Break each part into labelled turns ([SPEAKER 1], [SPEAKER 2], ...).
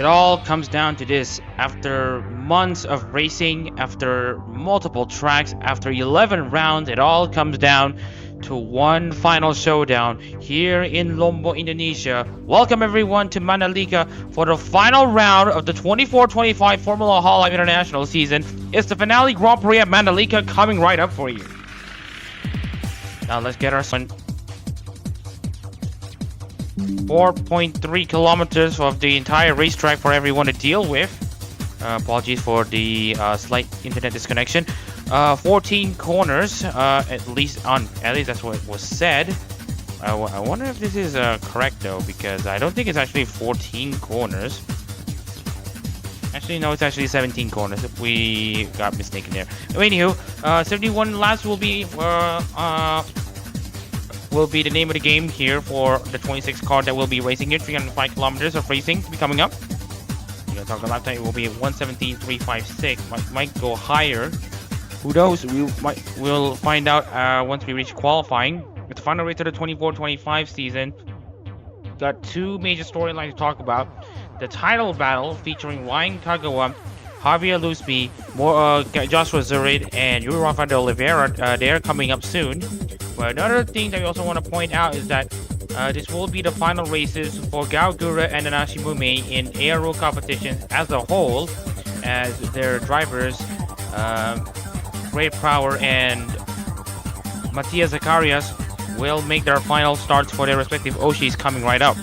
[SPEAKER 1] It all comes down to this. After months of racing, after multiple tracks, after 11 rounds, it all comes down to one final showdown here in Lombok, Indonesia. Welcome everyone to Mandalika for the final round of the 24-25 Formula Hololive International season. It's the finale Grand Prix at Mandalika coming right up for you. Now let's get our 4.3 kilometers of the entire racetrack for everyone to deal with. Apologies for the slight internet disconnection. 14 corners, at least that's what was said. I wonder if this is correct though, because I don't think it's actually 14 corners. Actually, no, it's actually 17 corners. We got mistaken there. Anywho, 71 laps will be the name of the game here for the 26 car that will be racing here. 305 kilometers of racing to be coming up. You're gonna talk about time. It will be 117.356. Might go higher. Who knows? We'll find out once we reach qualifying. It's the final race of the 24-25 season. Got two major storylines to talk about. The title battle featuring Ryan Kagawa, Javier Lusby, Joshua Zurid, and Yuri Rafa de Oliveira. They're coming up soon. But another thing that we also want to point out is that this will be the final races for Gawr, Gura, and Nanashi Mumei in aero competitions as a whole, as their drivers, Great Power and Matthias Zacharias, will make their final starts for their respective Oshis coming right up.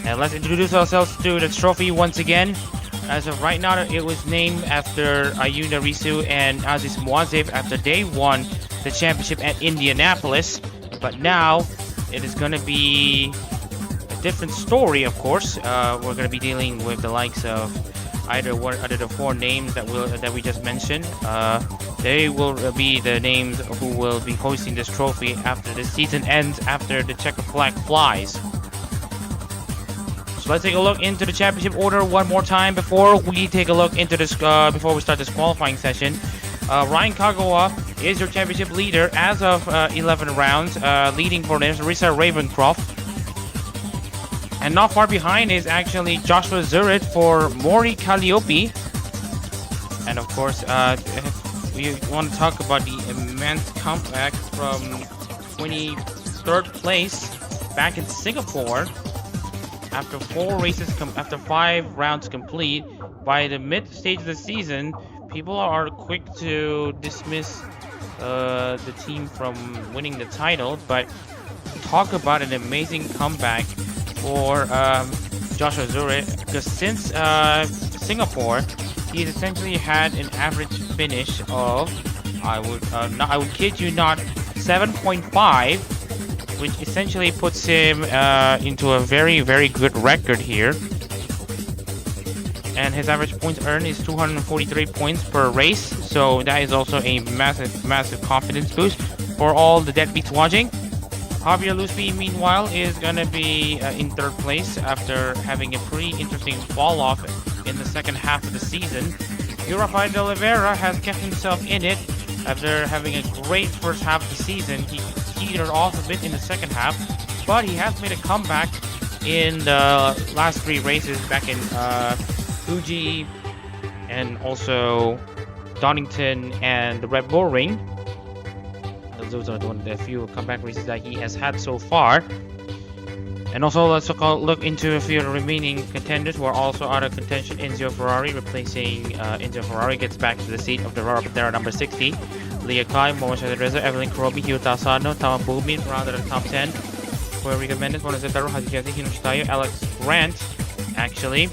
[SPEAKER 1] And let's introduce ourselves to the trophy once again. As of right now, it was named after Ayunda Risu and Aziz Muazif after they won the championship at Indianapolis. But now it is going to be a different story, of course. We're going to be dealing with the likes of either the four names that we just mentioned. They will be the names who will be hosting this trophy after the season ends, after the checker flag flies. Let's take a look into the championship order one more time before we take a look into this before we start this qualifying session. Ryan Kagawa is your championship leader as of 11 rounds, leading for Risa Ravencroft. And not far behind is actually Joshua Zurid for Mori Calliope. And of course, we want to talk about the immense comeback from 23rd place back in Singapore. After 5 rounds complete, by the mid stage of the season, people are quick to dismiss the team from winning the title. But talk about an amazing comeback for Joshua Zurid, because since Singapore, he's essentially had an average finish of I would kid you not 7.5. which essentially puts him into a very, very good record here. And his average points earned is 243 points per race, so that is also a massive confidence boost for all the deadbeats watching. Javier Lusby, meanwhile, is gonna be in 3rd place after having a pretty interesting fall off in the second half of the season. Yuri Rafa de Oliveira has kept himself in it after having a great first half of the season. He teetered off a bit in the second half, but he has made a comeback in the last 3 races back in Fuji and also Donington and the Red Bull Ring. Those are the few comeback races that he has had so far. And also let's look into a few of the remaining contenders who are also out of contention. Enzo Ferrari replacing Enzo Ferrari gets back to the seat of the Rara Patera number 60. Leah Kai, Mohamed Reza, Evelyn Kurobi, Hyuta Asano, Tama Bumin rounded the top 10. Puerto Rico Mendes, Monazetaro, Hazikiazi, Hinoshitayo, Alex Grant. Actually,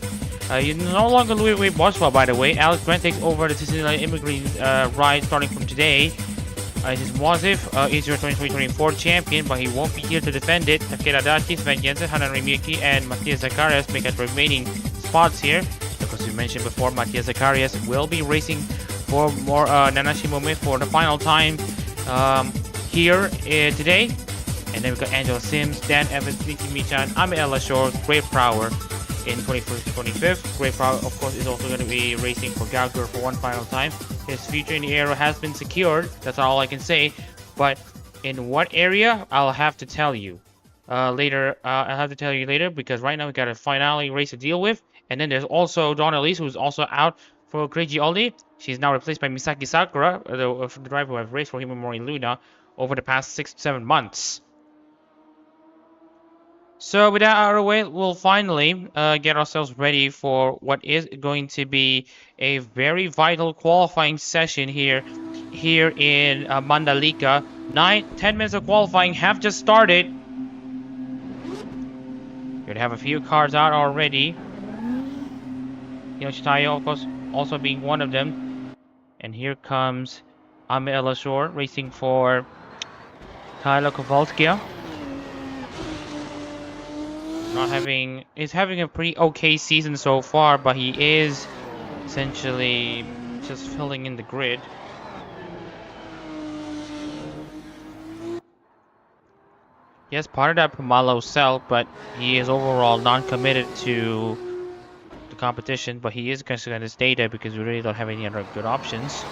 [SPEAKER 1] you no longer Louis Boswell, by the way. Alex Grant takes over the Cincinnati Immigrant ride starting from today. His Mozif is your 2024 champion, but he won't be here to defend it. Takeda Dachi, Sven Jensen, Hanan Remiyuki, and Matthias Zacharias make up remaining spots here. Because we mentioned before, Matthias Zacharias will be racing for more Nanashi Mumei for the final time here today. And then we got Angel Sims, Dan Evans, Vicky Michan, Ame Ella Shore, Great Power in 21st to 25th. Great Power, of course, is also going to be racing for Gawr for one final time. His future in the aero has been secured. That's all I can say. But in what area, I'll have to tell you. later. I'll have to tell you later because right now we got a finale race to deal with. And then there's also Dawn Elise, who's also out for Kreiji Oli. She's now replaced by Misaki Sakura, the driver who have raced for Himamori Luna over the past 6 to 7 months. So with that out of the way, we'll finally get ourselves ready for what is going to be a very vital qualifying session here in Mandalika. 10 minutes of qualifying have just started. You're gonna have a few cars out already. Yoshitayo, of course, also being one of them. And here comes Ame Elashore racing for Tyler Kowalski. He's having a pretty okay season so far, but he is essentially just filling in the grid. He has part of that Pomalo cell, but he is overall non-committed to the competition, but he is going to stay there because we really don't have any other good options.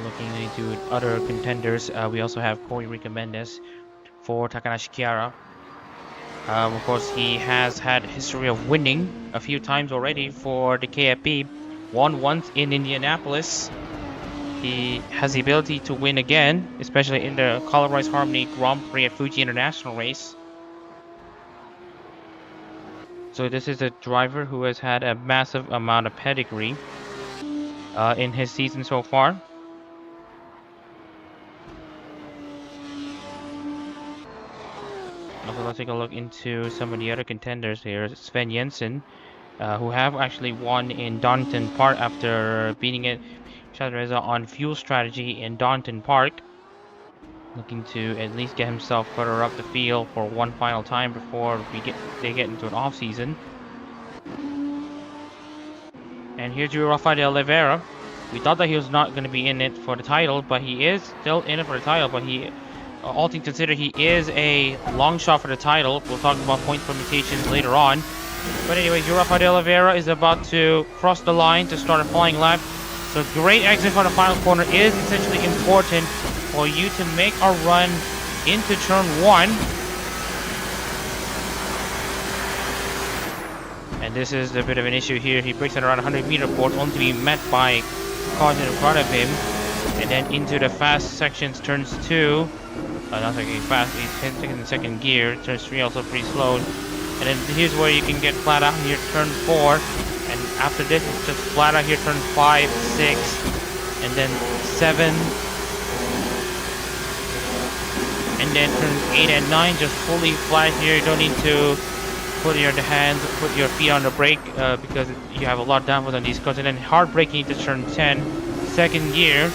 [SPEAKER 1] Looking into other contenders, we also have Corey Recomendes for Takanashi Kiara. Of course, he has had a history of winning a few times already for the KFP. Won once in Indianapolis. He has the ability to win again, especially in the Color Rise Harmony Grand Prix at Fuji International Race. So this is a driver who has had a massive amount of pedigree in his season so far. Also, let's take a look into some of the other contenders here. Sven Jensen, who have actually won in Donington Park after beating it Shadreza on fuel strategy in Donington Park. Looking to at least get himself further up the field for one final time before they get into an off season. And here's Rafael de Oliveira. We thought that he was not going to be in it for the title, but he is still in it for the title. But he, all things considered, he is a long shot for the title. We'll talk about point permutations later on. But anyways, Rafael de Oliveira is about to cross the line to start a flying lap. So great exit for the final corner is essentially important for you to make a run into turn 1. And this is a bit of an issue here. He breaks at around 100-meter board, only to be met by cars in front of him. And then into the fast sections, turns 2. Not like fast, he's taking the second gear. Turns 3 also pretty slow. And then here's where you can get flat out here, turn 4. And after this, it's just flat out here, turn 5, 6, and then 7. And then turns 8 and 9, just fully flat here. You don't need to put your feet on the brake because you have a lot of downforce on these cars. And then hard braking to turn 10, second gear.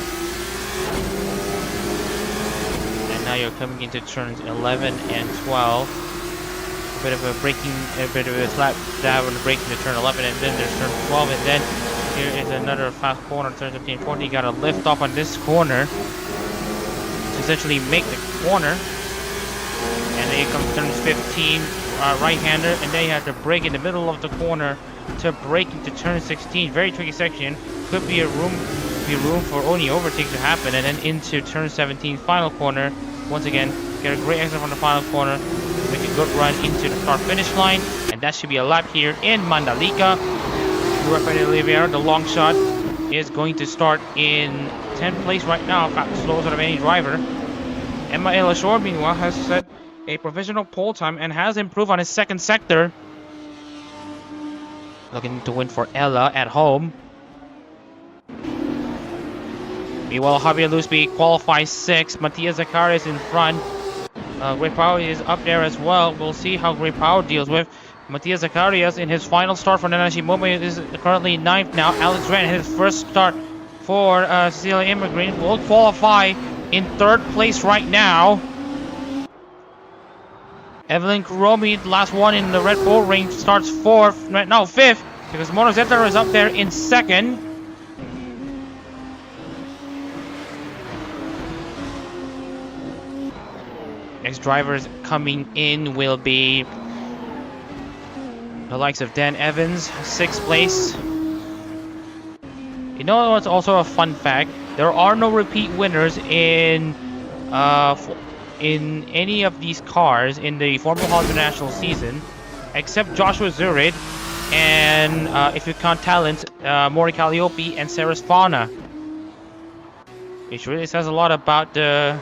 [SPEAKER 1] And now you're coming into turns 11 and 12. A bit of a slap dab on the brake to turn 11, and then there's turn 12, and then here is another fast corner, turn 15, 14. You gotta lift off on this corner to essentially make the corner. And then here comes turns 15, right-hander, and then you have to brake in the middle of the corner to brake into turn 16. Very tricky section. Could be room for only overtake to happen, and then into turn 17, final corner. Once again, get a great exit from the final corner. Make a good run into the start-finish line, and that should be a lap here in Mandalika. Rafael de Oliveira, the long shot, is going to start in 10th place right now, slowest out of any driver. Emma Elashore, meanwhile, has set a provisional pole time and has improved on his second sector. Looking to win for Ella at home. Meanwhile, Javier Lusby qualifies 6th. Matthias Zacharias in front. Great Power is up there as well. We'll see how Great Power deals with Matthias Zacharias in his final start for Nanashi. Mumei is currently 9th now. Alex Rand, his first start for Cecilia Immigrant, will qualify in 3rd place right now. Evelyn Kuromi, the last one in the Red Bull ring, starts 4th, no, 5th, because Mono Zetter is up there in 2nd. Next drivers coming in will be the likes of Dan Evans, 6th place. In You know what's also a fun fact? There are no repeat winners in any of these cars in the Formula Hall International season, except Joshua Zurid and if you count talent, Mori Calliope and Sarah Spana. Which really says a lot about the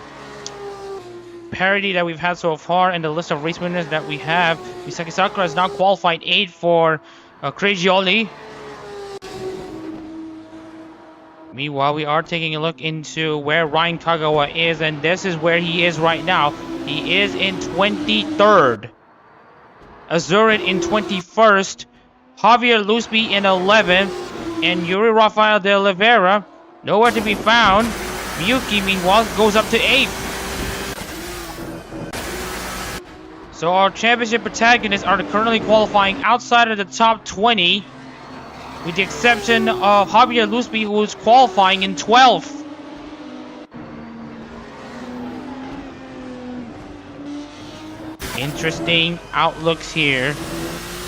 [SPEAKER 1] parity that we've had so far and the list of race winners that we have. Misaki Sakura is now qualified 8 for Crazioli. Meanwhile, we are taking a look into where Ryan Kagawa is, and this is where he is right now. He is in 23rd. Azurid in 21st. Javier Lusby in 11th. And Yuri Rafael de Oliveira, nowhere to be found. Miyuki, meanwhile, goes up to 8th. So our championship protagonists are currently qualifying outside of the top 20. With the exception of Javier Lusby, who is qualifying in 12th. Interesting outlooks here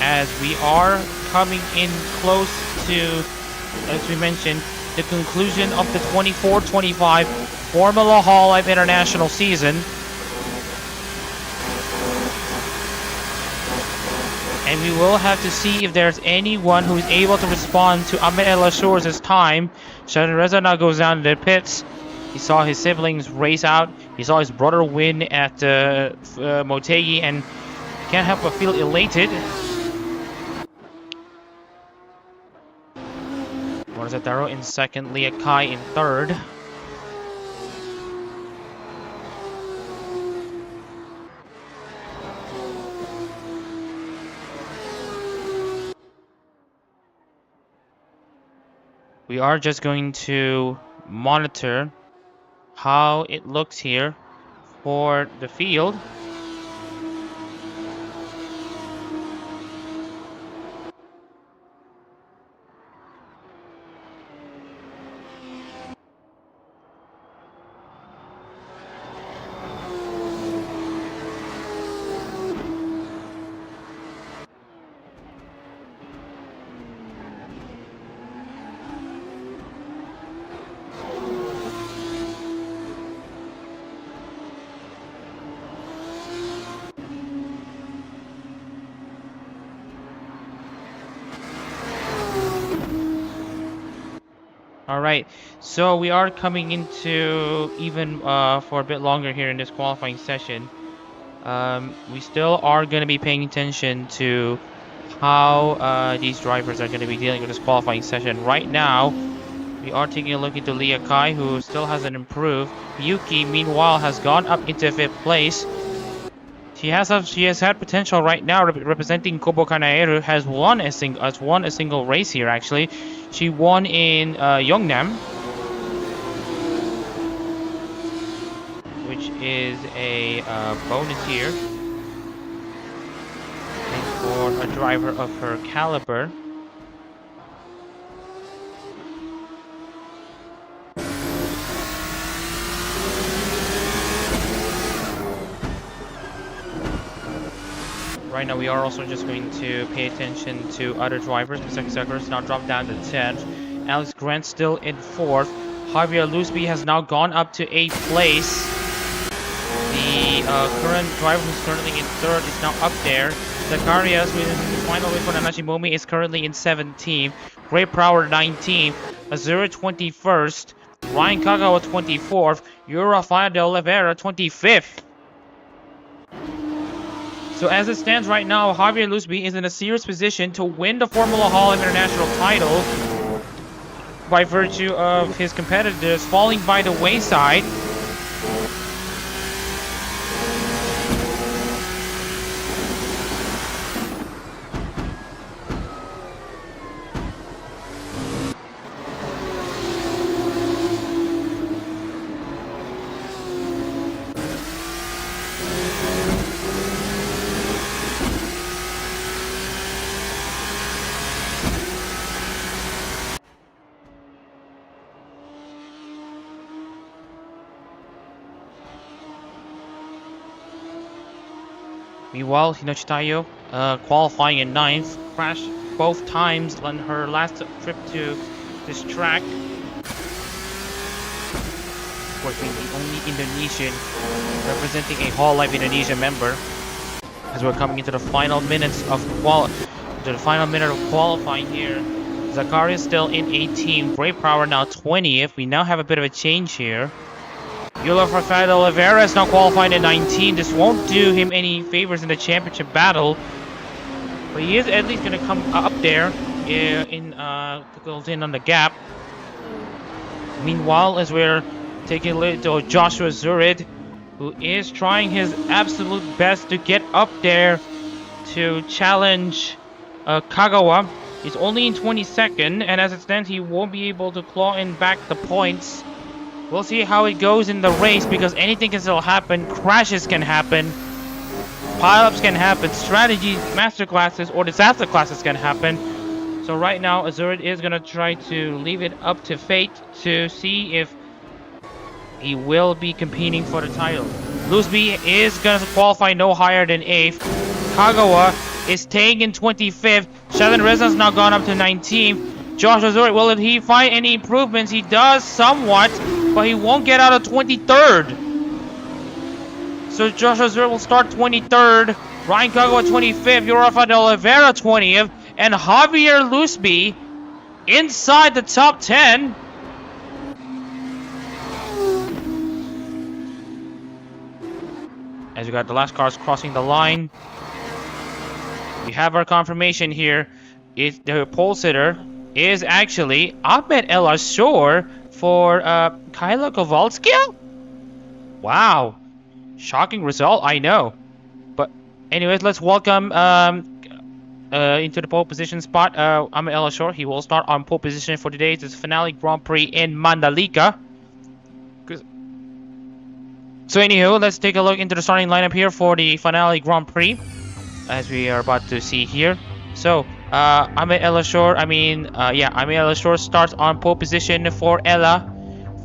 [SPEAKER 1] as we are coming in close to, as we mentioned, the conclusion of the 24-25 Formula Hololive International season. And we will have to see if there's anyone who is able to respond to Ahmed El Ashour's time. Sharon Reza now goes down to the pits. He saw his siblings race out. He saw his brother win at Motegi and can't help but feel elated. Morzataro in second, Leah Kai in third. We are just going to monitor how it looks here for the field. Alright, so we are coming into even for a bit longer here in this qualifying session. We still are going to be paying attention to how these drivers are going to be dealing with this qualifying session. Right now, we are taking a look into Leah Kai, who still hasn't improved. Yuki, meanwhile, has gone up into 5th place. She has had potential right now. Representing Kobo Kanaeru has won a single race here. Actually, she won in Yeongnam, which is a bonus here for a driver of her caliber. Right now, we are also just going to pay attention to other drivers. Misaki Sakura has now dropped down to 10th. Alex Grant still in 4th. Javier Lusby has now gone up to 8th place. The current driver who's currently in 3rd is now up there. Zacharias, who is in the final win for Nanashi Mumei, is currently in 17th. Ray Prower 19th. Azura 21st. Ryan Kagawa 24th. Yuri Rafael de Oliveira 25th. So as it stands right now, Javier Lusby is in a serious position to win the Formula Hall International title by virtue of his competitors falling by the wayside. Meanwhile, Hinochi Taiyo, qualifying in 9th, crashed both times on her last trip to this track. Of course, being the only Indonesian representing a Hololive Indonesia member, as we're coming into the final minutes of qualifying here. Zakaria is still in 18th. Brave Power now 20th. We now have a bit of a change here. Rafael Oliveira is now qualified at 19. This won't do him any favors in the championship battle, but he is at least going to come up there goes in on the gap. Meanwhile, as we're taking a look to Joshua Zurid, who is trying his absolute best to get up there to challenge Kagawa. He's only in 22nd, and as it stands, he won't be able to claw in back the points. We'll see how it goes in the race, because anything can still happen. Crashes can happen. Pileups can happen. Strategy masterclasses or disaster classes can happen. So right now, Azurid is going to try to leave it up to fate to see if he will be competing for the title. Looseby is going to qualify no higher than 8th. Kagawa is staying in 25th. Sheldon Reza's now gone up to 19th. Joshua Zurich, will he find any improvements? He does somewhat, but he won't get out of 23rd. So Joshua Zurich will start 23rd. Ryan Kagawa 25th. Rafael Oliveira 20th. And Javier Looseby inside the top 10. As we got the last cars crossing the line. We have our confirmation here. The pole sitter is actually Ahmed El Ashor for Kyla Kowalski. Wow. Shocking result, I know. But anyways, let's welcome into the pole position spot Ahmed El Ashor. He will start on pole position for today's finale Grand Prix in Mandalika. So anywho, let's take a look into the starting lineup here for the finale Grand Prix, as we are about to see here. So Ahmed El Ashor, Ahmed El Ashor starts on pole position for Ella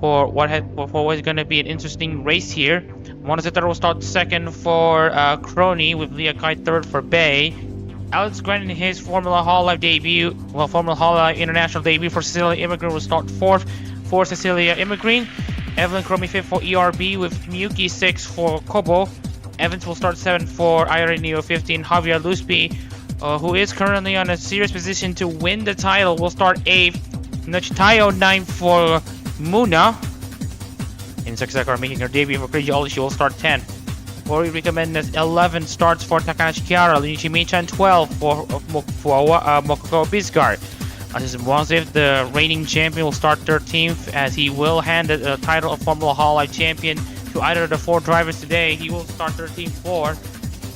[SPEAKER 1] for what is going to be an interesting race here. Monozetter will start second for Crony, with Leah Kai third for Bay. Alex Grant in his Formula Hololive debut, Formula Hololive International debut for Cecilia Immigrant will start fourth for Cecilia Immigrant. Evelyn Cromie fifth for ERB, with Miyuki sixth for Kobo. Evans will start seventh for Ironeo 15. Javier Looseby, who is currently on a serious position to win the title, will start 8th. Nachitayo 9th for Muna. In Sakura making her debut for Crazy Ollie, she will start 10th. Ori Recommended 11 starts for Takahashi Kiara. Linichi Mei-chan 12 for Mokoko Bisgard. Wazif, the reigning champion, will start 13th, as he will hand the title of Formula Hololive champion to either of the 4 drivers today. He will start 13th for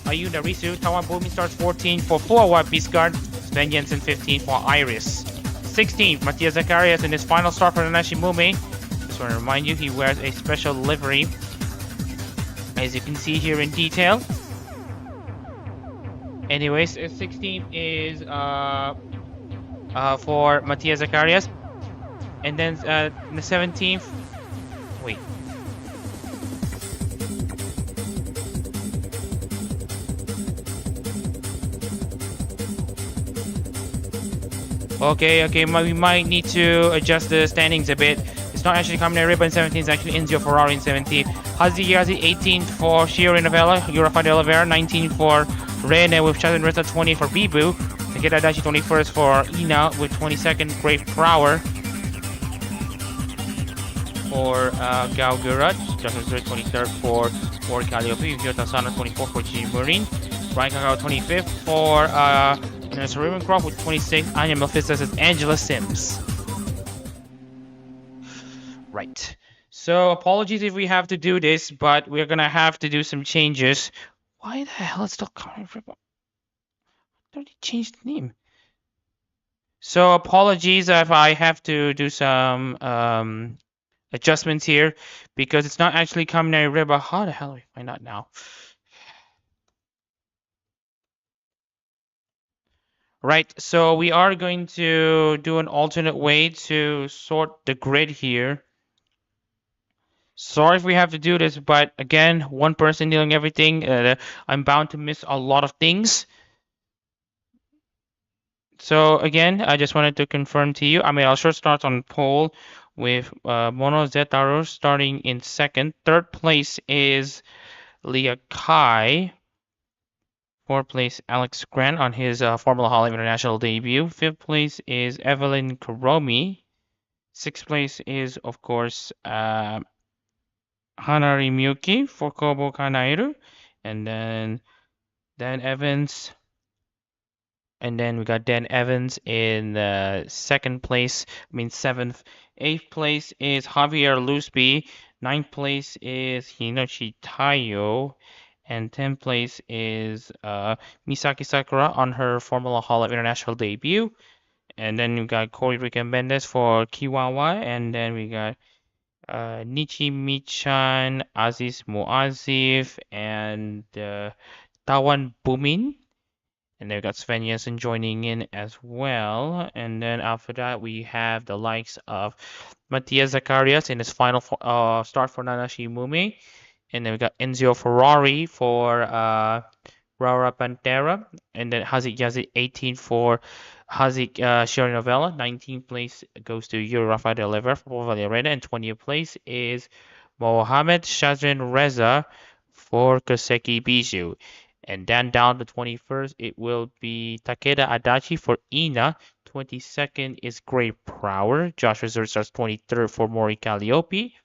[SPEAKER 1] Ayuna Risu. Tawan Bumi starts 14th for Fuawa Bisgard. Sven Jensen 15th for Iris. 16th, Matthias Zacharias in his final start for Nanashi Mumei. Just want to remind you, he wears a special livery, as you can see here in detail. Anyways, 16th is for Matthias Zacharias. And then the 17th, wait. Okay, we might need to adjust the standings a bit. It's not actually Kamen Ribbon 17, it's actually Enzio Ferrari in 17th. Hazi Yazi 18th for Shiro Novella, Rafael Oliveira 19th for Rene, with Chazin Rita 20th for Bibu. Takeda Dashi 21st for Ina, with 22nd Brave Prower for Gawr. Joshua 23rd for Calliope, Hyota Sana 24th for G Marine. Ryan Kakao 25th for Nurse Ravencroft, with 26th. Anya Mephistus is Angela Sims. Right. So apologies if we have to do this, but we're gonna have to do some changes. Why the hell is still coming from? I already changed the name. So apologies if I have to do some adjustments here, because it's not actually Kaminari Riba. How the hell do we find out now? Right, so we are going to do an alternate way to sort the grid here. Sorry if we have to do this, but again, one person doing everything. I'm bound to miss a lot of things. So again, I just wanted to confirm to you. I mean, Al-Shor starts on pole with Mono Zetaro starting in second. Third place is Leah Kai. Fourth place, Alex Grant on his Formula Hololive International debut. Fifth place is Evelyn Kuromi. Sixth place is, of course, Hanari Miyuki for Kobo Kanairu. And then Dan Evans. And then we got Dan Evans in second place. I mean, seventh. Eighth place is Javier Lusby. Ninth place is Hinoshi Taiyo. And 10th place is Misaki Sakura on her Formula Hall of International debut. And then we got Corey Rican-Bendez for Kiwawa. And then we got Nichi Michan, Aziz Muazif, and Tawan Bumin. And then we got Sven Jensen joining in as well. And then after that, we have the likes of Mattia Zacharias in his final start for Nanashi Mumei. And then we got Enzio Ferrari for Rara Pantera. And then Hazik Yazid 18 for Hazik Shirinovella. 19th place goes to Yuri Rafael de Oliver for Vallarena. And 20th place is Mohamed Shazrin Reza for Koseki Bijou. And then down to 21st, it will be Takeda Adachi for Ina. 22nd is Great Prower. Josh Reserve starts 23rd for Mori Calliope.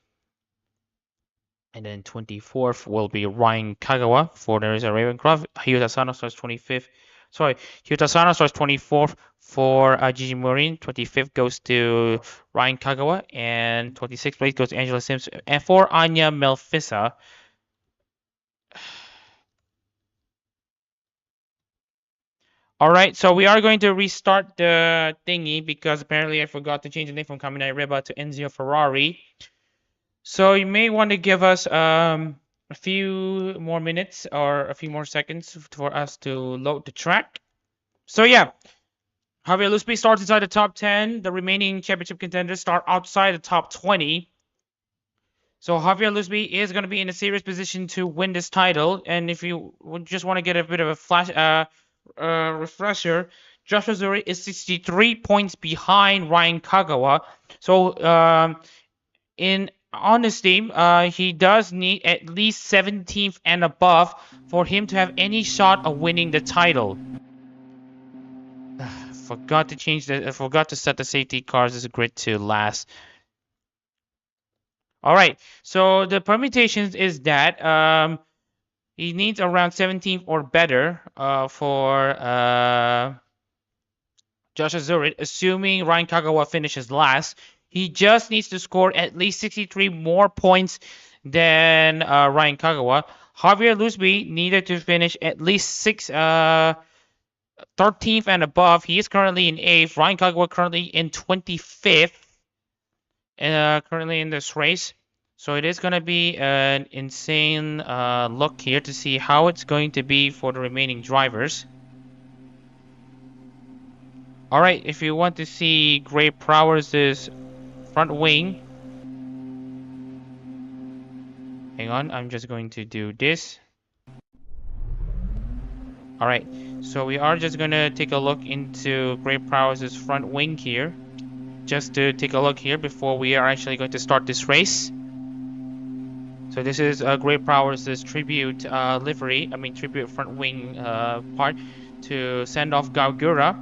[SPEAKER 1] And then 24th will be Ryan Kagawa for Nerissa Ravencroft. Hyuta Sano starts 25th. Sorry, Hyuta Sano starts 24th for Gigi Morin. 25th goes to Ryan Kagawa. And 26th place goes to Angela Sims. And for Anya Melfissa. All right, so we are going to restart the thingy because apparently I forgot to change the name from Kaminai Reba to Enzio Ferrari. So you may want to give us a few more minutes or a few more seconds for us to load the track. So yeah, Javier Lusby starts inside the top 10. The remaining championship contenders start outside the top 20. So Javier Lusby is going to be in a serious position to win this title. And if you just want to get a bit of a flash refresher, Joshua Zuri is 63 points behind Ryan Kagawa. So in honesty, he does need at least 17th and above for him to have any shot of winning the title. Forgot to set the safety cars as a grid to last. All right, so the permutations is that he needs around 17th or better for Josh Azurit, assuming Ryan Kagawa finishes last. He just needs to score at least 63 more points than Ryan Kagawa. Javier Lusby needed to finish at least 13th and above. He is currently in 8th. Ryan Kagawa currently in 25th. Currently in this race. So it is going to be an insane look here to see how it's going to be for the remaining drivers. Alright, if you want to see Great Prowers' front wing. Hang on, I'm just going to do this. Alright, so we are just going to take a look into Great Prowers' front wing here. Just to take a look here before we are actually going to start this race. So this is Great Prowers' tribute livery, tribute front wing part to send off Gawr.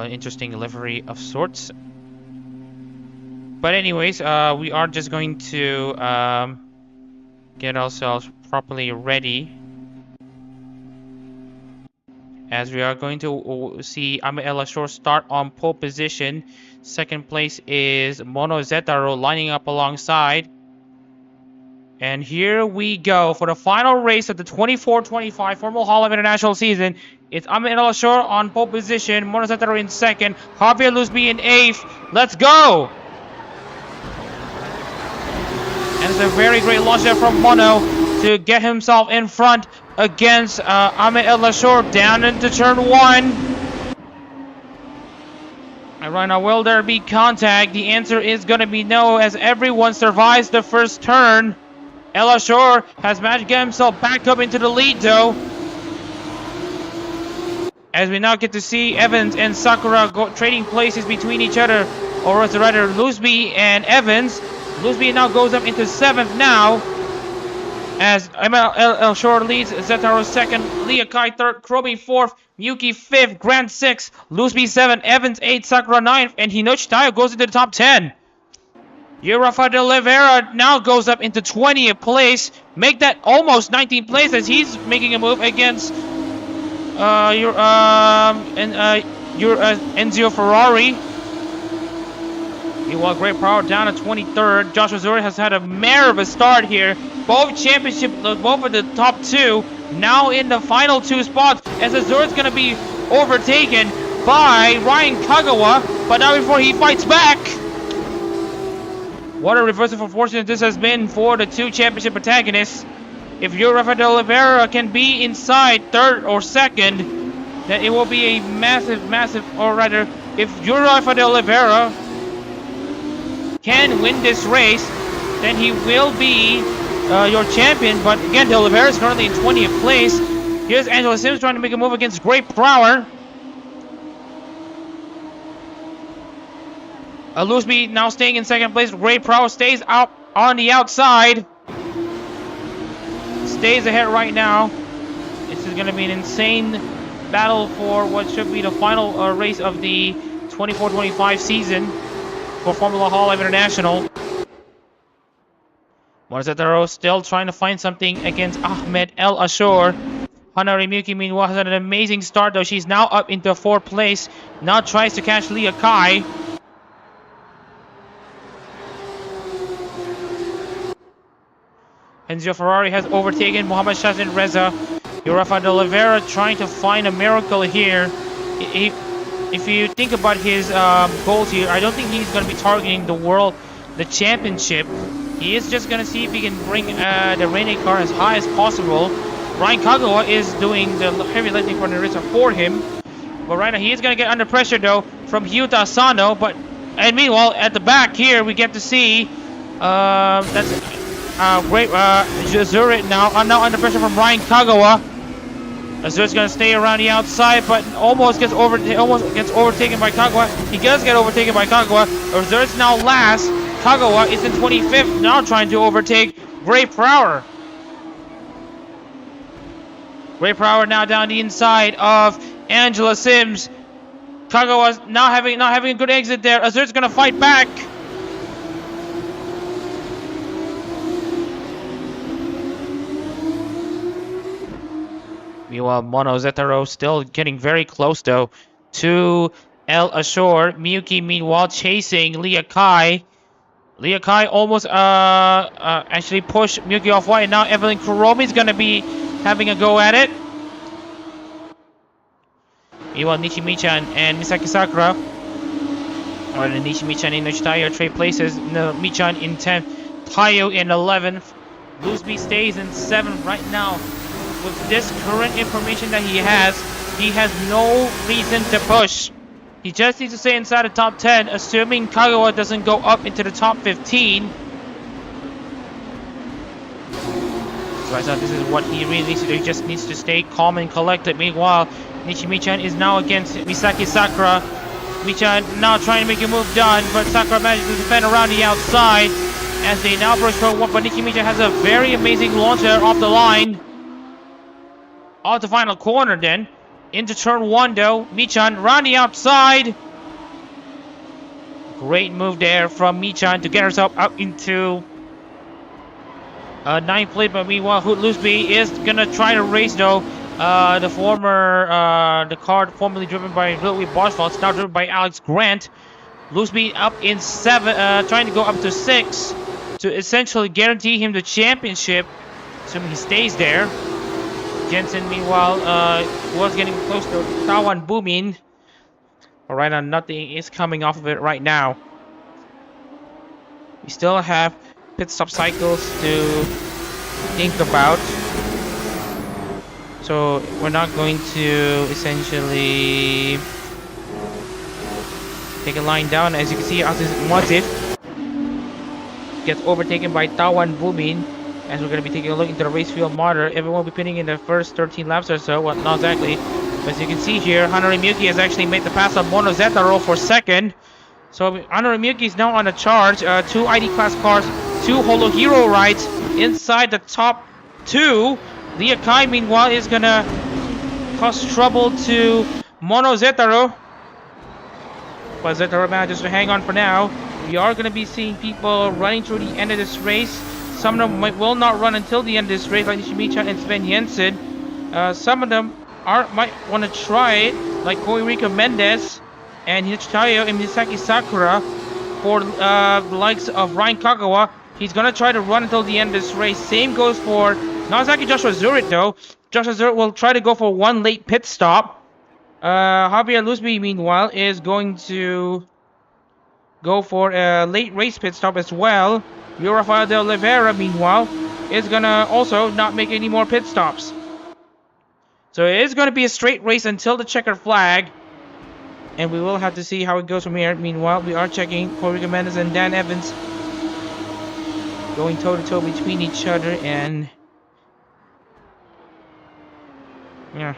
[SPEAKER 1] Interesting livery of sorts. But anyways, we are just going to get ourselves properly ready. As we are going to see Ame Elashor start on pole position. Second place is Mono Zetaro lining up alongside. And here we go for the final race of the 24-25 Formula Hololive International season. It's Ame Elashor on pole position, Mono Zetaro in second, Javier Lusby in 8th. Let's go! And it's a very great launch there from Mono to get himself in front against Ame Elashor down into turn 1. And right now, will there be contact? The answer is going to be no, as everyone survives the first turn. Elashor has managed to get himself back up into the lead, though. as we now get to see Evans and Sakura trading places between each other, or rather Looseby and Evans. Looseby now goes up into 7th now, as ML Shore leads, Zetaro 2nd, Leah Kai 3rd, Kromi 4th, Miyuki 5th, Grant 6th, Looseby 7th, Evans 8th, Sakura 9th, and Hinochi Tayo goes into the top 10. Rafael de Oliveira now goes up into 20th place, make that almost 19th place as he's making a move against Enzio Ferrari. Meanwhile, Great Power down at 23rd. Joshua Zuri has had a mare of a start here. Both of the top 2 now in the final 2 spots, as Azura's going to be overtaken by Ryan Kagawa, but now before he fights back. What a reversal of fortune this has been for the 2 championship protagonists. If Rafael de Oliveira can be inside 3rd or 2nd, then it will be a massive, or rather, if Rafael de Oliveira can win this race, then he will be your champion. But again, de Oliveira is currently in 20th place. Here's Angela Sims trying to make a move against Great Power. Looseby now staying in 2nd place. Great Power stays out on the outside. Stays ahead right now. This is going to be an insane battle for what should be the final race of the 24-25 season for Formula Hololive International. Morizataro still trying to find something against Ahmed El Ashur. Hanari Miyuki meanwhile has had an amazing start though. She's now up into 4th place. Now tries to catch Leah Kai. Enzio Ferrari has overtaken Muhammad Shazin Reza. Rafael de Oliveira trying to find a miracle here. If you think about his goals here, I don't think he's going to be targeting the championship. He is just going to see if he can bring the reigning car as high as possible. Ryan Kagawa is doing the heavy lifting for Narita for him. But right now he is going to get under pressure though from Hyuta Asano. And meanwhile at the back here we get to see great Azure now under pressure from Ryan Kagawa. Azure's gonna stay around the outside, but almost gets overtaken by Kagawa. He does get overtaken by Kagawa. Azure's now last. Kagawa is in 25th, now trying to overtake Great Power. Great Power now down the inside of Angela Sims. Kagawa's not having a good exit there. Azure's gonna fight back. Meanwhile, Mono Zetaro still getting very close though to El Ashur. Miyuki meanwhile chasing Leah Kai. Leah Kai almost actually pushed Miyuki off wide. Now Evelyn Kuromi is gonna be having a go at it. Meanwhile, Nishimi-chan and Misaki Sakura, or the Nishimi-chan and Nochitayo trade places. No, Michan in 10th, Tayo in 11th. Looseby stays in 7th right now. With this current information that he has no reason to push. He just needs to stay inside the top 10, assuming Kagawa doesn't go up into the top 15. So I thought this is what he really needs to do. He just needs to stay calm and collected. Meanwhile, Nishimi-chan is now against Misaki Sakura. Michan now trying to make a move done, but Sakura manages to defend around the outside as they now approach for one. But Nishimi-chan has a very amazing launcher off the line. Off the final corner then. Into turn 1 though. Michan around the outside. Great move there from Michan to get herself up into 9th place. But meanwhile, Looseby is gonna try to race though. The car formerly driven by Louis Boswell, now driven by Alex Grant. Looseby up in 7, trying to go up to 6 to essentially guarantee him the championship, assuming he stays there. Jensen, meanwhile, was getting close to Tawan Boomin. But right now, nothing is coming off of it right now. We still have pit stop cycles to think about. So we're not going to essentially take a line down. As you can see, Motif gets overtaken by Tawan Boomin. As we're going to be taking a look into the race field monitor, everyone will be pinning in the first 13 laps or so. Well, not exactly. As you can see here, Hanarimuki has actually made the pass of Mono Zetaro for second. So Hanarimuki is now on a charge. 2 ID class cars, 2 Holo Hero rides inside the top 2. Lia Kai, meanwhile, is gonna cause trouble to Mono Zetaro. But Zetaro manages to hang on for now. We are gonna be seeing people running through the end of this race. Some of them will not run until the end of this race, like Nishimicha and Sven Jensen. Some of them might want to try it, like Koirika Mendes and Hichitayo and Misaki Sakura. For the likes of Ryan Kagawa, he's gonna try to run until the end of this race. Same goes for Nagasaki Joshua Zurit though. Joshua Zurit will try to go for one late pit stop. Javier Luzbi, meanwhile, is going to go for a late race pit stop as well. Rafael de Oliveira, meanwhile, is gonna also not make any more pit stops. So it is gonna be a straight race until the checker flag. And we will have to see how it goes from here. Meanwhile, we are checking Koirika Mendes and Dan Evans going toe-to-toe between each other, and yeah.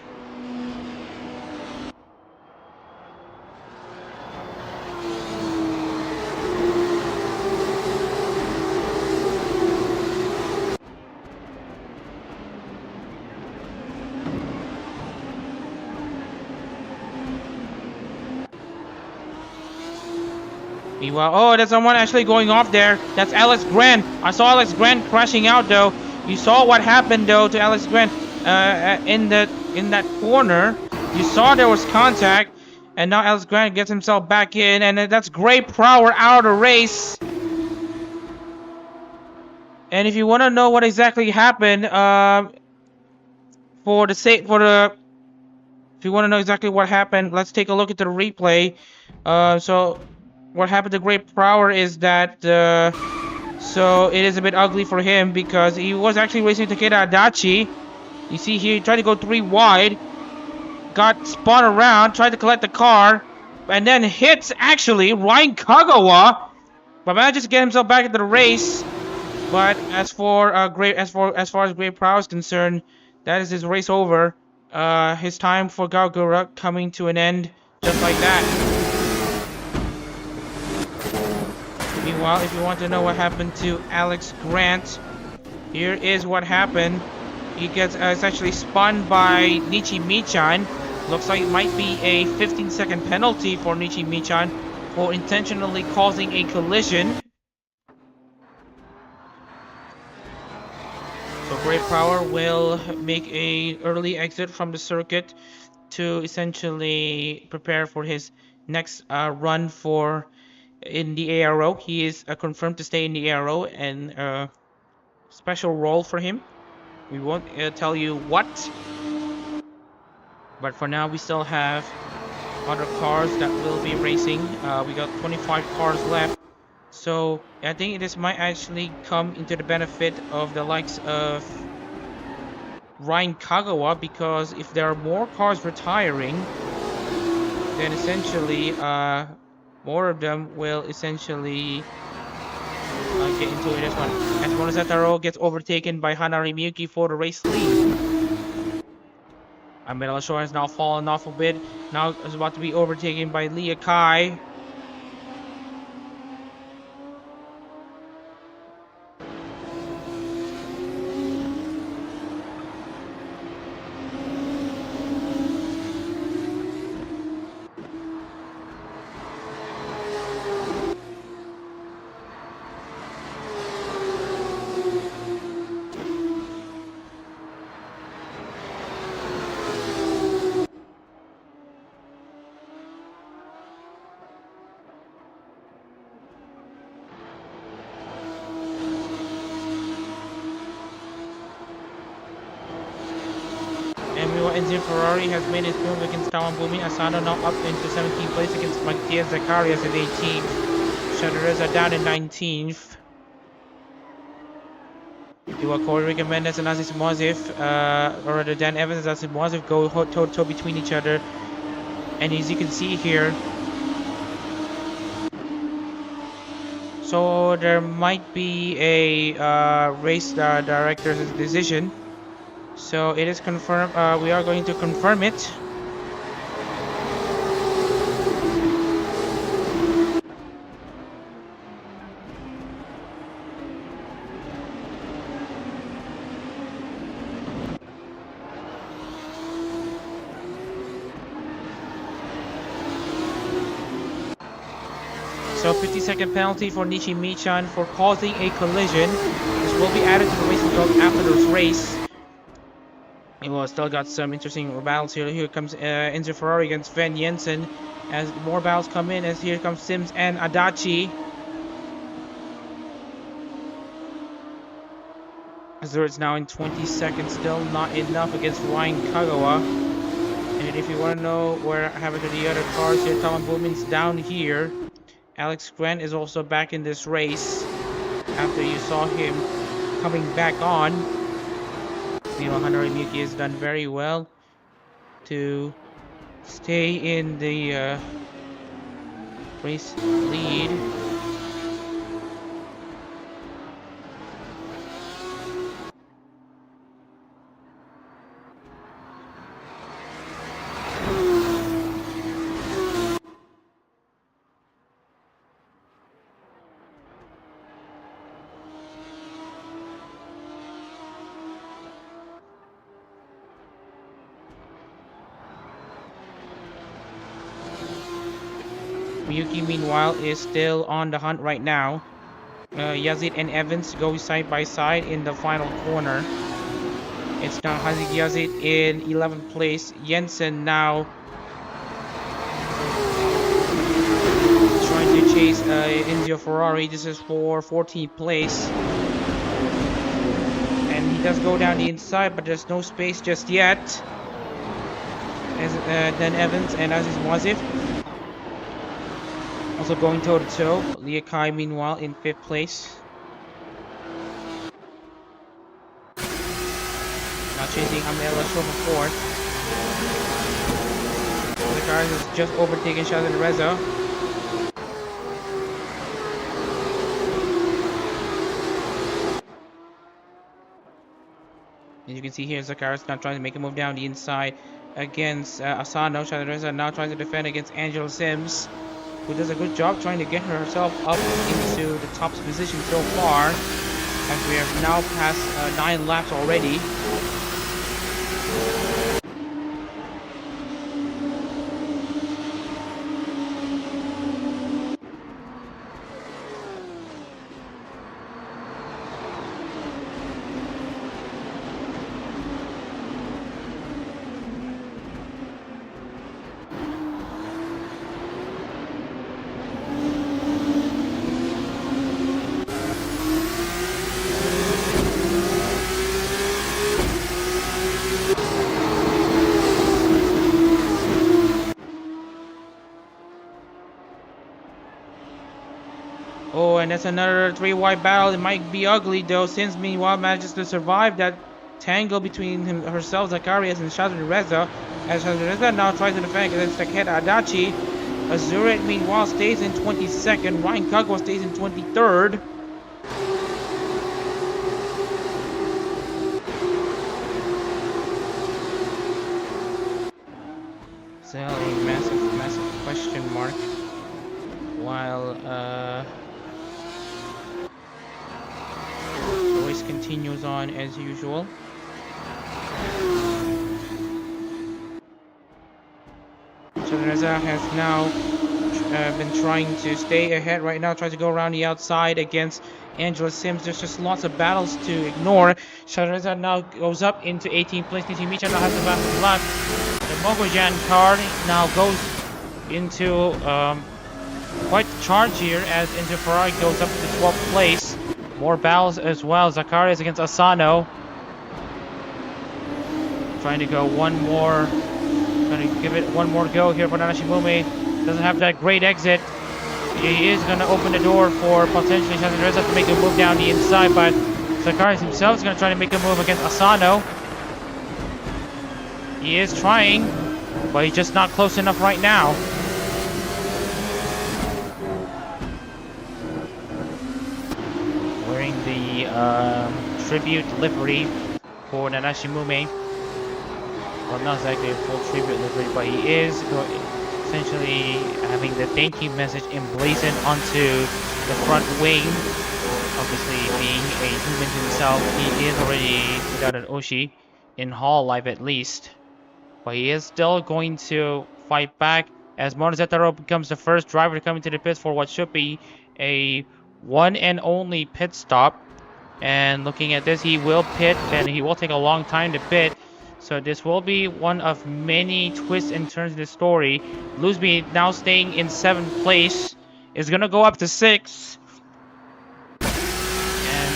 [SPEAKER 1] Meanwhile, oh, there's someone actually going off there. That's Alex Grant. I saw Alex Grant crashing out though. You saw what happened though to Alex Grant in that corner. You saw there was contact, and now Alex Grant gets himself back in, and that's Gray Prowler out of the race. And if you want to know what exactly happened, if you want to know exactly what happened, let's take a look at the replay. So what happened to Great Prowler is that, so it is a bit ugly for him because he was actually racing Takeda Adachi. You see here, he tried to go 3 wide, got spun around, tried to collect the car, and then hits actually Ryan Kagawa, but manages to get himself back into the race. But as far as Great Prowler is concerned, that is his race over. His time for Gawr coming to an end just like that. Meanwhile, if you want to know what happened to Alex Grant, here is what happened. He gets essentially spun by Nichi Michan. Looks like it might be a 15-second penalty for Nichi Michan for intentionally causing a collision. So Great Prowler will make a early exit from the circuit to essentially prepare for his next run in the ARO. He is confirmed to stay in the ARO, and a special role for him. We won't tell you what, but for now we still have other cars that will be racing. We got 25 cars left, so I think this might actually come into the benefit of the likes of Ryan Kagawa, because if there are more cars retiring, then essentially more of them will essentially get into it as one. As Monozetaro gets overtaken by Hanarimuki for the race lead. Metal Shore has now fallen off a bit. Now is about to be overtaken by Lia Kai. Enzo Ferrari has made his move against Tawan Bumi. Asano now up into 17th place against Matthias Zacharias at 18th. Shadureza down in 19th. Koirika Mendes and Aziz Mozif, or rather Dan Evans and Aziz Mozif go toe-to-toe between each other. And as you can see here, so there might be a race director's decision. So it is confirmed. We are going to confirm it. So 50-second penalty for Nishimi-chan for causing a collision. This will be added to the racing code after this race. Well, still got some interesting battles here. Here comes Enzo Ferrari against Van Jensen. As more battles come in, as here comes Sims and Adachi. Azure is now in 20 seconds, still not enough against Ryan Kagawa. And if you want to know where happened to the other cars here, Tom Bowman's down here. Alex Grant is also back in this race after you saw him coming back on. Meanwhile, Hanari Miyuki has done very well to stay in the race lead. Miyuki, meanwhile, is still on the hunt right now. Yazid and Evans go side by side in the final corner. It's now Hazik Yazid in 11th place. Jensen now trying to chase Enzo Ferrari. This is for 14th place. And he does go down the inside, but there's no space just yet. As then Evans and Aziz Wazif also going toe-to-toe. Lia Kai, meanwhile, in 5th place. Now chasing Hamel Ashur for 4th. The Carz has just overtaken Shazan Reza. As you can see here, Zakaris now trying to make a move down the inside against Asano. Shazan Reza now trying to defend against Angela Sims, who does a good job trying to get herself up into the top position so far, as we have now passed 9 laps already. Oh, and that's another 3-wide battle. It might be ugly though, since meanwhile manages to survive that tangle between herself, Zacharias, and Shazan Reza. As Shazan Reza now tries to defend against Takeda Adachi. Azuret meanwhile stays in 22nd. Ryan Kagawa stays in 23rd. So a massive question mark. While the race continues on as usual. Shazan Reza has now been trying to stay ahead right now, tries to go around the outside against Angela Sims. There's just lots of battles to ignore. Shazan Reza now goes up into 18th place. Nishimicha now has the battle left. The Mogojan car now goes into quite the charge here as Enzo Ferrari goes up to 12th place. More battles as well. Zacharias against Asano. Trying to go one more. Trying to give it one more go here for Nanashi Mumei. Doesn't have that great exit. He is going to open the door for potentially Shazan Reza to make a move down the inside, but Zacharias himself is going to try to make a move against Asano. He is trying, but he's just not close enough right now. Wearing the tribute livery for Nanashi Mumei. Well, not exactly a full tribute livery, but he is essentially having the thank you message emblazoned onto the front wing. Obviously, being a human himself, he is already without an Oshi in Hololive at least. But he is still going to fight back as Monozetaro becomes the first driver to come into the pits for what should be a one and only pit stop. And looking at this, he will pit, and he will take a long time to pit. So this will be one of many twists and turns in the story. Loosby now staying in 7th place is going to go up to 6. And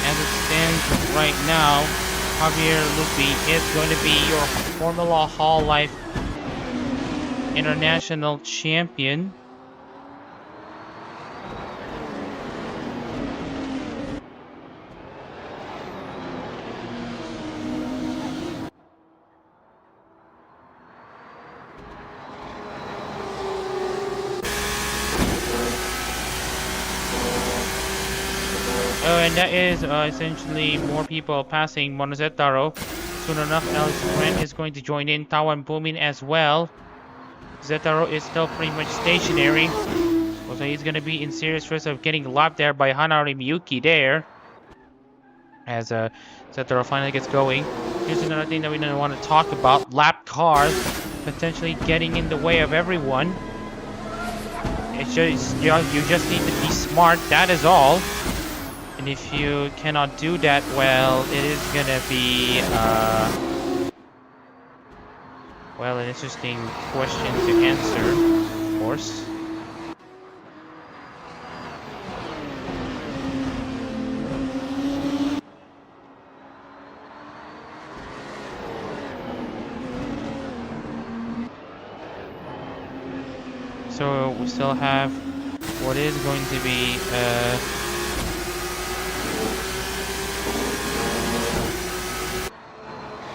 [SPEAKER 1] as it stands right now, Javier Loosby is going to be your Formula Hololive International Champion. And that is essentially more people passing Monozetaro. Soon enough, Alex Grant is going to join in, Tawan booming as well. Zetaro is still pretty much stationary, so he's going to be in serious risk of getting lapped there by Hanari Miyuki there. As Zetaro finally gets going. Here's another thing that we don't want to talk about. Lap cars potentially getting in the way of everyone. It's just, you just need to be smart, that is all. And if you cannot do that well, it is gonna be well, an interesting question to answer, of course. So we still have what is going to be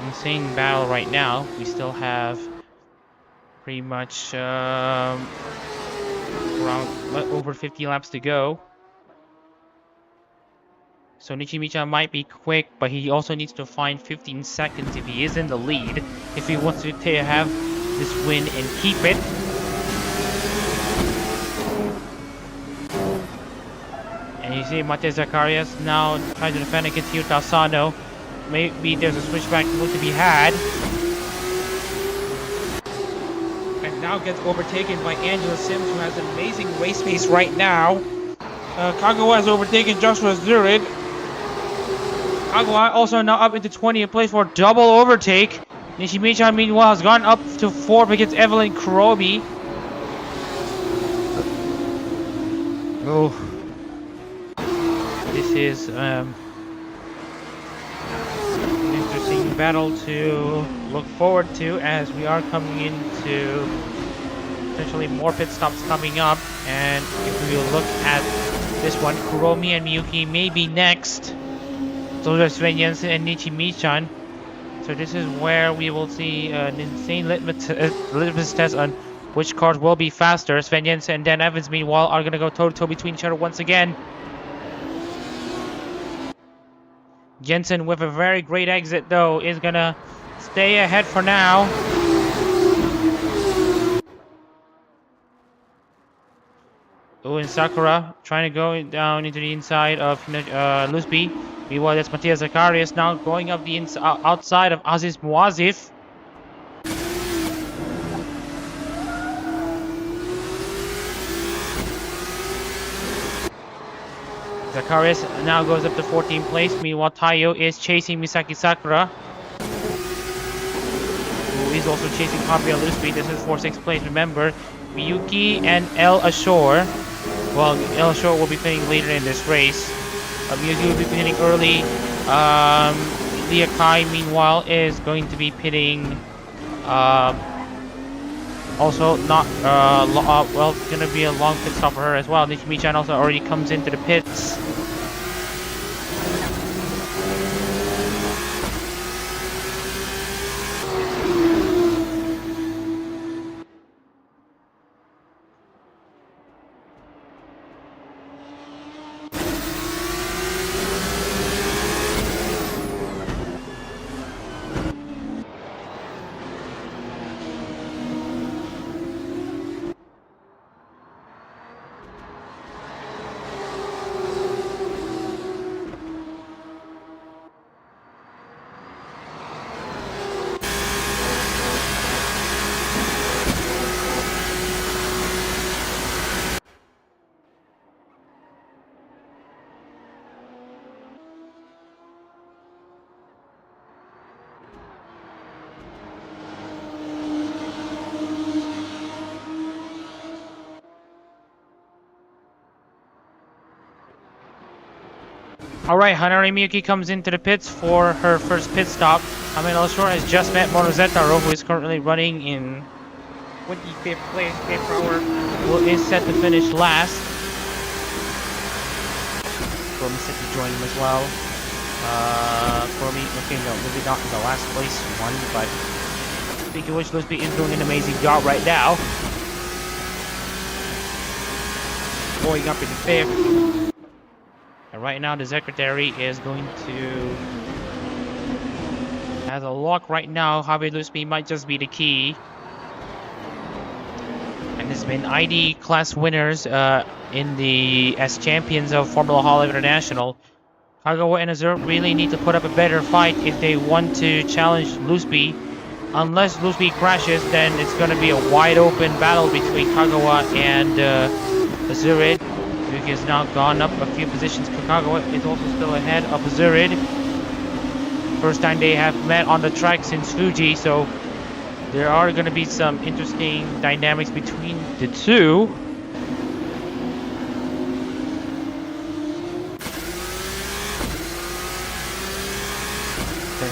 [SPEAKER 1] insane battle right now. We still have pretty much around over 50 laps to go. So Nishimicha might be quick, but he also needs to find 15 seconds if he is in the lead, if he wants to have this win and keep it. And you see Mate Zacharias now trying to defend against Yuta Asano. Maybe there's a switchback move to be had. And now gets overtaken by Angela Sims, who has an amazing race pace right now. Kagawa has overtaken Joshua Zurid. Kagawa also now up into 20th place for double overtake. Nishimicha meanwhile has gone up to 4th against Evelyn Kurobi. Oh. This is interesting battle to look forward to, as we are coming into potentially more pit stops coming up. And if we look at this one, Kuromi and Miyuki may be next. Those are Sven Jensen and Nichimi-chan. So this is where we will see an insane litmus test on which cars will be faster. Sven Jensen and Dan Evans meanwhile are going to go toe-to-toe between each other once again. Jensen, with a very great exit though, is gonna stay ahead for now. Oh, and Sakura trying to go down into the inside of Loosby. Meanwhile, that's Matthias Zacharias now going up the outside of Aziz Muazif. Zacharias now goes up to 14th place. Meanwhile, Taiyo is chasing Misaki Sakura, who is also chasing Kazuya Loosby. This is for 6th place. Remember, Miyuki and El Ashore. Well, El Ashore will be pitting later in this race. Miyuki will be pitting early. Lia Kai, meanwhile, is going to be pitting. Also, not well, it's gonna be a long pit stop for her as well. Nishimi-chan also already comes into the pits. Alright, Hanare Miyuki comes into the pits for her first pit stop. Amel Shore has just met Monozetaro, who is currently running in 25th place. Cape Power is set to finish last. Chromie set to join him as well. Chromie, okay, no, maybe not in the last place one, but speaking of which, Lisby is doing an amazing job right now. Going up in 5th. And right now, the secretary is going to has a lock right now. Javier Lusby might just be the key. And there's been ID class winners in the as champions of Formula Hololive International. Kagawa and Azur really need to put up a better fight if they want to challenge Lusby. Unless Lusby crashes, then it's going to be a wide open battle between Kagawa and Azurid. Yuki has now gone up a few positions. Kagawa is also still ahead of Azurid. First time they have met on the track since Fuji, so there are going to be some interesting dynamics between the two.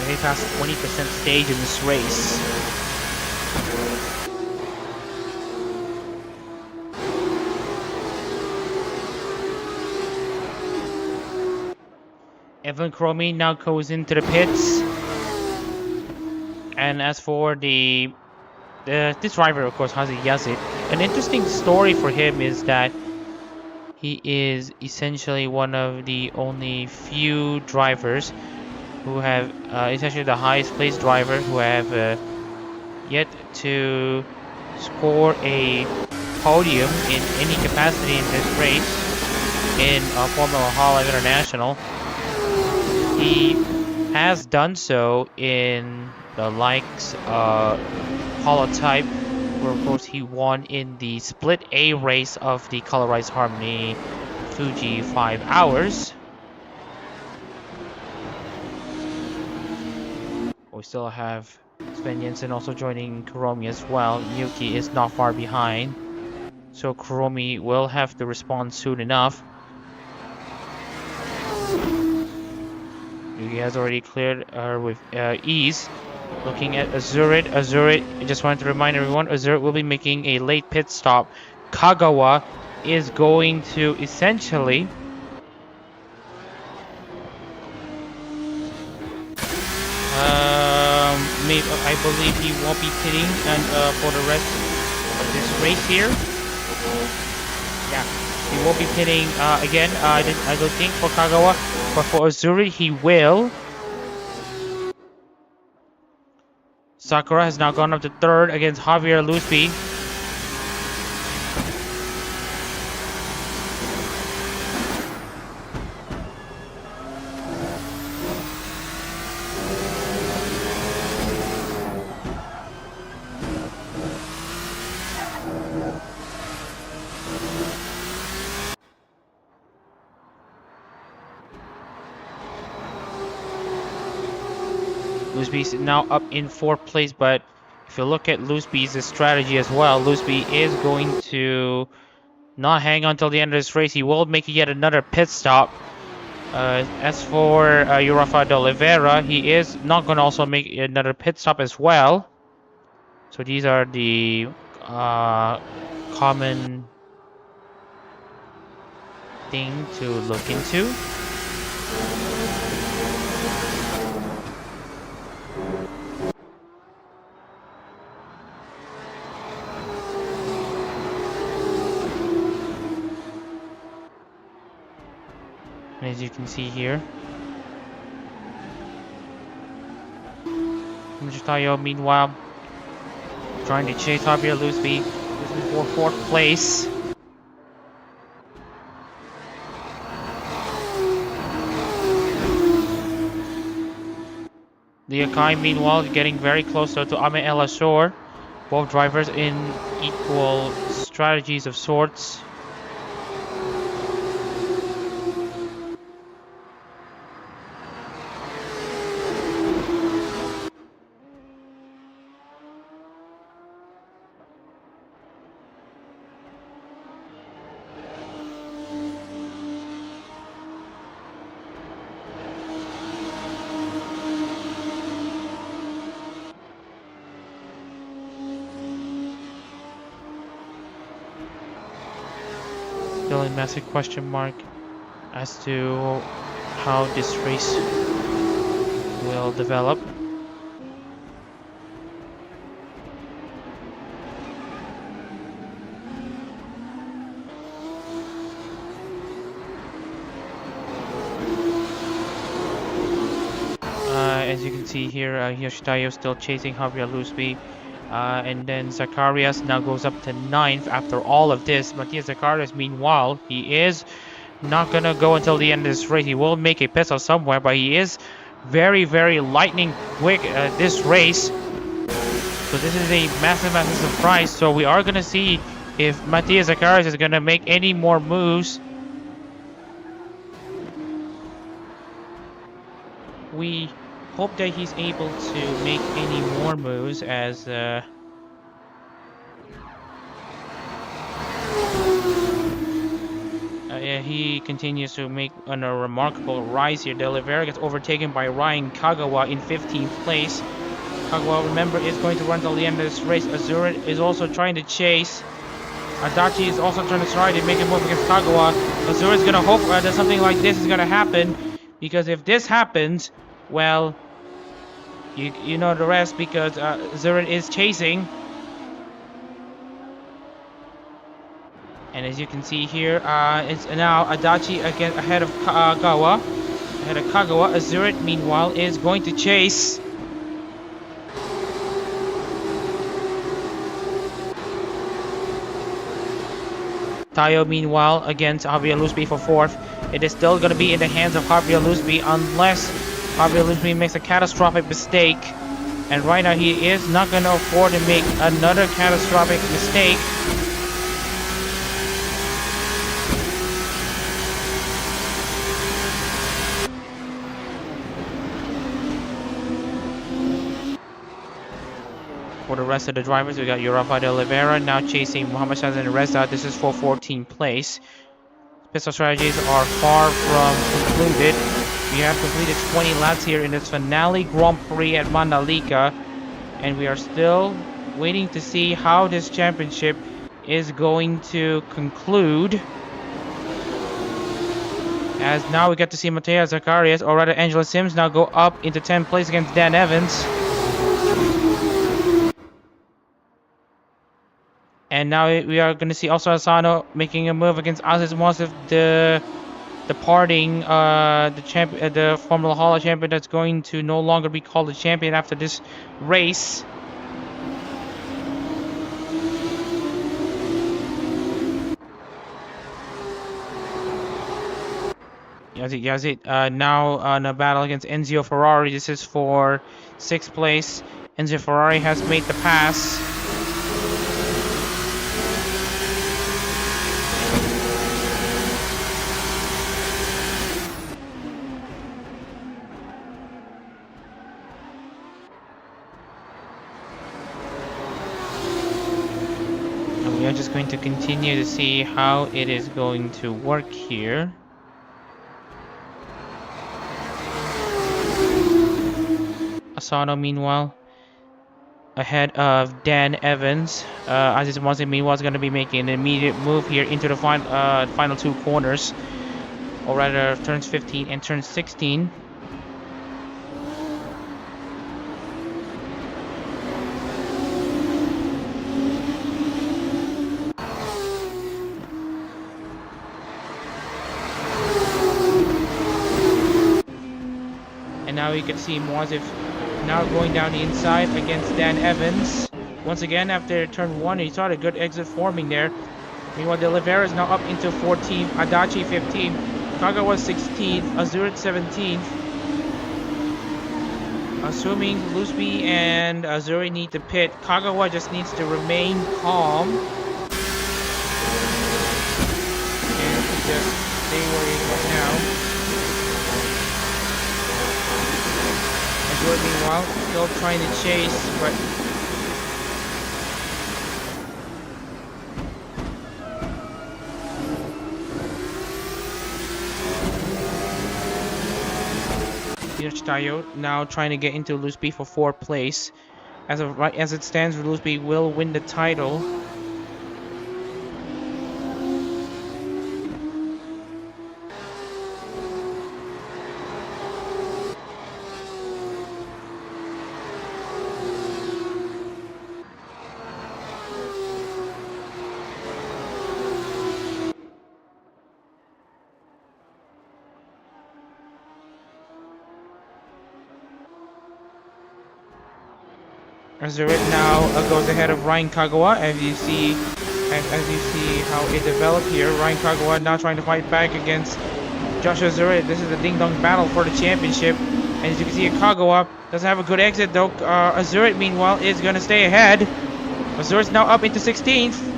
[SPEAKER 1] They passed 20% stage in this race. Evan Chromie now goes into the pits. And as for this driver, of course, Hazi Yazid, an interesting story for him is that he is essentially one of the only few drivers who have, essentially the highest placed driver who have yet to score a podium in any capacity in this race in Formula Hololive International. He has done so in the likes of Holotype, where of course he won in the Split A race of the Colorized Harmony Fuji 5 Hours. We still have Sven Jensen also joining Kuromi as well. Yuki is not far behind, so Kuromi will have to respond soon enough. Yuki has already cleared her with ease. Looking at Azurid. Azurid, I just wanted to remind everyone, Azurid will be making a late pit stop. Kagawa is going to essentially I believe he won't be pitting and for the rest of this race here. Yeah, he won't be pitting again. I don't think for Kagawa, but for Azurid he will. Sakura has now gone up to 3rd against Javier Lusby. Lusby's now up in 4th place, but if you look at Lusby's strategy as well, Lusby is going to not hang on till the end of this race. He will make yet another pit stop. As for Urafa de Oliveira, he is not going to also make another pit stop as well. So these are the common thing to look into. As you can see here, Mujitayo meanwhile trying to chase Javier Lusby for 4th place. The Akai meanwhile getting very close to Ame El Ashore. Both drivers in equal strategies of sorts. still a massive question mark as to how this race will develop. As you can see here, Yoshitayo still chasing Javier Lusby. And then Zacharias now goes up to 9th after all of this. Matthias Zacharias, meanwhile, he is not gonna go until the end of this race. He will make a pit stop somewhere, but he is very, very lightning quick at this race. So this is a massive, massive surprise. So we are gonna see if Matthias Zacharias is gonna make any more moves. We hope that he's able to make any more moves as he continues to make a remarkable rise here. De Oliveira gets overtaken by Ryan Kagawa in 15th place. Kagawa, remember, is going to run till the end of this race. Azura is also trying to chase. Adachi is also trying to try to make a move against Kagawa. Azura is going to hope that something like this is going to happen, because if this happens, well, you know the rest, because Azura is chasing. And as you can see here, it's now Adachi again ahead of Kagawa. Azura, meanwhile, is going to chase. Tayo, meanwhile, against Javier Lusby for 4th. It is still going to be in the hands of Javier Lusby unless Javier Lusby makes a catastrophic mistake. And right now he is not going to afford to make another catastrophic mistake. For the rest of the drivers, we got Rafael de Oliveira now chasing Muhammad Shazan and Reza. This is for 14th place. Pistol strategies are far from concluded. We have completed 20 laps here in this finale Grand Prix at Mandalika, and we are still waiting to see how this championship is going to conclude. As now we get to see Mateo Zacharias, or rather Angela Sims, now go up into 10th place against Dan Evans. And now we are going to see also Asano making a move against Aziz Mosif, departing the Formula Hall champion that's going to no longer be called a champion after this race. Yazid now on a battle against Enzio Ferrari. This is for 6th place. Enzio Ferrari has made the pass. We are just going to continue to see how it is going to work here. Asano, meanwhile, ahead of Dan Evans. Aziz Mosif, meanwhile, is going to be making an immediate move here into the final 2 corners, or rather turns 15 and turns 16. And now you can see Mosif now going down the inside against Dan Evans. Once again, after turn 1, he saw a good exit forming there. Meanwhile, De Oliveira is now up into 14th, Adachi 15th, Kagawa 16th, Azura 17th. Assuming Lusby and Azuri need to pit, Kagawa just needs to remain calm. And just stay where he is right now. Meanwhile, still trying to chase, but Yoshitayo now trying to get into Lusby for 4th place. As it stands, Lusby will win the title. Azurit now goes ahead of Ryan Kagawa, as you see how it developed here. Ryan Kagawa now trying to fight back against Josh Azurit. This is a ding-dong battle for the championship. And as you can see, Kagawa doesn't have a good exit, though. Azurit, meanwhile, is going to stay ahead. Azurit's now up into 16th.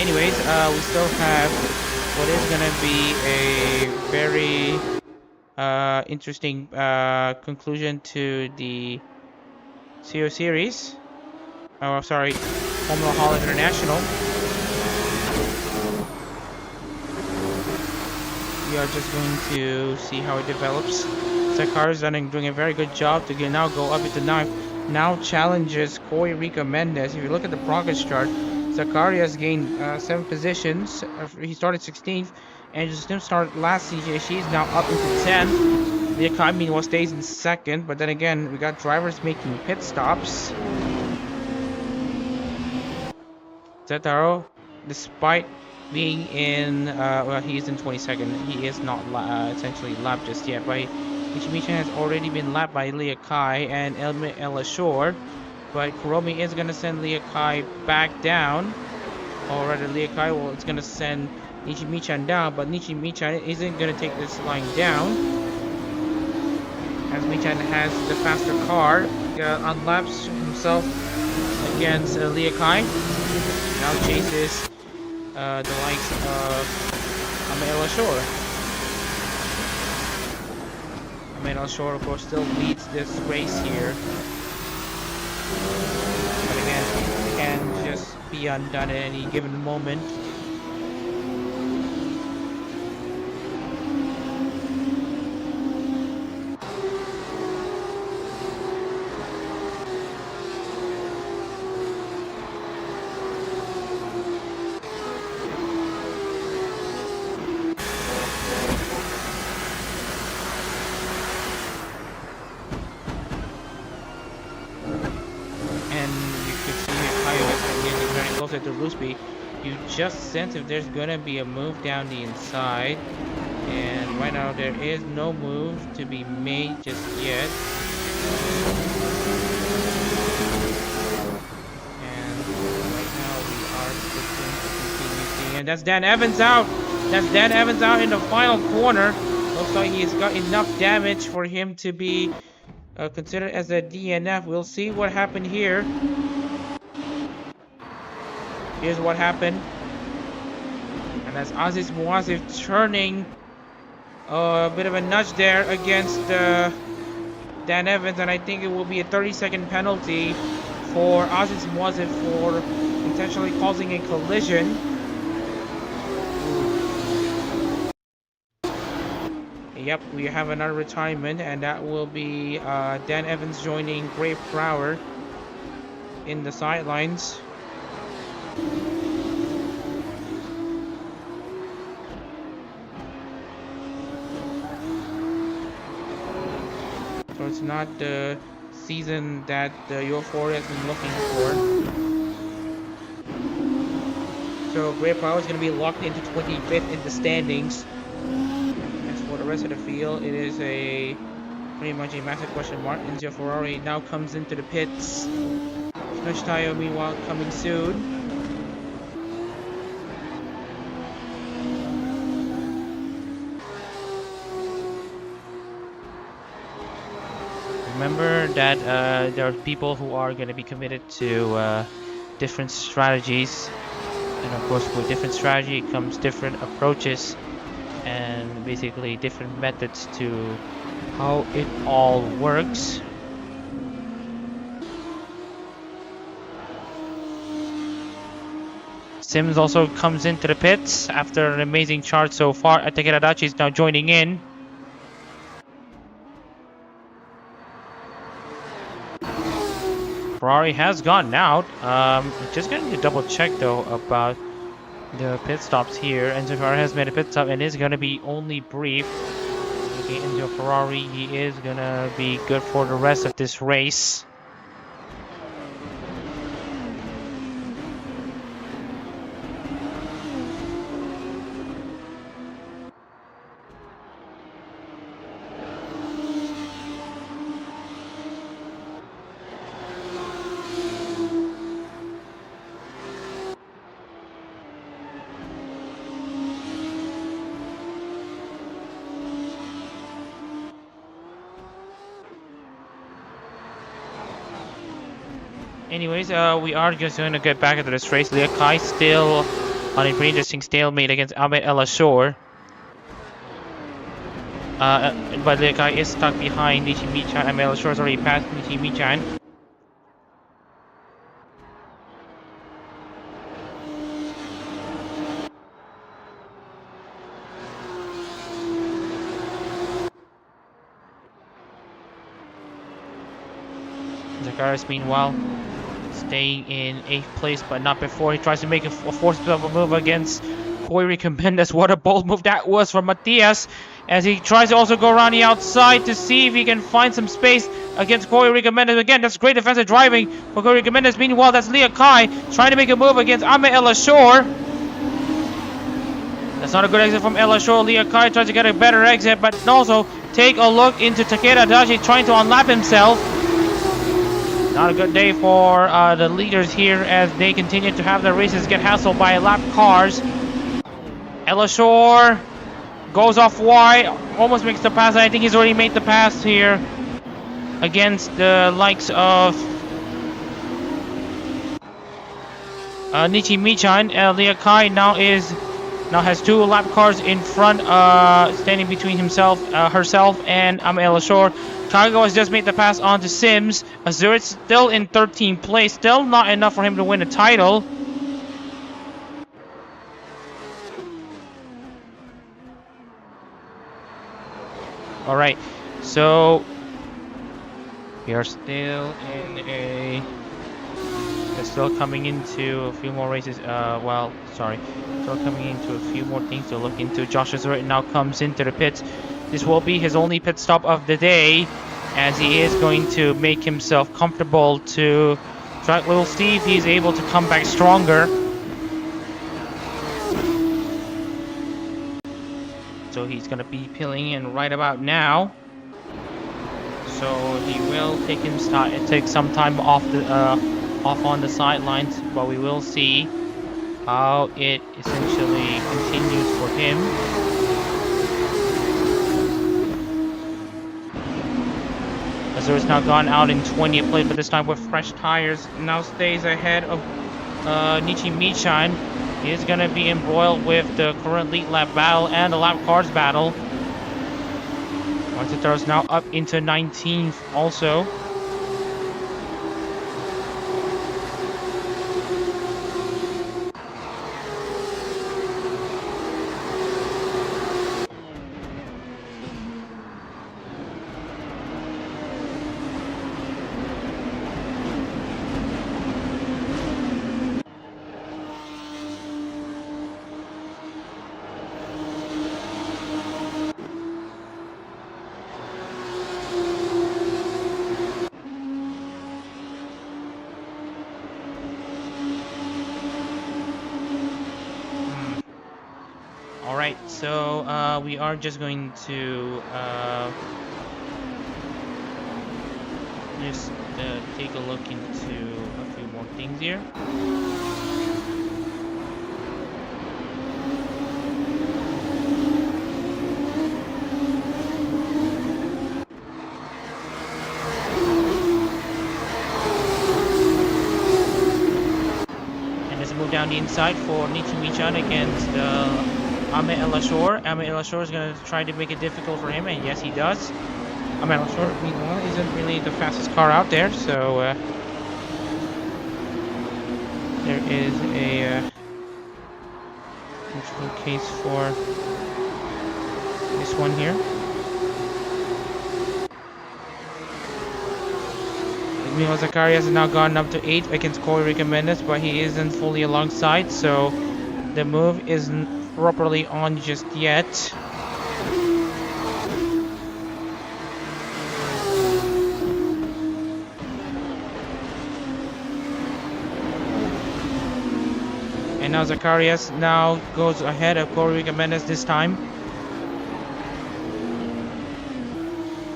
[SPEAKER 1] Anyways, we still have what is gonna be a very interesting conclusion to the CO series. Oh, sorry, Formula Hall International. We are just going to see how it develops. Carz is doing a very good job to now go up into 9th. Now challenges Koi Rica Mendez. If you look at the progress chart, Zakari has gained 7 positions. He started 16th, and Justin started last season. She's now up into 10th. The Akami was stays in 2nd, but then again, we got drivers making pit stops. Zetaro, despite being in, well, he is in 22nd. He is not essentially lapped just yet. But Michi has already been lapped by Leah Kai and Ella Shore. But Kuromi is going to send Leah Kai back down. Or rather, Leah Kai is going to send Nichimichan down. But Nichimichan isn't going to take this line down, as Michan has the faster car. Unlaps himself against Leah Kai. Now chases the likes of Amela Shore. Amela Shore, of course, still leads this race here. But again, it can just be undone at any given moment. To Roosby, you just sense if there's gonna be a move down the inside, and right now there is no move to be made just yet. And right now we are continuing, and that's Dan Evans out. That's Dan Evans out in the final corner. Looks like he's got enough damage for him to be considered as a DNF. We'll see what happened here. Here's what happened. And that's Aziz Muazif turning a bit of a nudge there against Dan Evans. And I think it will be a 30-second penalty for Aziz Muazif for intentionally causing a collision. Yep, we have another retirement. And that will be Dan Evans joining Gray Flower in the sidelines. So it's not the season that Yo4 has been looking for. So Great Power is going to be locked into 25th in the standings. As for the rest of the field, it is a pretty much a massive question mark. Enzo Ferrari now comes into the pits. Smash Tayo meanwhile coming soon. Remember that there are people who are going to be committed to different strategies, and of course with different strategy comes different approaches and basically different methods to how it all works. Sims also comes into the pits after an amazing chart so far. Takeda Adachi is now joining in. Ferrari has gone out. Just going to double check though about the pit stops here. Enzo Ferrari has made a pit stop and is going to be only brief. Okay, Enzo Ferrari, he is going to be good for the rest of this race. Anyways, we are just going to get back into this race. Liakai still on a pretty interesting stalemate against Ahmed El Ashor. But Liakai is stuck behind Nishimichan. Ahmed El Ashor has already passed Nishimichan. Zakaris, meanwhile, staying in 8th place, but not before he tries to make a forcible move against Koiri Comendes. What a bold move that was from Matias, as he tries to also go around the outside to see if he can find some space against Koiri Comendes. Again, that's great defensive driving for Koiri Comendes. Meanwhile, that's Liakai trying to make a move against Ahmed El Ashor. That's not a good exit from El Ashor. Liakai tries to get a better exit, but also take a look into Takeda Adachi trying to unlap himself. Not a good day for the leaders here as they continue to have their races get hassled by lap cars. El Ashor goes off wide, almost makes the pass. I think he's already made the pass here against the likes of Nichimichan. Liakai now has 2 lap cars in front, standing between herself, and El Ashor. Kago has just made the pass on to Sims. Azurit's still in 13th place. Still not enough for him to win a title. Alright, so we are still in a... They're still coming into a few more races. Still coming into a few more things to look into. Josh Azurit now comes into the pits. This will be his only pit stop of the day, as he is going to make himself comfortable to try. We'll see if he's able to come back stronger. So he's going to be peeling in right about now. So he will take some time off on the sidelines, but we will see how it essentially continues for him. Azur's now gone out in 20th place, but this time with fresh tires. Now stays ahead of Nichimichan. He is going to be embroiled with the current lead lap battle and the lap cars battle. Montetero's now up into 19th also. Alright, so we are just going to take a look into a few more things here. And let's move down the inside for Nichimichan against Ahmed El Ashor. Ahmed El Ashor is going to try to make it difficult for him, and yes, he does. Ahmed El Ashor, meanwhile, isn't really the fastest car out there, so there is a neutral case for this one here. Meanwhile, Zacharias has now gone up to 8th against Corey Recommendus, but he isn't fully alongside, so the move isn't properly on just yet. And now Zacharias now goes ahead of Corey Mendes this time.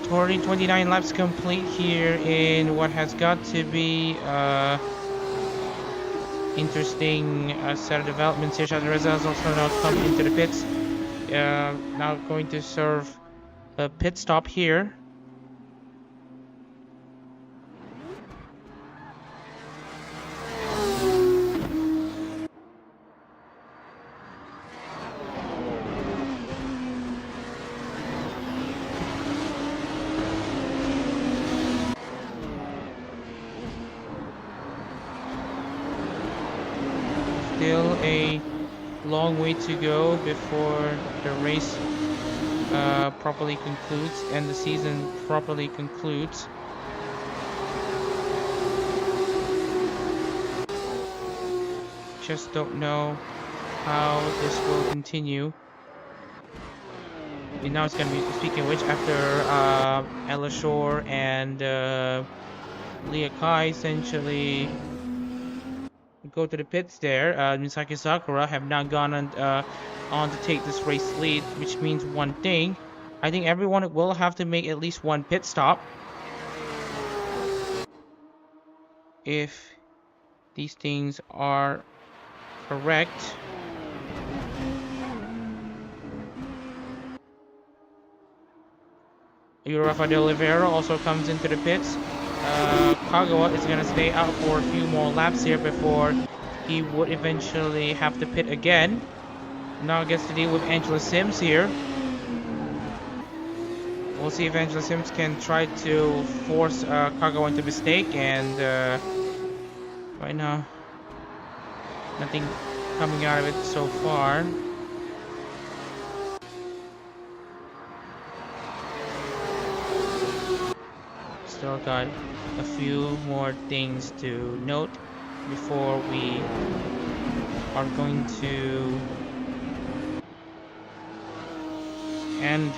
[SPEAKER 1] 29 laps complete here in what has got to be interesting set of developments here. Reza has also now come into the pits. Now going to serve a pit stop here. still a long way to go before the race properly concludes and the season properly concludes. Just don't know how this will continue. And now it's gonna be, speaking of which, after Elishore and Leah Kai essentially go to the pits there, Misaki Sakura have now gone on to take this race lead, which means one thing. I think everyone will have to make at least one pit stop if these things are correct. Rafa de Oliveira also comes into the pits. Kagawa is going to stay out for a few more laps here before he would eventually have to pit again. Now gets to deal with Angela Sims here. We'll see if Angela Sims can try to force Kagawa into mistake, and right now nothing coming out of it so far. Still got a few more things to note before we are going to end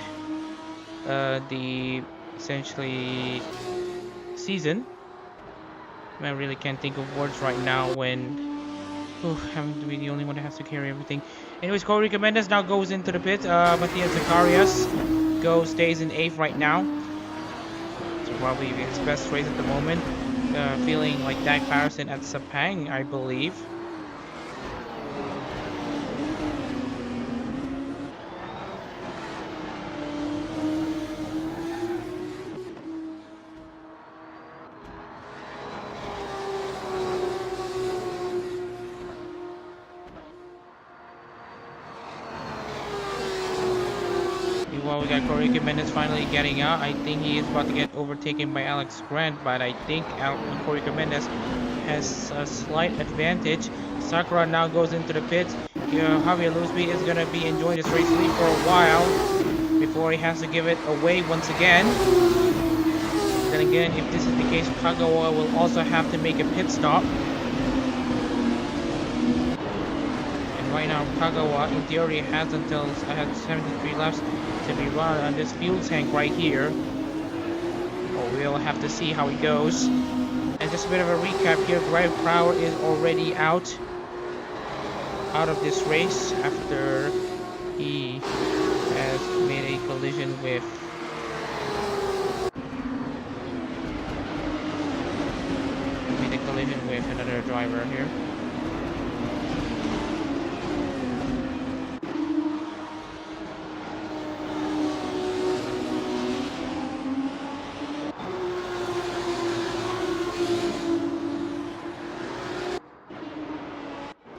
[SPEAKER 1] the essentially season. I really can't think of words right now when having to be the only one that has to carry everything. Anyways, Corey Mendes now goes into the pit. Matthias Zacharias stays in 8th right now. It's probably his best race at the moment. Feeling like that comparison at Sepang, I believe. Well, we got Corey Jimenez finally getting out. I think he is about to get overtaken by Alex Grant, but I think Corey Jimenez has a slight advantage. Sakura now goes into the pits. Javier Lusby is going to be enjoying this race lead for a while before he has to give it away once again. Then again, if this is the case, Kagawa will also have to make a pit stop. Right now, Kagawa in theory has until 73 laps to be run on this fuel tank right here. But we'll have to see how it goes. And just a bit of a recap here, Greg Prowler is already out of this race after he has made a collision with another driver here.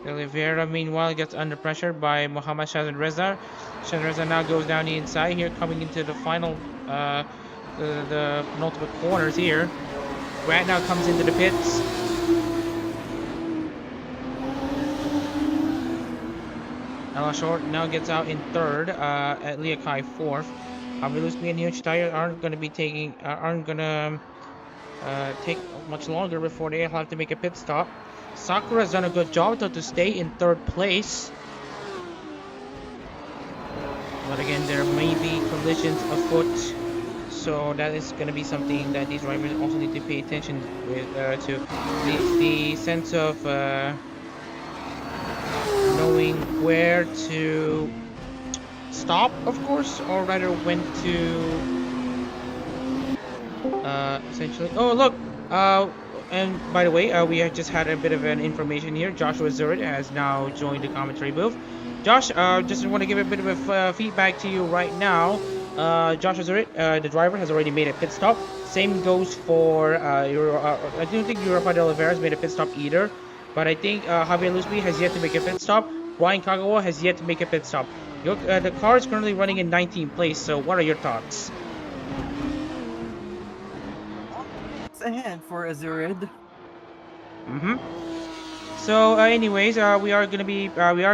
[SPEAKER 1] Oliveira, meanwhile, gets under pressure by Mohammad Shazan Reza. Shazan Reza now goes down the inside here, coming into the final, the multiple corners here. Grant now comes into the pits. Ella Short now gets out in 3rd, at Liakai 4th. Avilusmi and Hyunchitaya aren't going to be taking, take much longer before they have to make a pit stop. Sakura has done a good job though to stay in 3rd place. But again, there may be collisions afoot, so that is going to be something that these drivers also need to pay attention with, to the sense of knowing where to stop, of course, or rather when to essentially. Oh look! And by the way, we have just had a bit of an information here. Joshua Zurit has now joined the commentary booth. Josh, just want to give a bit of a feedback to you right now. Joshua Zurit, the driver, has already made a pit stop. Same goes for I don't think Rafa de Oliveira has made a pit stop either. But I think Javier Lusby has yet to make a pit stop. Brian Kagawa has yet to make a pit stop. The car is currently running in 19th place. So what are your thoughts?
[SPEAKER 2] Ahead for Azurid.
[SPEAKER 1] So, anyways, we are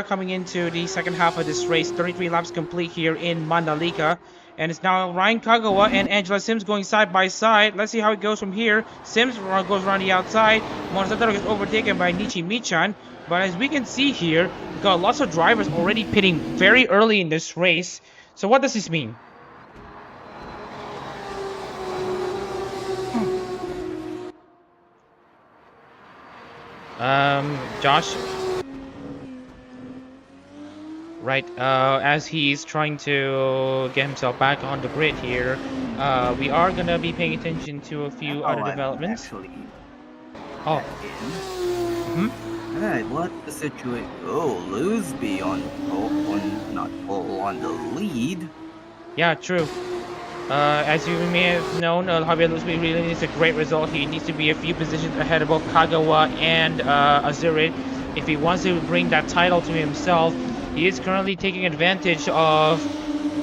[SPEAKER 1] coming into the second half of this race. 33 laps complete here in Mandalika, and it's now Ryan Kagawa and Angela Sims going side by side. Let's see how it goes from here. Sims goes around the outside. Monzataro gets overtaken by Nichi Michan, but as we can see here, we've got lots of drivers already pitting very early in this race. So, what does this mean? Josh. Right, as he's trying to get himself back on the grid here, we are gonna be paying attention to a few other developments.
[SPEAKER 2] Actually,
[SPEAKER 1] Oh.
[SPEAKER 2] Alright, what the situation? Oh, Looseby on the lead.
[SPEAKER 1] Yeah, true. As you may have known, Javier Looseby really needs a great result. He needs to be a few positions ahead of both Kagawa and Azurit if he wants to bring that title to himself. He is currently taking advantage of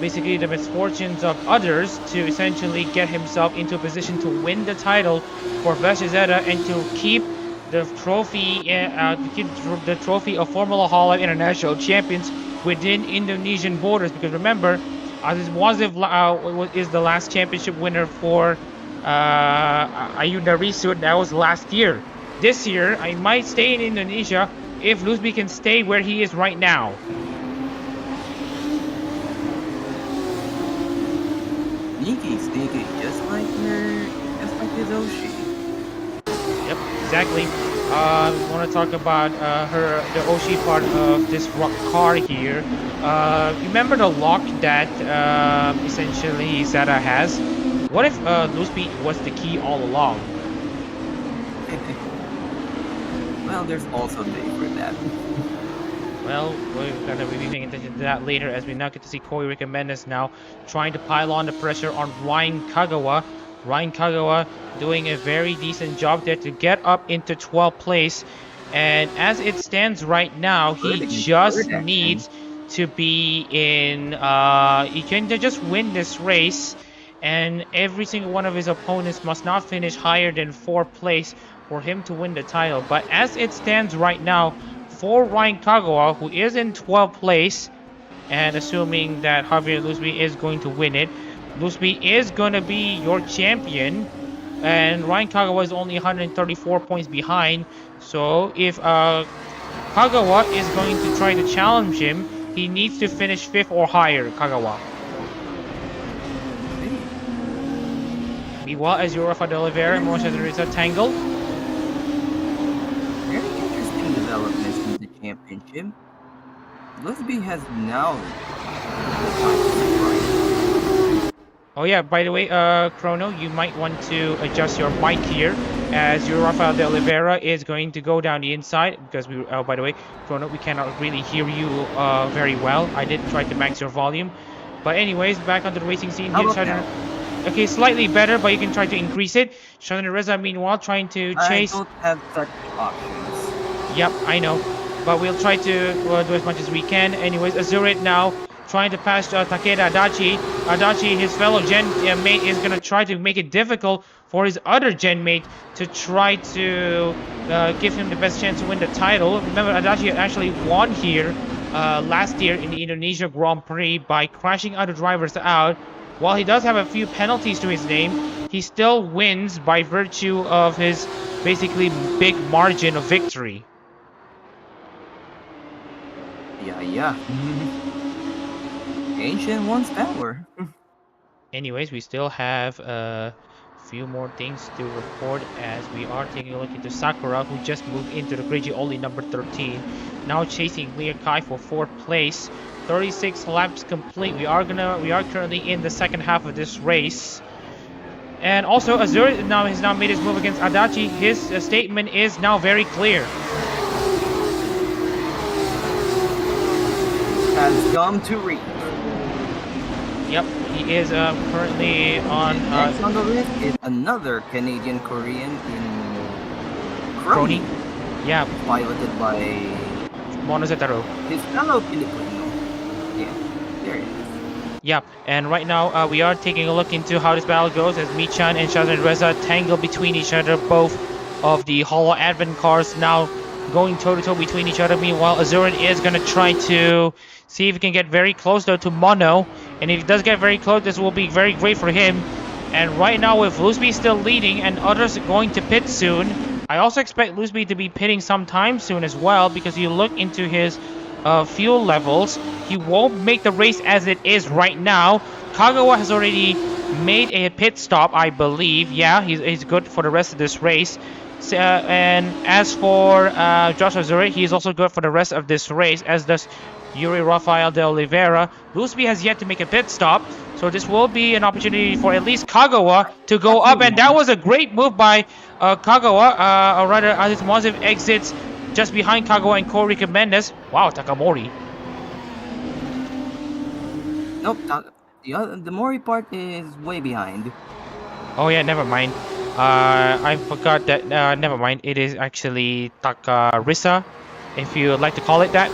[SPEAKER 1] basically the misfortunes of others to essentially get himself into a position to win the title for Veshizeta and to keep the trophy of Formula Hololive International Champions within Indonesian borders. Because remember, Aziz Wazif is the last championship winner for Ayuda Risut. That was last year. This year, I might stay in Indonesia if Looseby can stay where he is right now.
[SPEAKER 2] Sneaky, just like his Oshi.
[SPEAKER 1] Yep, exactly. We want to talk about the Oshi part of this car here. Remember the lock that essentially Zeta has? What if Looseby was the key all along?
[SPEAKER 2] Well, there's also day for that.
[SPEAKER 1] Well, we're gonna be paying attention to that later, as we now get to see Koi Recommendus now trying to pile on the pressure on Ryan Kagawa. Ryan Kagawa doing a very decent job there to get up into 12th place. And as it stands right now, he just needs to be in... he can just win this race. And every single one of his opponents must not finish higher than 4th place for him to win the title. But as it stands right now, for Ryan Kagawa, who is in 12th place, and assuming that Javier Looseby is going to win it, Looseby is going to be your champion, and Ryan Kagawa is only 134 points behind. So if Kagawa is going to try to challenge him, he needs to finish 5th or higher, Kagawa. Meanwhile, as Rafa de Oliveira and Moshe Reza tangle.
[SPEAKER 2] Very interesting developments in the championship. Looseby has now.
[SPEAKER 1] Oh yeah, by the way, Chrono, you might want to adjust your mic here, as your Rafael de Oliveira is going to go down the inside, because we, by the way, Chrono, we cannot really hear you very well. I did try to max your volume. But anyways, back onto the racing scene here. Okay, slightly better, but you can try to increase it. Shazan Reza, meanwhile, trying to chase...
[SPEAKER 2] I don't have such options.
[SPEAKER 1] Yep, I know. But we'll try to do as much as we can. Anyways, Azurit now trying to pass Takeda Adachi. Adachi, his fellow gen mate, is going to try to make it difficult for his other gen mate to try to give him the best chance to win the title. Remember, Adachi actually won here last year in the Indonesia Grand Prix by crashing other drivers out. While he does have a few penalties to his name, he still wins by virtue of his basically big margin of victory.
[SPEAKER 2] Yeah. Ancient One's power.
[SPEAKER 1] Anyways, we still have a few more things to report as we are taking a look into Sakura, who just moved into the grid, only number 13. Now chasing Leah Kai for 4th place. 36 laps complete. We are currently in the second half of this race. And also Azur has now made his move against Adachi. His statement is now very clear.
[SPEAKER 2] Has come to reach.
[SPEAKER 1] Yep, he is currently on...
[SPEAKER 2] Next on the list is another Canadian-Korean in
[SPEAKER 1] Crony. Yeah.
[SPEAKER 2] Piloted by...
[SPEAKER 1] Monozetaro.
[SPEAKER 2] His fellow Filipino. Yeah, there it is.
[SPEAKER 1] Yep, and right now we are taking a look into how this battle goes as Michan and Shazan Reza tangle between each other. Both of the Holo Advent cars now going toe-to-toe between each other. Meanwhile, Azurin is going to try to see if he can get very close, though, to Mono. And if he does get very close, this will be very great for him. And right now, with Looseby still leading and others going to pit soon, I also expect Looseby to be pitting sometime soon as well, because you look into his fuel levels, he won't make the race as it is right now. Kagawa has already made a pit stop, I believe. Yeah, he's good for the rest of this race. And as for Josh Azuri, he is also good for the rest of this race, as does Yuri Rafael de Oliveira. Looseby has yet to make a pit stop, so this will be an opportunity for at least Kagawa to go up. And that was a great move by Kagawa, or rather, Aziz Moziv exits just behind Kagawa and Corey Mendes. Wow, Takamori.
[SPEAKER 2] Nope, the Mori part is way behind.
[SPEAKER 1] Oh yeah, never mind. I forgot that. Never mind. It is actually Takarisa, if you would like to call it that.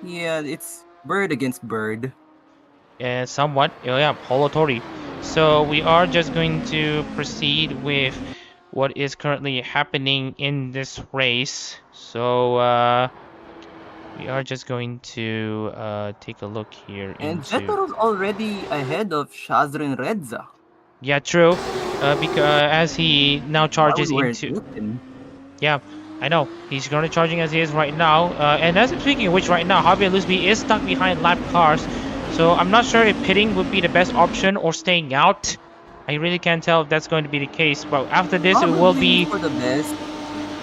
[SPEAKER 2] Yeah, it's bird against bird.
[SPEAKER 1] Yeah, somewhat. Oh yeah, Holotori. So we are just going to proceed with what is currently happening in this race. So we are just going to take a look here.
[SPEAKER 2] And Jetaro's already ahead of Shazrin Redza.
[SPEAKER 1] Yeah, true. Because as he now charges into. Yeah, I know. He's currently charging as he is right now. And as speaking of which, right now, Javier Looseby is stuck behind lap cars. So I'm not sure if pitting would be the best option or staying out. I really can't tell if that's going to be the case. But after this,
[SPEAKER 2] Probably
[SPEAKER 1] it will be
[SPEAKER 2] for the best.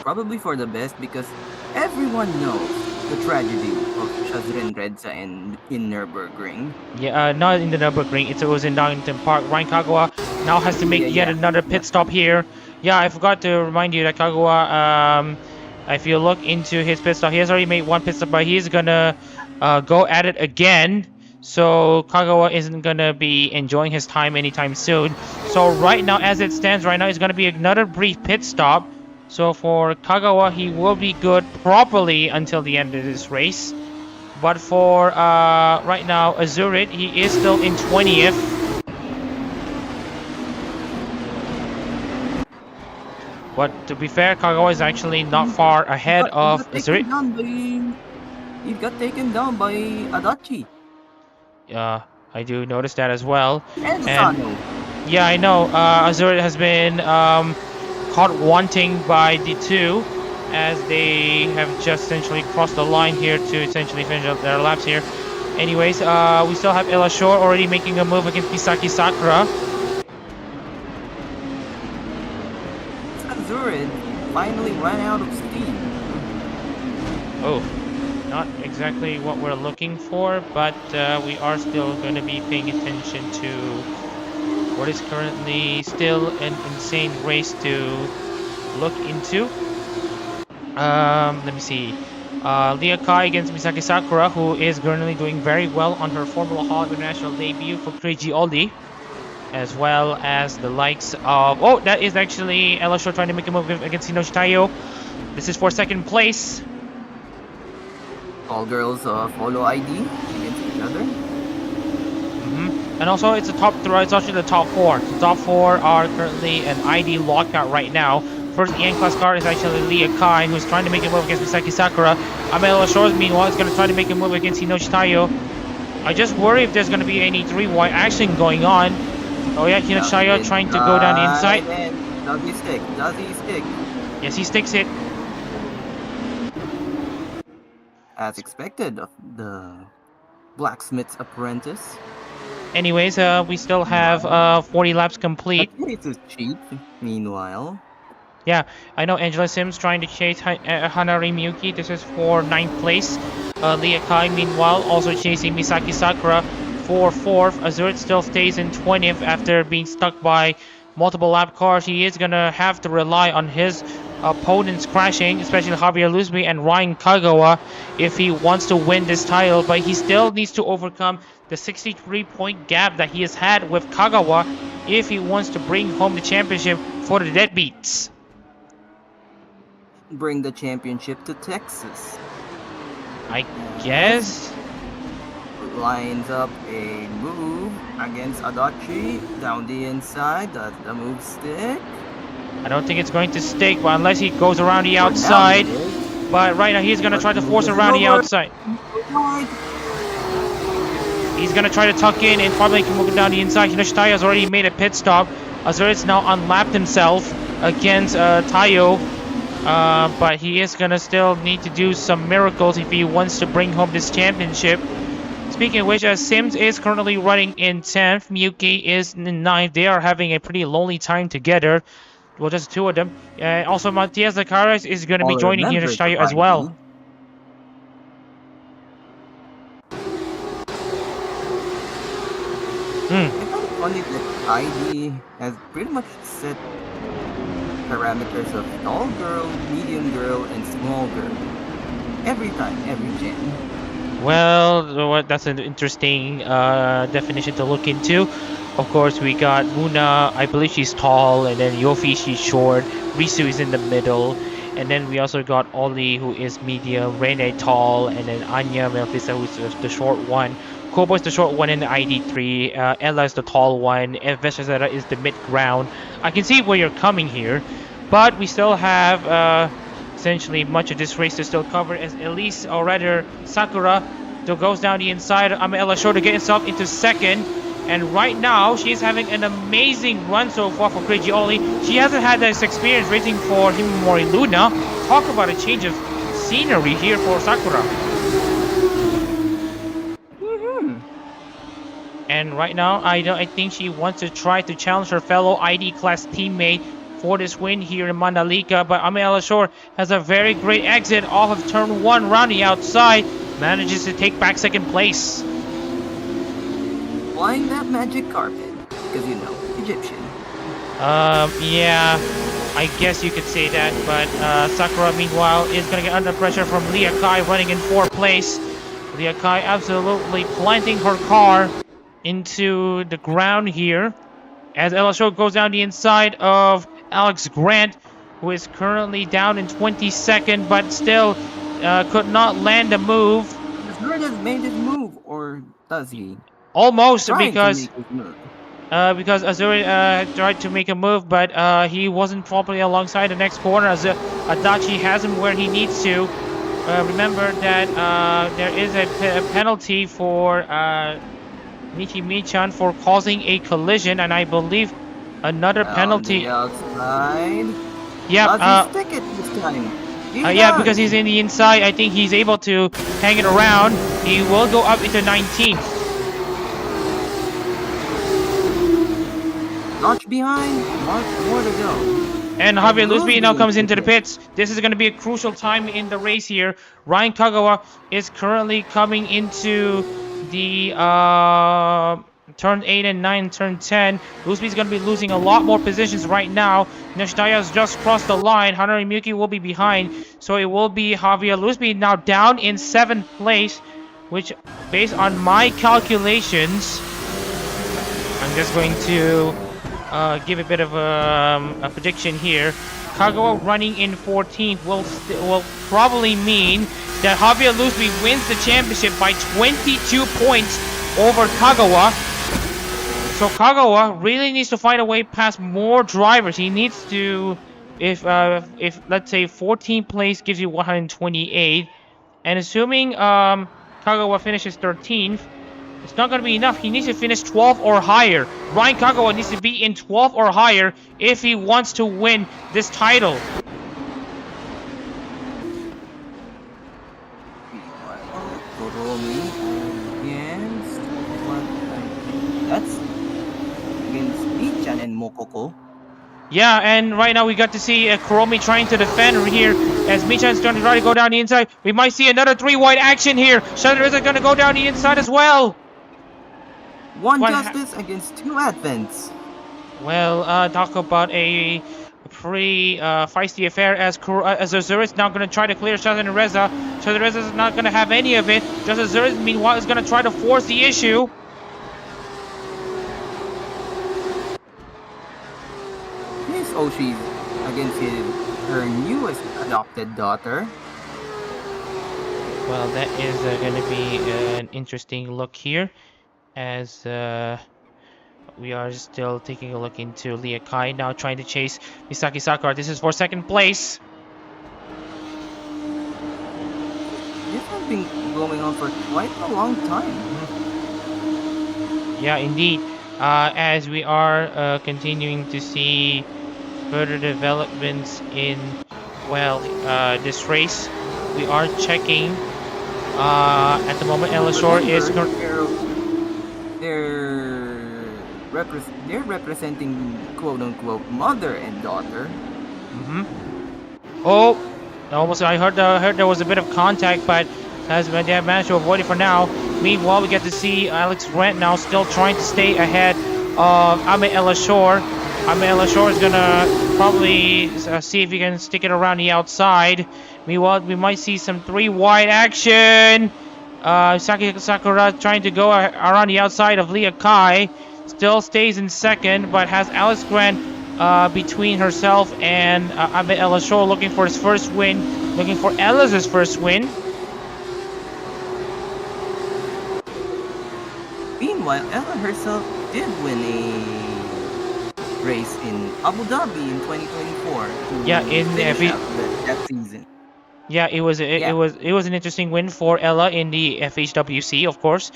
[SPEAKER 2] Probably for the best, because everyone knows the tragedy of Shazrin Redza in Nürburgring.
[SPEAKER 1] Yeah, not in the Nürburgring. It was in Darlington Park. Ryan Kagawa now has to make yet another pit stop here. Yeah, I forgot to remind you that Kagawa, if you look into his pit stop, he has already made one pit stop, but he's gonna go at it again. So Kagawa isn't gonna be enjoying his time anytime soon. So right now, as it stands right now, it's gonna be another brief pit stop. So for Kagawa, he will be good properly until the end of this race. But for right now, Azurit, he is still in 20th. But to be fair, Kagawa is actually not far ahead of Azurit.
[SPEAKER 2] He got taken down by Adachi.
[SPEAKER 1] I do notice that as well.
[SPEAKER 2] And Sano.
[SPEAKER 1] Yeah, I know. Azurit has been caught wanting by the two, as they have just essentially crossed the line here to essentially finish up their laps here. Anyways, we still have Ella Shore already making a move against Misaki Sakura.
[SPEAKER 2] Azurit finally ran out of steam.
[SPEAKER 1] Oh, not exactly what we're looking for, but we are still going to be paying attention to what is currently still an insane race to look into. Let me see. Leah Kai against Misaki Sakura, who is currently doing very well on her Formula Hololive International debut for Kreiji Aldi, as well as the likes of... Oh, that is actually Ella Shore trying to make a move against Hinoshi Taiyo. This is for second place.
[SPEAKER 2] All girls follow ID against each other.
[SPEAKER 1] And also, it's the top three. It's actually the top four. The top four are currently an ID lockout right now. First, the N-Class car is actually Leah Kai, who's trying to make a move against Misaki Sakura. Amela Shores, meanwhile, is going to try to make a move against Hinoshi Taiyo. I just worry if there's going to be any 3-wide action going on. Oh yeah, Hinoshi Taiyo trying to go down the inside.
[SPEAKER 2] Does he stick? Does he stick?
[SPEAKER 1] Yes, he sticks it.
[SPEAKER 2] As expected of the blacksmith's apprentice.
[SPEAKER 1] Anyways, we still have 40 laps complete.
[SPEAKER 2] It is cheap, meanwhile.
[SPEAKER 1] Yeah, I know Angela Sims trying to chase Hanari Miyuki. This is for 9th place. Leah Kai, meanwhile, also chasing Misaki Sakura for 4th. Azurit still stays in 20th after being stuck by multiple lap cars. He is going to have to rely on his opponents crashing, especially Javier Looseby and Ryan Kagawa, if he wants to win this title. But he still needs to overcome the 63-point gap that he has had with Kagawa if he wants to bring home the championship for the Deadbeats.
[SPEAKER 2] Bring the championship to Texas.
[SPEAKER 1] I guess.
[SPEAKER 2] Lines up a move against Adachi down the inside. Does the move stick?
[SPEAKER 1] I don't think it's going to stick, but unless he goes around the outside. But right now he's gonna
[SPEAKER 2] But
[SPEAKER 1] try to
[SPEAKER 2] he
[SPEAKER 1] force
[SPEAKER 2] moves
[SPEAKER 1] around the
[SPEAKER 2] over.
[SPEAKER 1] outside.
[SPEAKER 2] Wide.
[SPEAKER 1] He's gonna try to tuck in and probably can move it down the inside. Hinashitaya has already made a pit stop. Azurit's now unlapped himself against Tayo. But he is gonna still need to do some miracles if he wants to bring home this championship. Speaking of which, Sims is currently running in 10th. Miyuki is in 9th. They are having a pretty lonely time together. Well, just two of them. Also, Matias Zacaras is going to be
[SPEAKER 2] Smaller
[SPEAKER 1] joining
[SPEAKER 2] members of
[SPEAKER 1] Hinashitaya as
[SPEAKER 2] ID.
[SPEAKER 1] well.
[SPEAKER 2] I find it funny that ID has pretty much set parameters of tall girl, medium girl, and small girl. Every time, every gen.
[SPEAKER 1] Well, that's an interesting definition to look into. Of course, we got Muna, I believe she's tall, and then Yofi, she's short. Risu is in the middle. And then we also got Oli, who is medium, Rene tall, and then Anya Melfisa, who's the short one. Kobo is the short one in the ID3. Ella is the tall one. And Veshazera is the mid-ground. I can see where you're coming here. But we still have essentially much of this race to still cover, as Elise, or rather Sakura, still goes down the inside. Ella Shore to get himself into second. And right now, she's having an amazing run so far for Crazy Oli. She hasn't had this experience racing for Himamori Luna. Talk about a change of scenery here for Sakura. And right now, I think she wants to try to challenge her fellow ID class teammate for this win here in Mandalika. But Ella Shore has a very great exit off of turn 1 round the outside. Manages to take back second place.
[SPEAKER 2] Flying that magic carpet. Because, you know, Egyptian.
[SPEAKER 1] Yeah, I guess you could say that. But Sakura, meanwhile, is going to get under pressure from Leah Kai running in 4th place. Leah Kai absolutely planting her car into the ground here. As Ella Shore goes down the inside of Alex Grant, who is currently down in 22nd, but still could not land a move.
[SPEAKER 2] Has Grant has made his move, or does he?
[SPEAKER 1] Almost,
[SPEAKER 2] Trying
[SPEAKER 1] because
[SPEAKER 2] to make his move.
[SPEAKER 1] Azuri tried to make a move, but he wasn't properly alongside the next corner. As Adachi has him where he needs to. Remember that there is a penalty for Michi-chan for causing a collision, and I believe another penalty.
[SPEAKER 2] On the outside.
[SPEAKER 1] Yeah,
[SPEAKER 2] Does he stick it this time?
[SPEAKER 1] yeah, because he's in the inside. I think he's able to hang it around. He will go up into 19th.
[SPEAKER 2] Notch behind, more to go.
[SPEAKER 1] And Javier Luzbi now comes into the pits. This is going to be a crucial time in the race here. Ryan Kagawa is currently coming into the turn 8 and 9, turn 10. Luzbi is going to be losing a lot more positions right now. Nishitaya has just crossed the line. Hanari Miyuki will be behind. So it will be Javier Luzbi now down in 7th place, which, based on my calculations, I'm just going to give a bit of a prediction here. Kagawa running in 14th will probably mean that Javier Luzbi wins the championship by 22 points over Kagawa. So Kagawa really needs to find a way past more drivers. He needs to, if let's say 14th place gives you 128, and assuming Kagawa finishes 13th, it's not going to be enough. He needs to finish 12 or higher. Ryan Kagawa needs to be in 12 or higher if he wants to win this title.
[SPEAKER 2] That's against Michan and Mokoko.
[SPEAKER 1] Yeah, and right now we got to see Kuromi trying to defend here as Michan's trying to try to go down the inside. We might see another 3-wide action here. Shudder is going to go down the inside as well.
[SPEAKER 2] One Justice against 2 Advents.
[SPEAKER 1] Well, talk about a pretty feisty affair as Azuris now going to try to clear Shazan and Reza. Shazan Reza is not going to have any of it. Just Azuris, meanwhile, is going to try to force the issue.
[SPEAKER 2] Here's Oshi against her newest adopted daughter.
[SPEAKER 1] Well, that is going to be an interesting look here, as we are still taking a look into Leah Kai now trying to chase Misaki Sakura. This is for 2nd place.
[SPEAKER 2] been going on for quite a long time.
[SPEAKER 1] Yeah, indeed. As we are continuing to see further developments in, well, this race, we are checking. At the moment, Elashore is.
[SPEAKER 2] Remember, they're representing quote unquote mother and daughter.
[SPEAKER 1] Mm-hmm. Oh, almost. I heard there was a bit of contact, but they have managed to avoid it for now. Meanwhile, we get to see Alex Grant now still trying to stay ahead of Ame Elashore. Ame Elashore is gonna probably see if he can stick it around the outside. Meanwhile, we might see some three wide action. Saki Sakura trying to go around the outside of Leah Kai. Still stays in second, but has Alex Grant between herself and Abe Elashore, looking for his first win, looking for Ella's first win.
[SPEAKER 2] Meanwhile, Ella herself did win a race in Abu Dhabi in 2024 to
[SPEAKER 1] Yeah, in
[SPEAKER 2] finish out that season.
[SPEAKER 1] Yeah,
[SPEAKER 2] Yeah,
[SPEAKER 1] it was an interesting win for Ella in the FHWC, of course.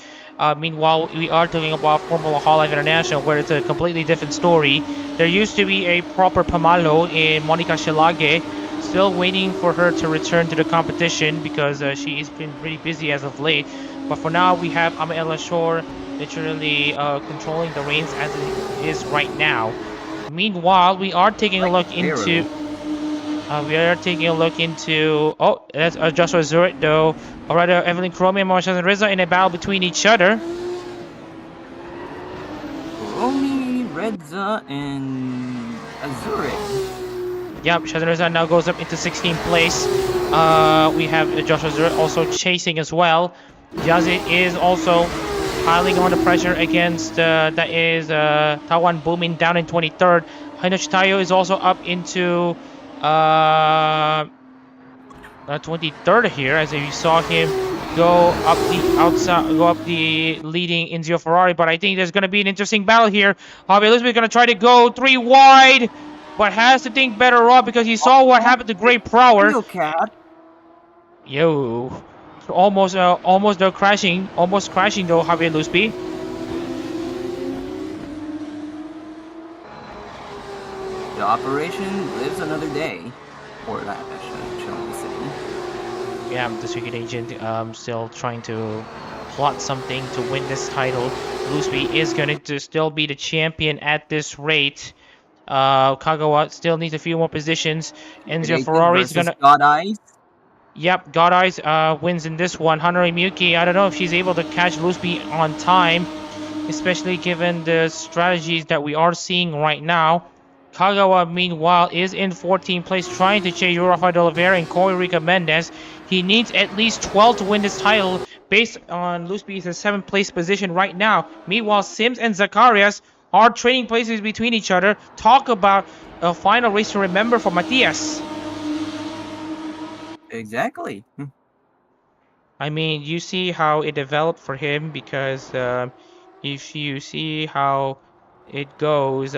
[SPEAKER 1] Meanwhile, we are talking about Formula Hololive International, where it's a completely different story. There used to be a proper Pamalo in Monica Shalage, still waiting for her to return to the competition because she's been pretty busy as of late. But for now, we have Ella Shore literally controlling the reins as it is right now. Meanwhile, we are taking a
[SPEAKER 2] like
[SPEAKER 1] look into.
[SPEAKER 2] Pharaoh.
[SPEAKER 1] We are taking a look into. Oh, that's Joshua Zurich, though. Alright, Evelyn Chromie and Marshall and Rizzo in a battle between each other.
[SPEAKER 2] Romy, Redza, and Azure.
[SPEAKER 1] Yep, Shazan Rizzo now goes up into 16th place. We have Joshua Zurich also chasing as well. Yazid is also piling on the pressure against, that is Tawan Booming down in 23rd. Hinoshi Tayo is also up into 23rd here, as you saw him go up the outside, go up the leading Enzio Ferrari. But I think there's going to be an interesting battle here. Javier Elizabeth going to try to go 3 wide, but has to think better up because he saw what happened to Great Prower.
[SPEAKER 2] Real cat.
[SPEAKER 1] Yo, almost they're crashing, almost crashing though, Javier Lusby.
[SPEAKER 2] The operation lives another day. Or that, shall we say.
[SPEAKER 1] Yeah, the secret agent still trying to plot something to win this title. Lusby is going to still be the champion at this rate. Kagawa still needs a few more positions. Enzio Ferrari is gonna.
[SPEAKER 2] God Eyes.
[SPEAKER 1] Yep, God Eyes wins in this one. Hanori Miyuki, I don't know if she's able to catch Lusby on time, especially given the strategies that we are seeing right now. Kagawa, meanwhile, is in 14th place, trying to chase Rafael de Oliveira and Corey Rica Mendez. He needs at least 12 to win this title, based on Lusby's 7th place position right now. Meanwhile, Sims and Zacharias are trading places between each other. Talk about a final race to remember for Matias.
[SPEAKER 2] Exactly.
[SPEAKER 1] I mean, you see how it developed for him, because if you see how it goes,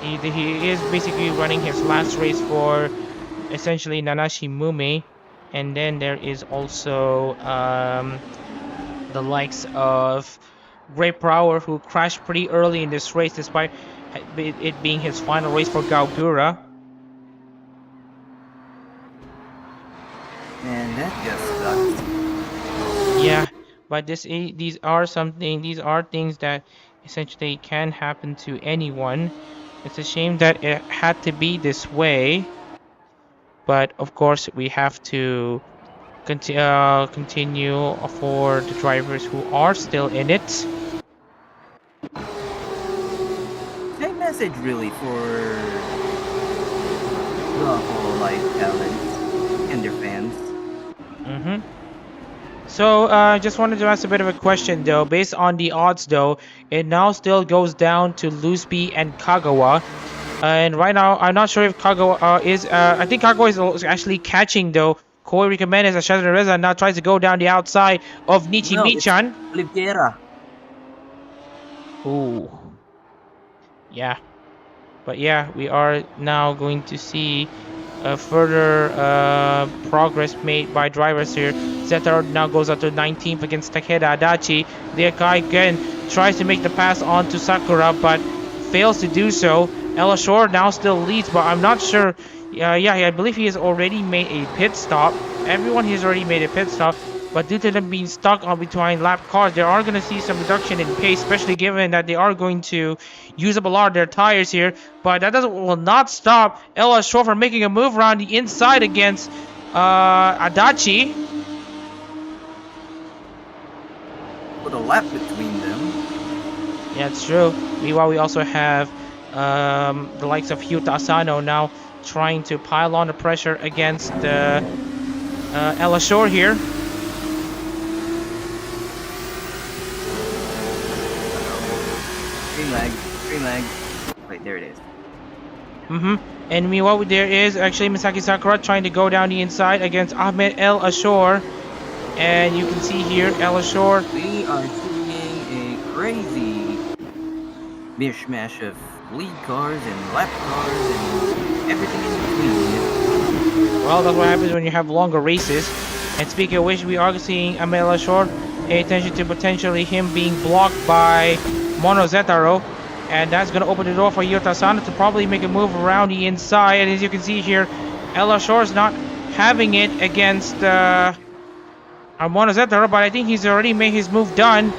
[SPEAKER 1] he is basically running his last race for essentially Nanashi Mumei, and then there is also the likes of Great Prower, who crashed pretty early in this race despite it being his final race for Gawr.
[SPEAKER 2] And that just sucks.
[SPEAKER 1] Yeah, but these are things that essentially can happen to anyone. It's a shame that it had to be this way, but of course we have to continue for the drivers who are still in it.
[SPEAKER 2] Same message really for the whole life talent and their fans.
[SPEAKER 1] Mm-hmm. So, I just wanted to ask a bit of a question though. Based on the odds though, it now still goes down to Lusby and Kagawa. And right now, I'm not sure if Kagawa is. I think Kagawa is actually catching though. Corey Jimenez as Shazan Reza now tries to go down the outside of Nichi Michan.
[SPEAKER 2] Oliveira.
[SPEAKER 1] Ooh. Yeah. But yeah, we are now going to see further progress made by drivers here. Zetaro now goes up to 19th against Takeda Adachi. The guy again tries to make the pass on to Sakura, but fails to do so. Ella Shore now still leads, but I'm not sure. Yeah, I believe he has already made a pit stop. Everyone has already made a pit stop, but due to them being stuck on between lap cars, they are going to see some reduction in pace, especially given that they are going to use up a lot of their tires here. But that will not stop Ella Shore from making a move around the inside against Adachi.
[SPEAKER 2] Put a lap between them.
[SPEAKER 1] Yeah, it's true. Meanwhile, we also have the likes of Hyuta Asano now trying to pile on the pressure against Ella Shore here.
[SPEAKER 2] Green lag. Wait, there it is.
[SPEAKER 1] And meanwhile, there is actually Misaki Sakura trying to go down the inside against Ahmed El Ashore. And you can see here, El Ashore.
[SPEAKER 2] We are seeing a crazy mishmash of lead cars and lap cars and everything in between.
[SPEAKER 1] Well, that's what happens when you have longer races. And speaking of which, we are seeing Ahmed El Ashore pay attention to potentially him being blocked by Mono Zetaro. And that's going to open the door for Yuta Asano to probably make a move around the inside. And as you can see here, Ella Shore is not having it against Mono Zetaro, but I think he's already made his move done.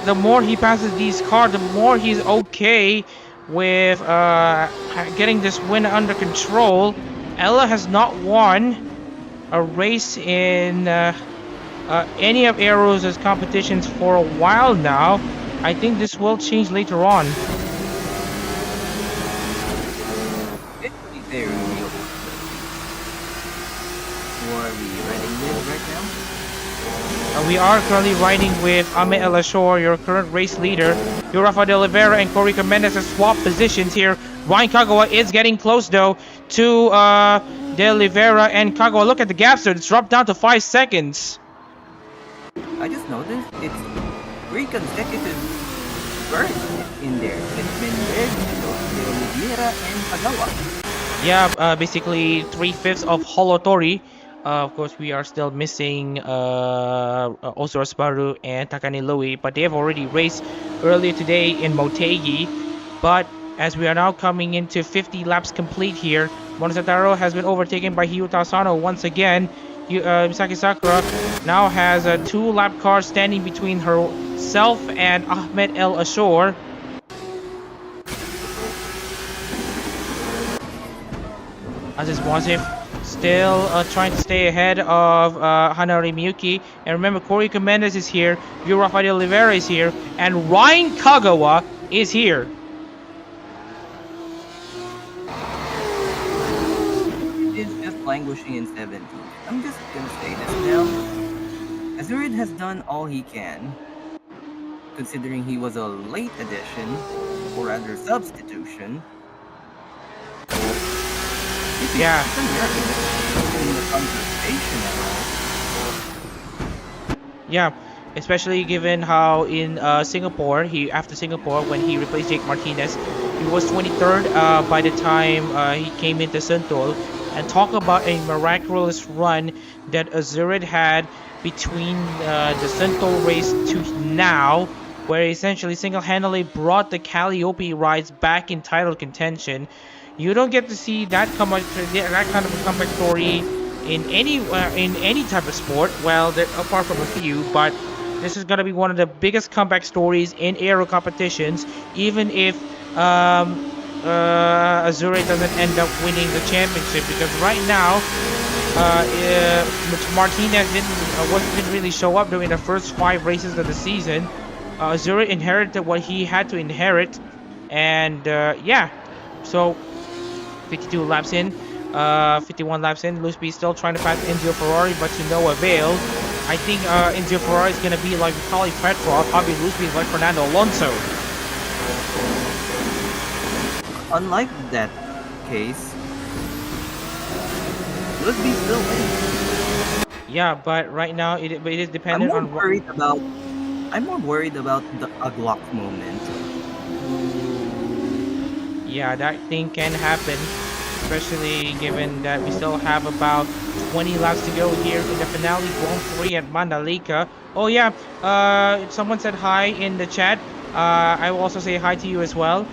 [SPEAKER 1] The more he passes these cars, the more he's okay with getting this win under control. Ella has not won a race in any of Aeros' competitions for a while now. I think this will change later on.
[SPEAKER 2] It's very real. Or are we riding this right now?
[SPEAKER 1] We are currently riding with Ahmed El Ashore, your current race leader. Rafael de Oliveira and Corica Mendes have swapped positions here. Ryan Kagawa is getting close though to de Oliveira and Kagawa. Look at the gap, so it's dropped down to 5 seconds.
[SPEAKER 2] I just noticed it's 3 consecutive bursts in there. It's been Red, de Oliveira, and Kagawa.
[SPEAKER 1] Yeah, basically 3/5 of Holotori. Of course, we are still missing Osura Subaru and Takane Louie, but they have already raced earlier today in Motegi. But as we are now coming into 50 laps complete here, Monozetaro has been overtaken by Hyuta Asano once again. Misaki Sakura now has 2 lap cars standing between herself and Ahmed El Ashore. As is Wasif still trying to stay ahead of Hanari Miyuki. And remember, Corey Mendes is here, Rafael Oliveira is here, and Ryan Kagawa is here.
[SPEAKER 2] It's just languishing in 70. I'm just gonna say this now. Azurid has done all he can, considering he was a late addition, or rather substitution.
[SPEAKER 1] Yeah. Yeah, especially given how in Singapore, after Singapore, when he replaced Jake Martinez, he was 23rd by the time he came into Sentul. And talk about a miraculous run that Azurid had between the Sentul race to now, where he essentially single-handedly brought the Calliope rides back in title contention. You don't get to see that kind of a comeback story in any type of sport. Well, apart from a few, but this is gonna be one of the biggest comeback stories in aero competitions. Even if Azurid doesn't end up winning the championship, because right now Martinez didn't really show up during the first 5 races of the season. Azurid inherited what he had to inherit, and yeah, so 52 laps in, 51 laps in. Lusby still trying to pass Enzo Ferrari, but to no avail. I think Enzo Ferrari is going to be like Vitaly Petrov, probably Lusby is like Fernando Alonso.
[SPEAKER 2] Unlike that case, Lusby still wins.
[SPEAKER 1] Yeah, but right now it is dependent on.
[SPEAKER 2] I'm more worried about the Glock moment.
[SPEAKER 1] Yeah, that thing can happen. especially given that we still have about 20 laps to go here in the finale Grand Prix at Mandalika. Oh yeah, someone said hi in the chat. I will also say hi to you as well.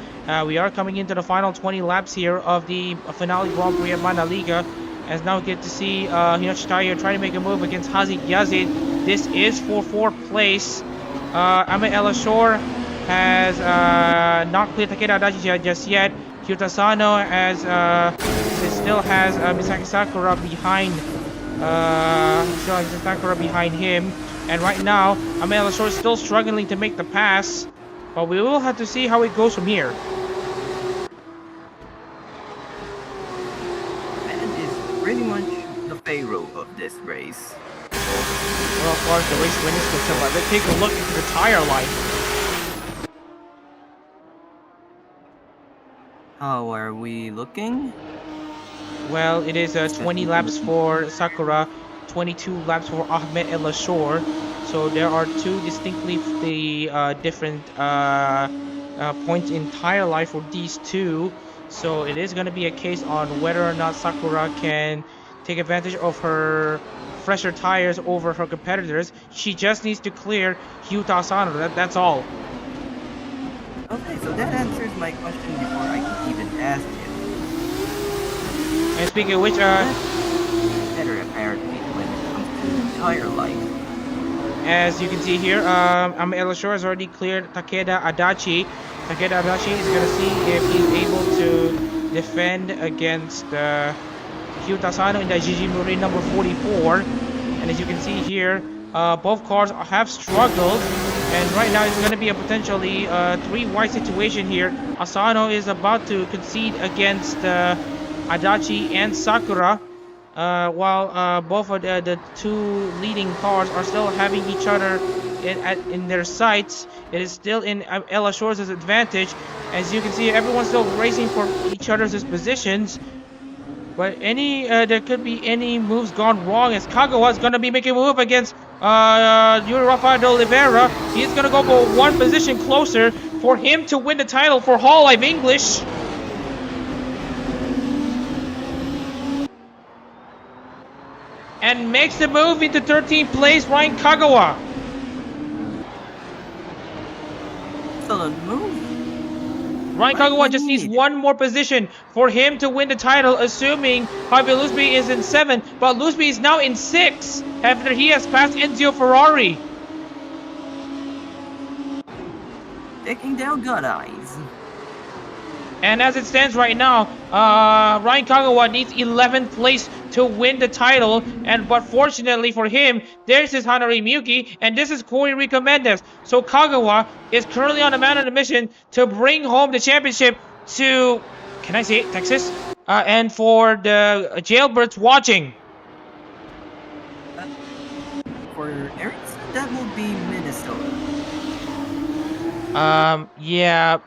[SPEAKER 1] We are coming into the final 20 laps here of the finale Grand Prix at Mandalika. As now we get to see Hinoshi Tayo trying to make a move against Hazik Yazid. This is for 4th place. Ame Elashore has not cleared Takeda Adachi just yet. Kyuta Sano still has Misaki Sakura behind. Still has Sakura behind him. And right now, Ame Elashore is still struggling to make the pass. But we will have to see how it goes from here.
[SPEAKER 2] Pretty much the pharaoh of this race.
[SPEAKER 1] Well, as far as the race win is concerned, but let's take a look into the tire life.
[SPEAKER 2] How are we looking?
[SPEAKER 1] Well, it is 20 laps for Sakura, 22 laps for Ahmed Elashore. So there are two distinctly different points in tire life for these two. So it is going to be a case on whether or not Sakura can take advantage of her fresher tires over her competitors. She just needs to clear Hyuta Asano. That's all.
[SPEAKER 2] Okay, so that answers my question before I could even ask it.
[SPEAKER 1] And speaking of which,
[SPEAKER 2] better apparently when it comes to tire life.
[SPEAKER 1] As you can see here, Ame Elashore has already cleared Takeda Adachi. Takeda Adachi is going to see if he's able to defend against Hyuta Asano in the GG Murray number 44. And as you can see here, both cars have struggled. And right now it's going to be a potentially 3-wide situation here. Asano is about to concede against Adachi and Sakura. While both of the two leading cars are still having each other in their sights, it is still in Elashore's advantage. As you can see, everyone's still racing for each other's positions. But there could be any moves gone wrong, as Kagawa is going to be making a move against Yuri Rafael de Oliveira. He's going to go for one position closer for him to win the title for Hololive English. And makes the move into 13th place, Ryan Kagawa.
[SPEAKER 2] Excellent move.
[SPEAKER 1] Ryan Kagawa just needs one more position for him to win the title, assuming Javier Lusby is in 7th, but Lusby is now in 6th after he has passed Enzio Ferrari.
[SPEAKER 2] Taking down Gun Eyes.
[SPEAKER 1] And as it stands right now, Ryan Kagawa needs 11th place to win the title. But fortunately for him, there's his Hanari Miyuki, and this is Corey Rico Mendez. So Kagawa is currently on a man on a mission to bring home the championship to, can I say it, Texas? And for the jailbirds watching.
[SPEAKER 2] For Erickson, that will be Minnesota.
[SPEAKER 1] Yeah,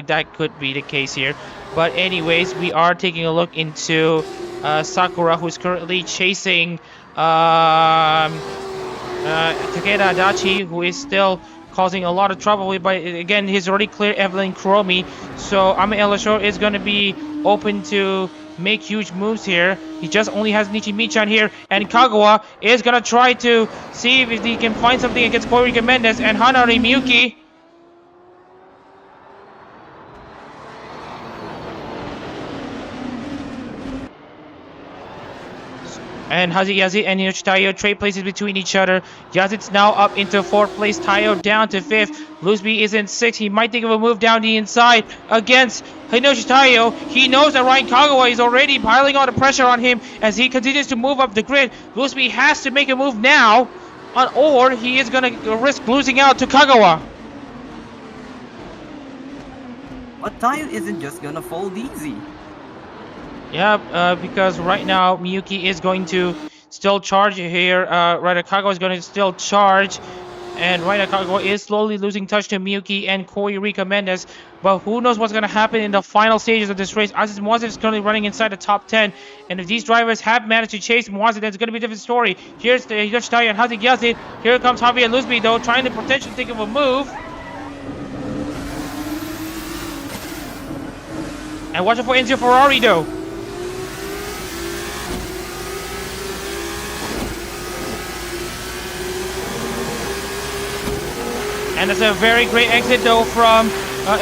[SPEAKER 1] that could be the case here. But anyways, we are taking a look into Sakura, who's currently chasing Takeda Adachi, who is still causing a lot of trouble. But again, he's already cleared Evelyn Kuromi. So Ame Elashore is going to be open to make huge moves here. He just only has Nichimichan here. And Kagawa is going to try to see if he can find something against Koirika Mendez and Hanari Miyuki. And Hazi Yazid and Hinoshi Tayo trade places between each other. Yazid's now up into 4th place. Tayo down to 5th. Lusby is in 6th. He might think of a move down the inside against Hinoshi Tayo. He knows that Ryan Kagawa is already piling all the pressure on him as he continues to move up the grid. Lusby has to make a move now, or he is going to risk losing out to Kagawa.
[SPEAKER 2] But Tayo isn't just going to fold easy.
[SPEAKER 1] Yeah, because right now Miyuki is going to still charge here. Ryder Kagawa is going to still charge. And Ryder Kagawa is slowly losing touch to Miyuki and Koirika Mendez. But who knows what's going to happen in the final stages of this race. Aziz Moazed is currently running inside the top 10. And if these drivers have managed to chase Moazed, then it's going to be a different story. Here's the Hinoshi Tayo and Hazik Yazid. Here comes Javier Lusby, though, trying to potentially think of a move. And watch out for Enzio Ferrari, though. And that's a very great exit though from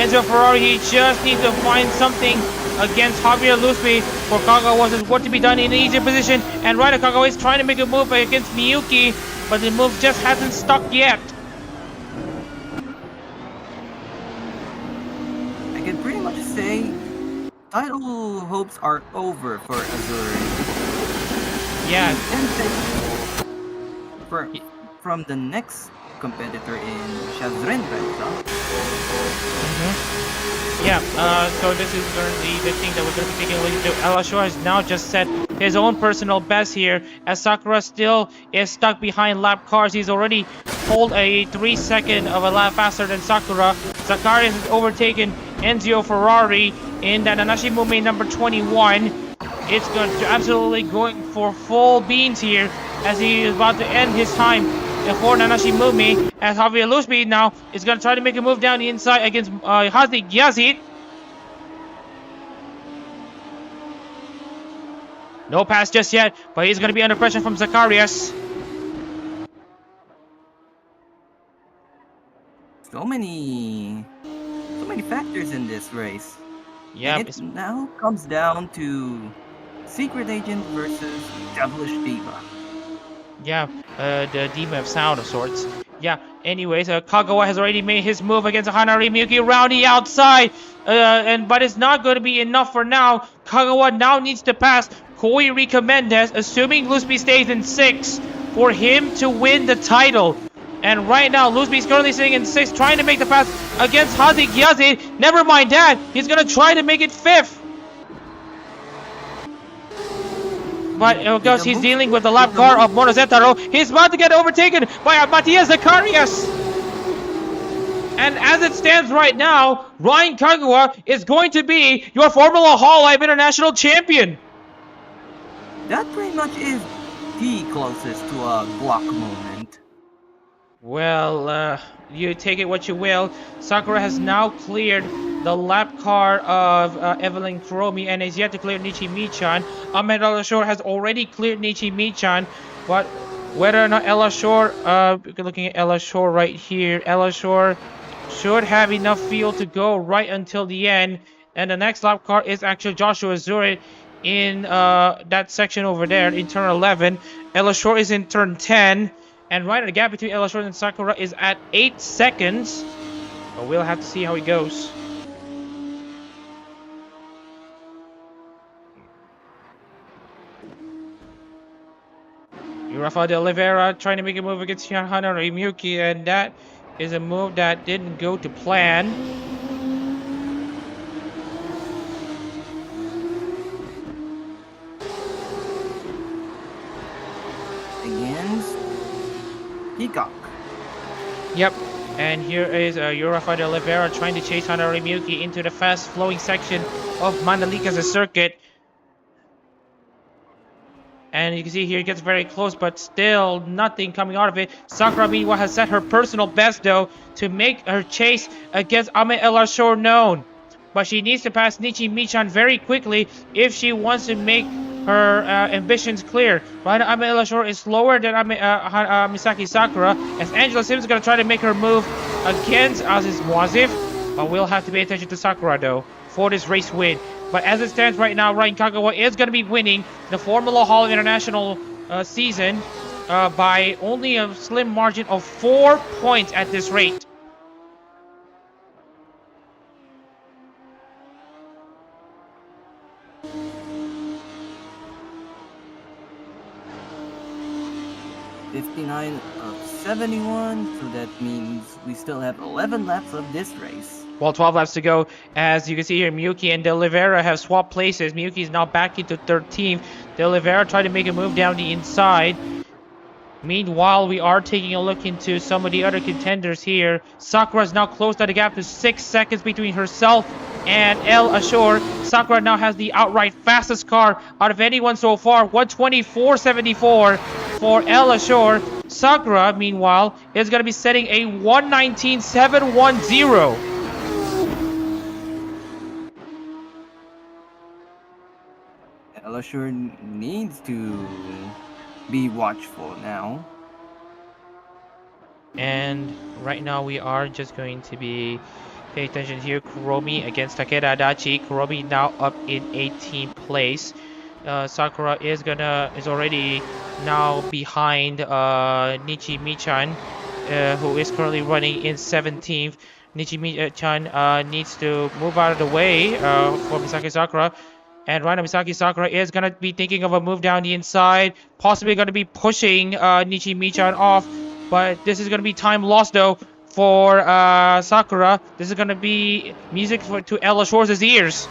[SPEAKER 1] Enzo Ferrari. He just needs to find something against Javier Luspi for Kagawa. Is what to be done in an easier position. And Ryder Kagawa is trying to make a move against Miyuki, but the move just hasn't stuck yet.
[SPEAKER 2] I can pretty much say title hopes are over for Azuri.
[SPEAKER 1] Yeah.
[SPEAKER 2] From the next competitor in Shazren Reza.
[SPEAKER 1] Yeah, so this is currently the thing that we're going to be taking a look into. Elashor has now just set his own personal best here, as Sakura still is stuck behind lap Carz. He's already pulled a 3-second of a lap faster than Sakura. Zacharias has overtaken Enzio Ferrari in that Nanashi Mumei number 21. It's going to absolutely going for full beans here, as he is about to end his time for Nanashi Mumei, as Javier Luspi now is going to try to make a move down the inside against Hazik Yazid. No pass just yet, but he's going to be under pressure from Zacharias.
[SPEAKER 2] So many factors in this race.
[SPEAKER 1] Yeah,
[SPEAKER 2] it now comes down to Secret Agent versus Devilish Diva.
[SPEAKER 1] Yeah, the demon of sound of sorts. Yeah, anyways, Kagawa has already made his move against Hanari Miyuki around the outside. But it's not going to be enough for now. Kagawa now needs to pass Koiri Mendez, assuming Luspi stays in 6th, for him to win the title. And right now, Luspi is currently sitting in 6th, trying to make the pass against Hazik Yazid. Never mind that, he's going to try to make it 5th. But because he's dealing with the lap car of Monozetaro, he's about to get overtaken by Matias Zacharias. And as it stands right now, Ryan Kagawa is going to be your Formula Hololive International Champion.
[SPEAKER 2] That pretty much is the closest to a block moment.
[SPEAKER 1] Well, you take it what you will. Sakura has now cleared the lap car of Evelyn Kuromi and is yet to clear Nichi Michan. Ahmed Elashor has already cleared Nichi Michan, but whether or not Elashor, looking at Elashor right here, Elashor should have enough fuel to go right until the end. And the next lap car is actually Joshua Zuri in that section over there in turn 11. Elashor is in turn 10. And right, the gap between Elashor and Sakura is at 8 seconds. But we'll have to see how it goes. Rafael de Oliveira trying to make a move against Hanari Miyuki, and that is a move that didn't go to plan.
[SPEAKER 2] Against Peacock.
[SPEAKER 1] Yep, and here is Rafael de Oliveira trying to chase Hanari Miyuki into the fast-flowing section of Mandalika's circuit. And you can see here it gets very close, but still nothing coming out of it. Sakura meanwhile has set her personal best though to make her chase against Ame Elashor known. But she needs to pass Nichi Michan very quickly if she wants to make her ambitions clear. Right now Ame Elashor is slower than Misaki Sakura, as Angela Sims is going to try to make her move against Aziz Muazif. But we'll have to pay attention to Sakura though for this race win. But as it stands right now, Ryan Kagawa is going to be winning the Formula Hall International season by only a slim margin of 4 points at this rate.
[SPEAKER 2] (59 of 71), so that means we still have 11 laps of this race.
[SPEAKER 1] Well, 12 laps to go. As you can see here, Miyuki and De Oliveira have swapped places. Miyuki is now back into 13th. De Oliveira tried to make a move down the inside. Meanwhile, we are taking a look into some of the other contenders here. Sakura has now closed out the gap to 6 seconds between herself and El Ashore. Sakura now has the outright fastest car out of anyone so far, 124.74 for El Ashore. Sakura, meanwhile, is going to be setting a 119.710.
[SPEAKER 2] Elashor needs to be watchful now.
[SPEAKER 1] And right now we are just going to be pay attention here. Kuromi against Takeda Adachi. Kuromi now up in 18th place. Sakura is already now behind Nichi Michan, who is currently running in 17th. Nichi Michan needs to move out of the way for Misaki Sakura. And right now, Misaki Sakura is going to be thinking of a move down the inside, possibly going to be pushing Nichi Michan off. But this is going to be time lost, though, for Sakura. This is going to be music to Ella Shore's ears.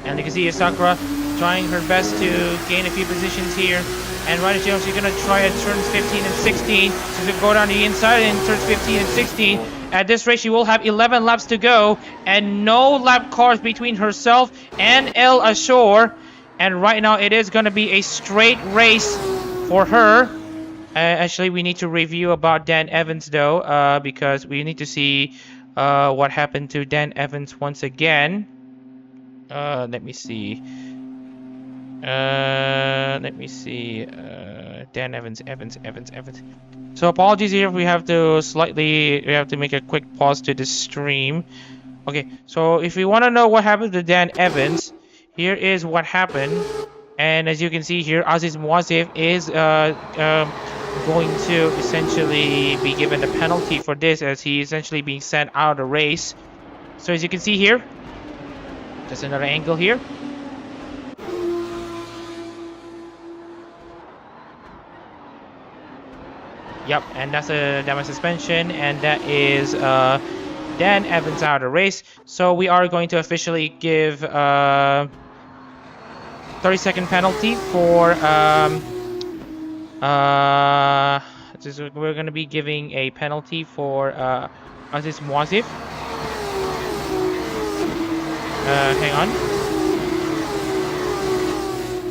[SPEAKER 1] And you can see Sakura trying her best to gain a few positions here. And right now she's going to try at turns 15 and 16. She's going to go down the inside in turns 15 and 16. At this rate, she will have 11 laps to go. And no lap cars between herself and El Ashore. And right now, it is going to be a straight race for her. Actually, we need to review about Dan Evans, though, because we need to see what happened to Dan Evans once again. Let me see. Dan Evans. So apologies here if we have to make a quick pause to the stream. Okay, so if you want to know what happened to Dan Evans, here is what happened. And as you can see here, Aziz Muazif is going to essentially be given a penalty for this, as he is essentially being sent out of the race. So as you can see here, just another angle here. Yep, and that's a damage suspension, and that is Dan Evans out of the race. So we are going to officially give 30-second penalty for we're going to be giving a penalty for Aziz Muazif. Hang on.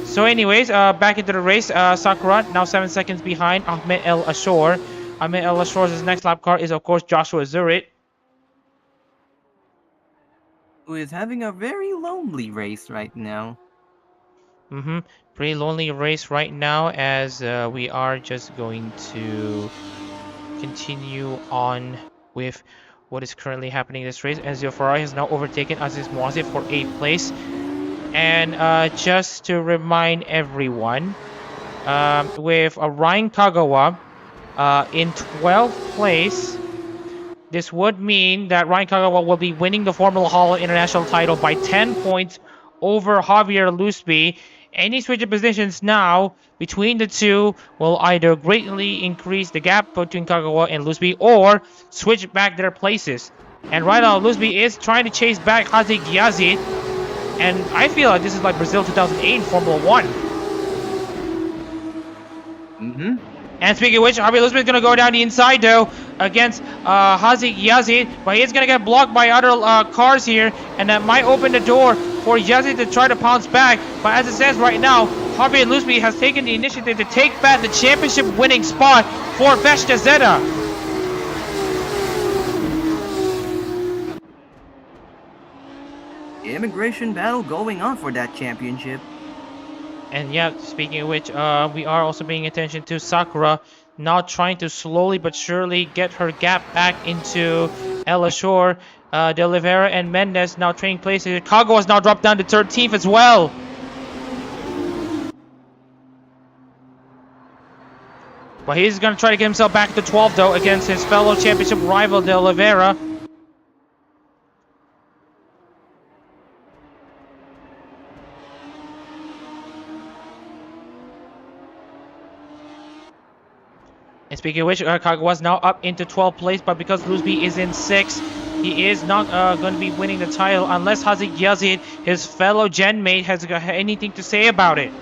[SPEAKER 1] So anyways, back into the race, Sakura now 7 seconds behind Ahmed El Ashore. Ahmed El Ashore's next lap car is, of course, Joshua Zurit,
[SPEAKER 2] who is having a very lonely race right now.
[SPEAKER 1] Pretty lonely race right now, as we are just going to continue on with what is currently happening in this race. Ezio Ferrari has now overtaken Aziz Muazif for 8th place. And just to remind everyone, with Ryan Kagawa in 12th place, this would mean that Ryan Kagawa will be winning the Formula Hollow International title by 10 points over Javier Lusby. Any switch of positions now between the two will either greatly increase the gap between Kagawa and Lusby, or switch back their places. And right now, Lusby is trying to chase back Hazik Yazid. And I feel like this is like Brazil 2008 in Formula 1. And speaking of which, Javier Lusby is going to go down the inside, though, against Hazik Yazid. But he's going to get blocked by other cars here. And that might open the door for Yazid to try to pounce back. But as it says right now, Javier Lusby has taken the initiative to take back the championship-winning spot for Vesta Zeta.
[SPEAKER 2] Immigration battle going on for that championship.
[SPEAKER 1] And yeah, speaking of which, we are also paying attention to Sakura now trying to slowly but surely get her gap back into El Ashore. De Oliveira and Mendes now trading places. Kagawa has now dropped down to 13th as well. But he's going to try to get himself back to 12th, though, against his fellow championship rival De Oliveira. And speaking of which, Kagawa's now up into 12th place, but because Lusby is in 6th, he is not going to be winning the title unless Hazik Yazid, his fellow gen mate, has got anything to say about it.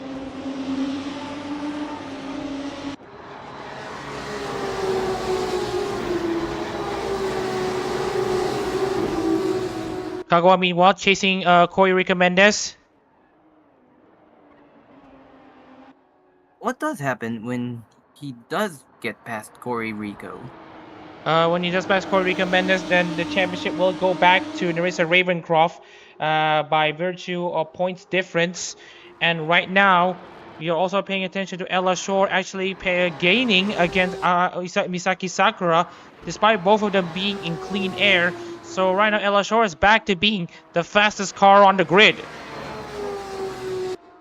[SPEAKER 1] Kagawa, meanwhile, chasing Corey Rica Mendes.
[SPEAKER 2] What does happen when he does get past Corey Rico?
[SPEAKER 1] When he does pass Corey Mendes, then the championship will go back to Narissa Ravencroft by virtue of points difference. And right now, you're also paying attention to Ella Shore actually gaining against Misaki Sakura, despite both of them being in clean air. So right now, Ella Shore is back to being the fastest car on the grid.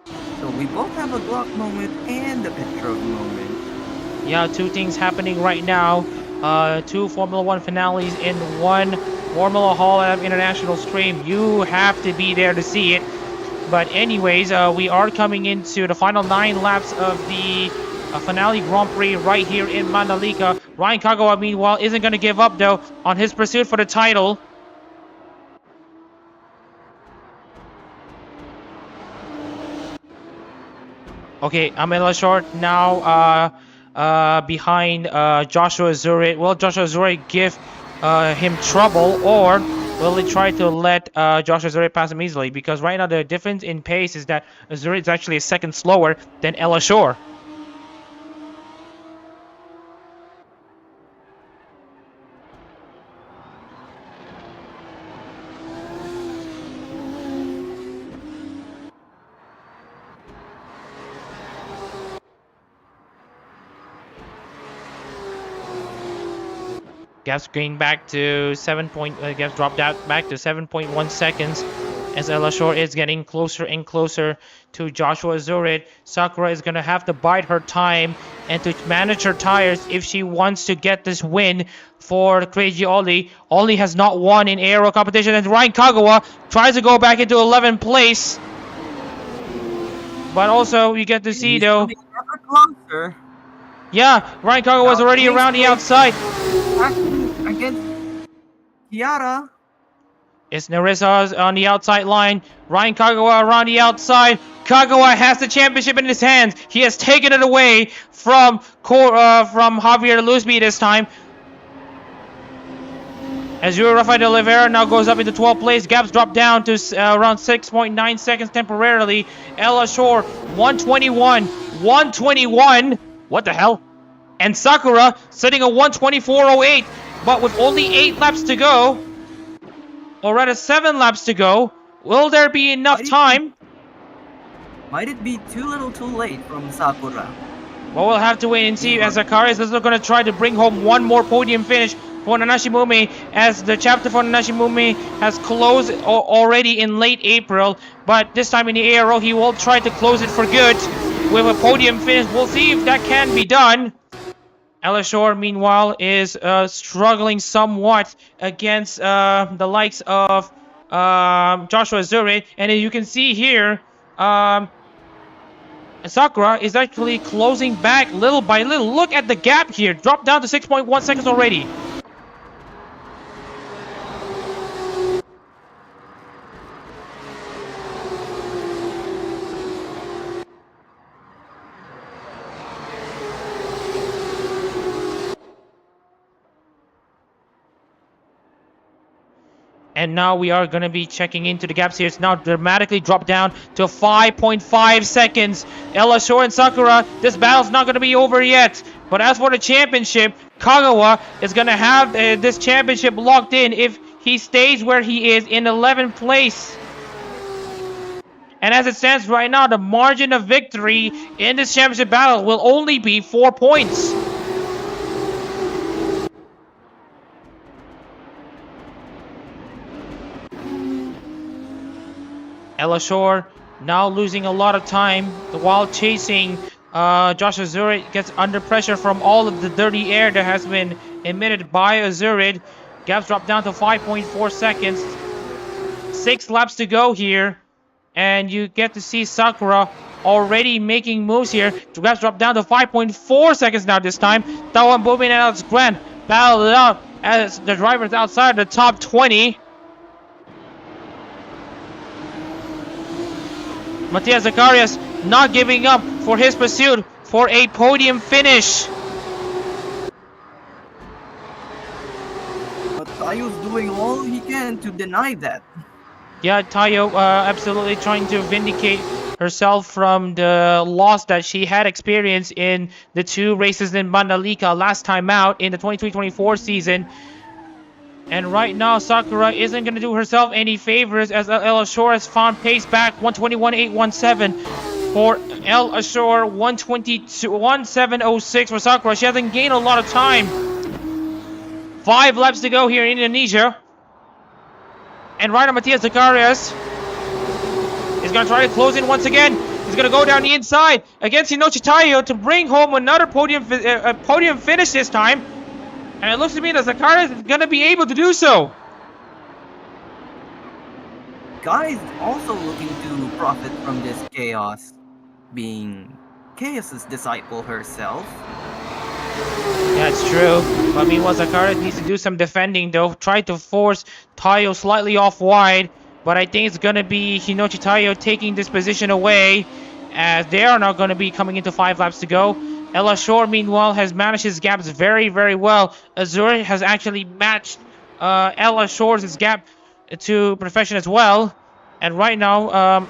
[SPEAKER 2] So we both have a Glock moment and a Petrov moment.
[SPEAKER 1] Yeah, two things happening right now. Two Formula One finales in one Formula Hololive International stream. You have to be there to see it. But anyways, we are coming into the final 9 laps of the finale Grand Prix right here in Mandalika. Ryan Kagawa, meanwhile, isn't going to give up, though, on his pursuit for the title. Okay, Amela Short now behind Joshua Zuri. Will Joshua Zuri give him trouble, or will he try to let Joshua Zuri pass him easily? Because right now the difference in pace is that Zuri is actually a second slower than Ella Shore. Gaps going back to gaps dropped out back to 7.1 seconds as Ella Shore is getting closer and closer to Joshua Zurid. Sakura is going to have to bide her time and to manage her tires if she wants to get this win for Crazy Oli. Oli has not won in aero competition, and Ryan Kagawa tries to go back into 11th place. But also, you get to see, though.
[SPEAKER 2] Closer.
[SPEAKER 1] Yeah, Ryan Kagawa was already around the outside.
[SPEAKER 2] Against Kiara.
[SPEAKER 1] It's Narissa on the outside line. Ryan Kagawa around the outside. Kagawa has the championship in his hands. He has taken it away from Javier Lusby this time. As Rafael de Oliveira now goes up into 12th place. Gaps drop down to around 6.9 seconds temporarily. Ella Shore, 121. 121. What the hell? And Sakura sitting at 124.08. But with only 8 laps to go, or rather 7 laps to go, will there be enough time?
[SPEAKER 2] Might it be too little too late from Sakura?
[SPEAKER 1] Well, we'll have to wait and see, as Carz is also going to try to bring home one more podium finish for Nanashi Mumei, as the chapter for Nanashi Mumei has closed already in late April. But this time in the ARO, he will try to close it for good with a podium finish. We'll see if that can be done. Ella Shore, meanwhile, is struggling somewhat against the likes of Joshua Zuri. And as you can see here, Sakura is actually closing back little by little. Look at the gap here. Dropped down to 6.1 seconds already. And now we are going to be checking into the gaps here. It's now dramatically dropped down to 5.5 seconds. Ella Shore and Sakura, this battle's not going to be over yet. But as for the championship, Kagawa is going to have this championship locked in if he stays where he is in 11th place. And as it stands right now, the margin of victory in this championship battle will only be 4 points. Ella Shore now losing a lot of time while chasing Joshua Zurid. Gets under pressure from all of the dirty air that has been emitted by Zurid. Gaps drop down to 5.4 seconds. 6 laps to go here. And you get to see Sakura already making moves here. Gaps drop down to 5.4 seconds now this time. Tawan Bobin and Alex Grant battled it out as the drivers outside the top 20. Matthias Zacharias not giving up for his pursuit for a podium finish.
[SPEAKER 2] But Tayo's doing all he can to deny that.
[SPEAKER 1] Yeah, Tayo absolutely trying to vindicate herself from the loss that she had experienced in the 2 races in Mandalika last time out in the 23-24 season. And right now, Sakura isn't going to do herself any favors as El Ashore has found pace back 121.817 for El Ashore, 122.1706 for Sakura. She hasn't gained a lot of time. 5 laps to go here in Indonesia. And right now, Matthias Zacharias is going to try to close in once again. He's going to go down the inside against Hinochi Taiyo to bring home another podium finish this time. And it looks to me that Zacharias is going to be able to do so.
[SPEAKER 2] Guy is also looking to profit from this chaos, being Chaos's disciple herself.
[SPEAKER 1] Yeah, it's true. But meanwhile, Zacharias needs to do some defending though. Try to force Taiyo slightly off wide. But I think it's going to be Hinochi Taiyo taking this position away, as they are not going to be coming into 5 laps to go. El Ashore, meanwhile, has managed his gaps very, very well. Azure has actually matched El Ashore's gap to perfection as well. And right now,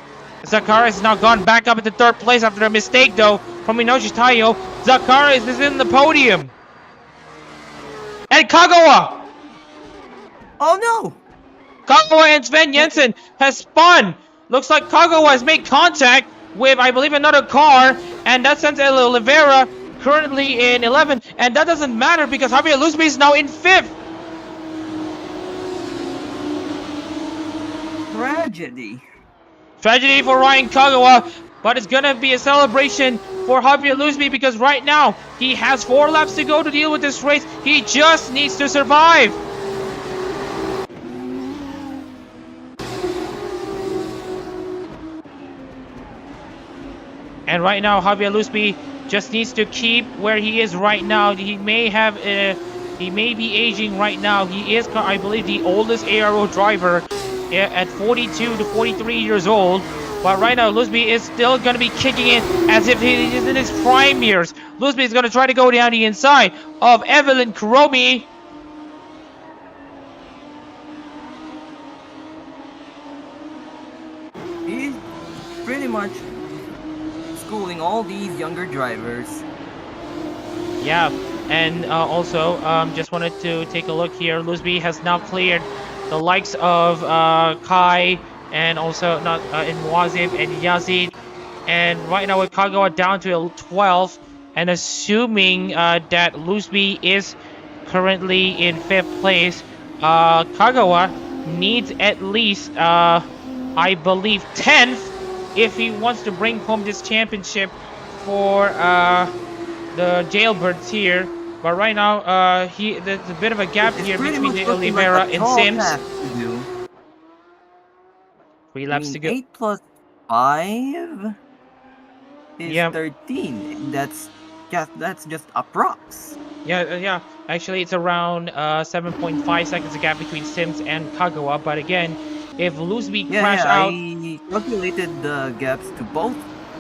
[SPEAKER 1] Zacharias has now gone back up into 3rd place after a mistake, though, from Hinochi Taiyo. Zacharias is in the podium. And Kagawa!
[SPEAKER 2] Oh no!
[SPEAKER 1] Kagawa and Sven Jensen has spun. Looks like Kagawa has made contact with, I believe, another car, and that sends El Oliveira currently in 11, and that doesn't matter because Javier Luzbi is now in 5th. Tragedy for Ryan Kagawa, but it's gonna be a celebration for Javier Luzbi because right now he has 4 laps to go to deal with this race. He just needs to survive. And right now, Javier Luzbi just needs to keep where he is right now. He may be aging right now. He is, I believe, the oldest ARO driver at 42 to 43 years old. But right now, Luzbi is still going to be kicking in as if he is in his prime years. Luzbi is going to try to go down the inside of Evelyn Kuromi.
[SPEAKER 2] He's pretty much schooling all these younger drivers.
[SPEAKER 1] Yeah, and also, just wanted to take a look here. Luzbi has now cleared the likes of Kai and also in Wazib and Yazid. And right now with Kagawa down to 12, and assuming that Luzbi is currently in 5th place, Kagawa needs at least, I believe, 10th if he wants to bring home this championship for the Jailbirds here. But right now, there's a bit of a gap here between the Oliveira and Sims. 3 laps to go.
[SPEAKER 2] 8 plus 5 is 13. That's just approx.
[SPEAKER 1] Yeah. Actually, it's around 7.5 seconds a gap between Sims and Kagawa. But again, if Luzbi crash out,
[SPEAKER 2] I calculated the gaps to both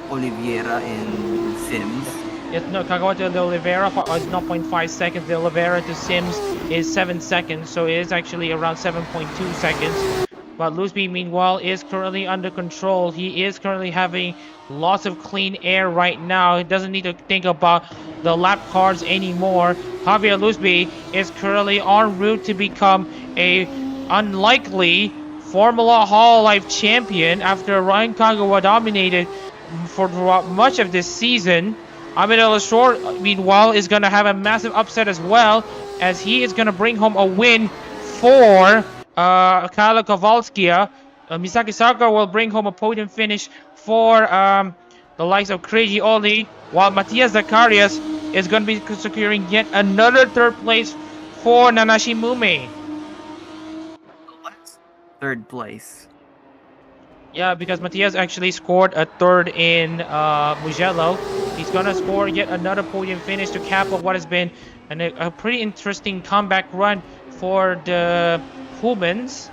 [SPEAKER 2] Oliveira and Sims.
[SPEAKER 1] Yes, no, Kagawa to the Oliveira is 0.5 seconds. The Oliveira to Sims is 7 seconds, so it is actually around 7.2 seconds. But Luzbi, meanwhile, is currently under control. He is currently having lots of clean air right now. He doesn't need to think about the lap cards anymore. Javier Luzbi is currently en route to become a unlikely Formula Hololive champion after Ryan Kagawa dominated for much of this season. Ahmed El Ashore, meanwhile, is going to have a massive upset as well, as he is going to bring home a win for Kala Kowalskia. Misaki Sakura will bring home a podium finish for the likes of Kreiji Oli, while Matthias Zacharias is going to be securing yet another 3rd place for Nanashi Mumei.
[SPEAKER 2] 3rd place.
[SPEAKER 1] Yeah, because Matthias actually scored a 3rd in Mugello. He's going to score yet another podium finish to cap up what has been a pretty interesting comeback run for the humans.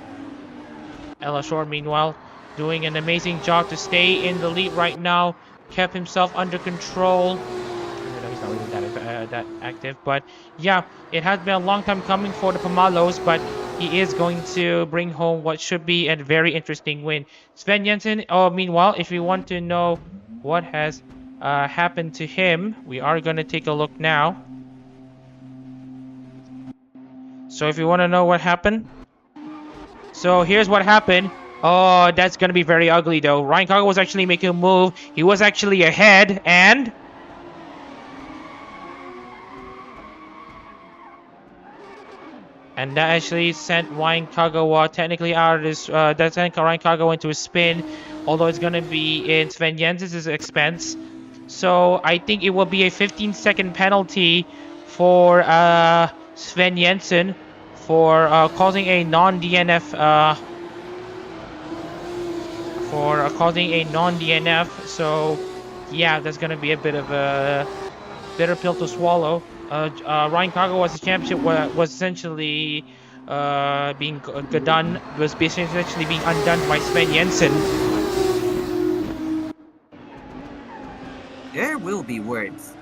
[SPEAKER 1] El Ashore, meanwhile, doing an amazing job to stay in the lead right now. Kept himself under control. He's not really that active, but yeah, it has been a long time coming for the Pamalos, but he is going to bring home what should be a very interesting win. Sven Jensen, meanwhile, if you want to know what has happened to him, we are going to take a look now. So if you want to know what happened, so here's what happened. Oh, that's going to be very ugly though. Ryan Kaga was actually making a move. He was actually ahead, and that actually sent Ryan Kagawa technically out of this. That sent Ryan Kagawa into a spin, although it's gonna be in Sven Jensen's expense. So I think it will be a 15-second penalty for Sven Jensen for causing a non-DNF. So yeah, that's gonna be a bit of a bitter pill to swallow. Ryan Kagawa's championship was essentially being essentially being undone by Sven Jensen.
[SPEAKER 2] There will be words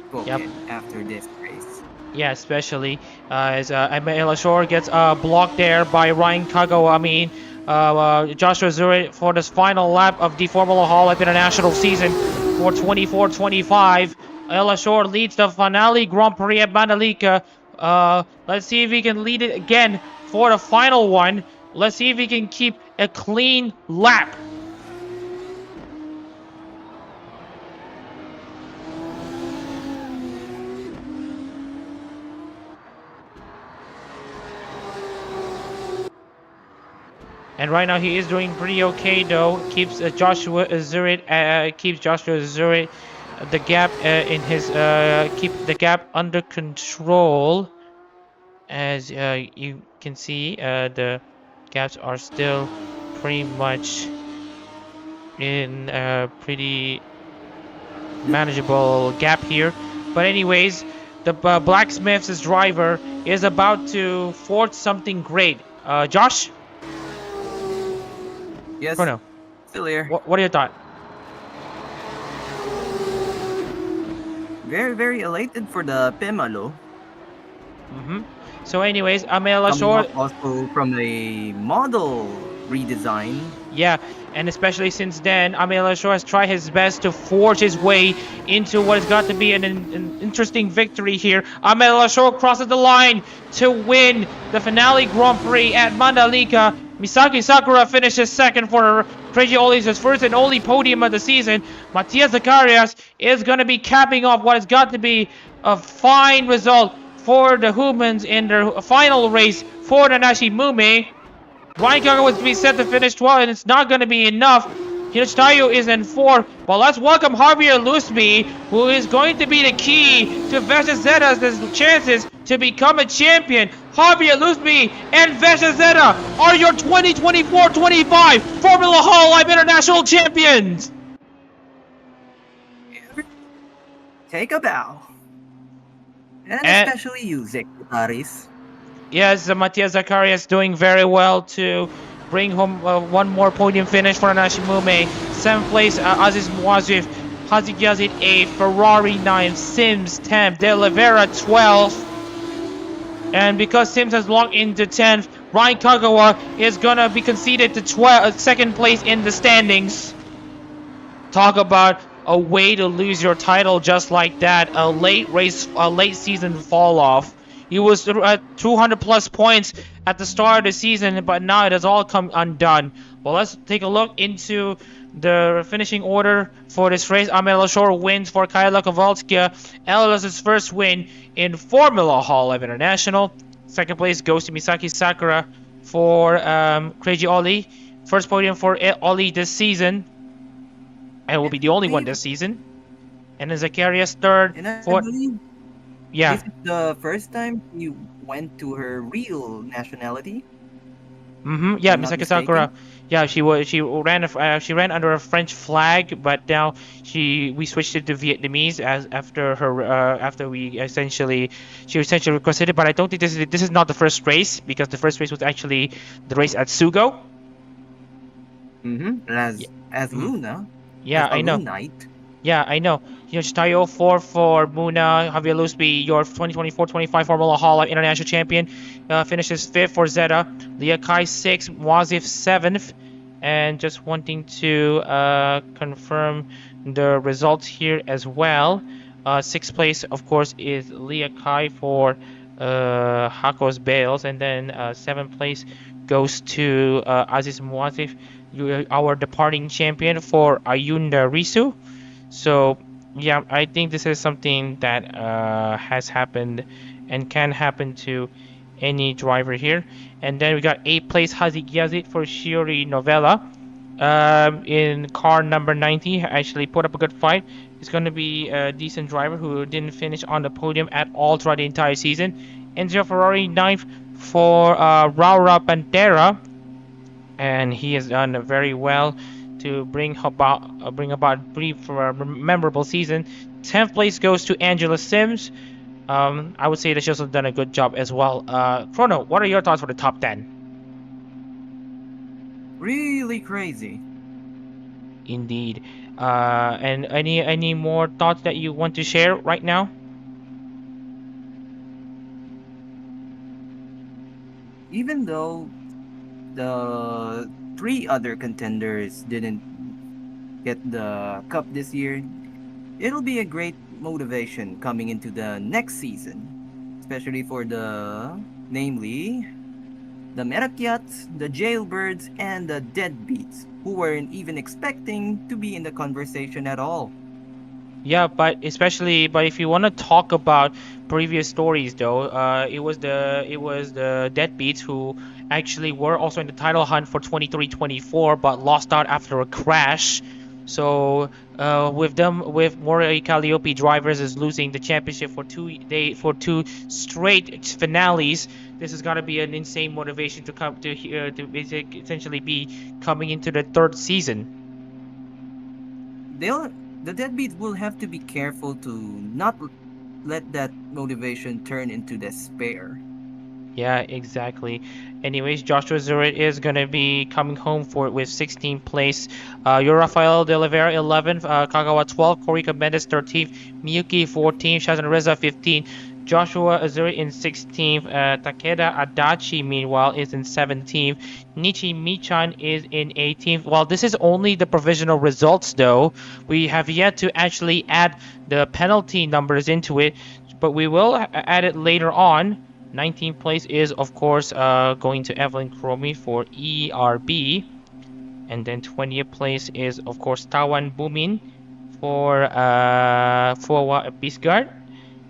[SPEAKER 2] spoken after this race.
[SPEAKER 1] Yeah, especially as Emil Shore gets blocked there by Ryan Kagawa. I mean, Joshua Zuri for this final lap of the Formula Hololive International season for 24-25. El Shore leads the finale Grand Prix at Mandalika. Let's see if he can lead it again for the final one. Let's see if he can keep a clean lap. And right now he is doing pretty okay though. Keeps Joshua Zuri the gap in his keep the gap under control. As you can see, the gaps are still pretty much in a pretty manageable gap here. But anyways, the blacksmith's driver is about to forge something great. Josh?
[SPEAKER 2] Yes.
[SPEAKER 1] Oh no.
[SPEAKER 2] Still here.
[SPEAKER 1] What are your thoughts?
[SPEAKER 2] Very, very elated for the Pemalo.
[SPEAKER 1] So anyways, Amela Shore
[SPEAKER 2] also from a model redesign.
[SPEAKER 1] Yeah, and especially since then, Amela Shore has tried his best to forge his way into what has got to be an interesting victory here. Amela Shore crosses the line to win the finale Grand Prix at Mandalika. Misaki Sakura finishes second for Crazy Oli's first and only podium of the season. Matthias Zacharias is going to be capping off what has got to be a fine result for the humans in their final race for Nanashi Mumei. Ryan Gawr was to be set to finish 12th, and it's not going to be enough. Hinoshitayo is in 4th. But let's welcome Javier Lusby, who is going to be the key to Veshazeta's chances to become a champion. Javier Lusby and Veshazeta are your 2024-25 Formula Hololive International Champions.
[SPEAKER 2] Take a bow. And especially you, Zacharias.
[SPEAKER 1] Yes, Matthias Zacharias doing very well to bring home one more podium finish for Nanashi Mumei. 7th place, Aziz Muazif, Hazik Yazid 8th, Ferrari 9th, Sims 10th, De Oliveira 12th. And because Sims has locked into 10th, Ryan Kagawa is going to be conceded to 2nd place in the standings. Talk about a way to lose your title just like that. A late season fall off. He was at 200 plus points at the start of the season, but now it has all come undone. Well, let's take a look into the finishing order for this race. Amel Shore wins for Kyla Kowalska. Ellis' first win in Formula Hololive International. 2nd place goes to Misaki Sakura for Crazy Oli. First podium for Oli this season. And will be the only one this season. And then Zacharias 3rd.
[SPEAKER 2] And I
[SPEAKER 1] for
[SPEAKER 2] believe
[SPEAKER 1] yeah.
[SPEAKER 2] this is the first time you went to her real nationality.
[SPEAKER 1] Yeah, Misaki Sakura. Yeah, she ran under a French flag, but now we switched it to Vietnamese after she essentially requested it. But I don't think this is not the first race, because the first race was actually the race at Sugo.
[SPEAKER 2] As Luna.
[SPEAKER 1] Yeah, I know.
[SPEAKER 2] Night.
[SPEAKER 1] Yeah, I know. Yoshitayo 4 for Muna. Javier Lusby, your 2024-25 Formula Hololive International Champion, finishes 5th for Zeta. Leah Kai 6th, Wazif 7th. And just wanting to confirm the results here as well. 6th place, of course, is Leah Kai for Hakos Bales, and then 7th place goes to Aziz Muazif, our departing champion, for Ayunda Risu. So yeah, I think this is something that has happened and can happen to any driver here. And then we got 8th place Hazik Yazid for Shiori Novella in car number 90. Actually put up a good fight. He's going to be a decent driver who didn't finish on the podium at all throughout the entire season. Enzo Ferrari 9th for Raura Pantera, and he has done very well to bring about a brief memorable season. 10th place goes to Angela Sims. I would say that she's also done a good job as well. Chrono, what are your thoughts for the top 10?
[SPEAKER 2] Really crazy.
[SPEAKER 1] Indeed. And any more thoughts that you want to share right now?
[SPEAKER 2] Even though the 3 other contenders didn't get the cup this year, it'll be a great motivation coming into the next season, especially for namely the Merakyats, the Jailbirds, and the Deadbeats, who weren't even expecting to be in the conversation at all.
[SPEAKER 1] Yeah, but if you want to talk about previous stories, though, it was the Deadbeats who actually were also in the title hunt for 23-24, but lost out after a crash. So with Moroi Calliope drivers is losing the championship for two straight finales, this is gonna be an insane motivation to come to here to essentially be coming into the 3rd season.
[SPEAKER 2] The Deadbeats will have to be careful to not let that motivation turn into despair.
[SPEAKER 1] Yeah, exactly. Anyways, Joshua Zurit is going to be coming home with 16th place. Rafael de Oliveira 11th, Kagawa 12th, Korika Mendes 13th, Miyuki 14th, Shazan Reza 15th, Joshua Azuri in 16th, Takeda Adachi meanwhile is in 17th, Nichi Michan is in 18th. Well, this is only the provisional results though. We have yet to actually add the penalty numbers into it, but we will add it later on. 19th place is of course going to Evelyn Chromie for ERB, and then 20th place is of course Tawan Bumin for Fuwa Bisgard,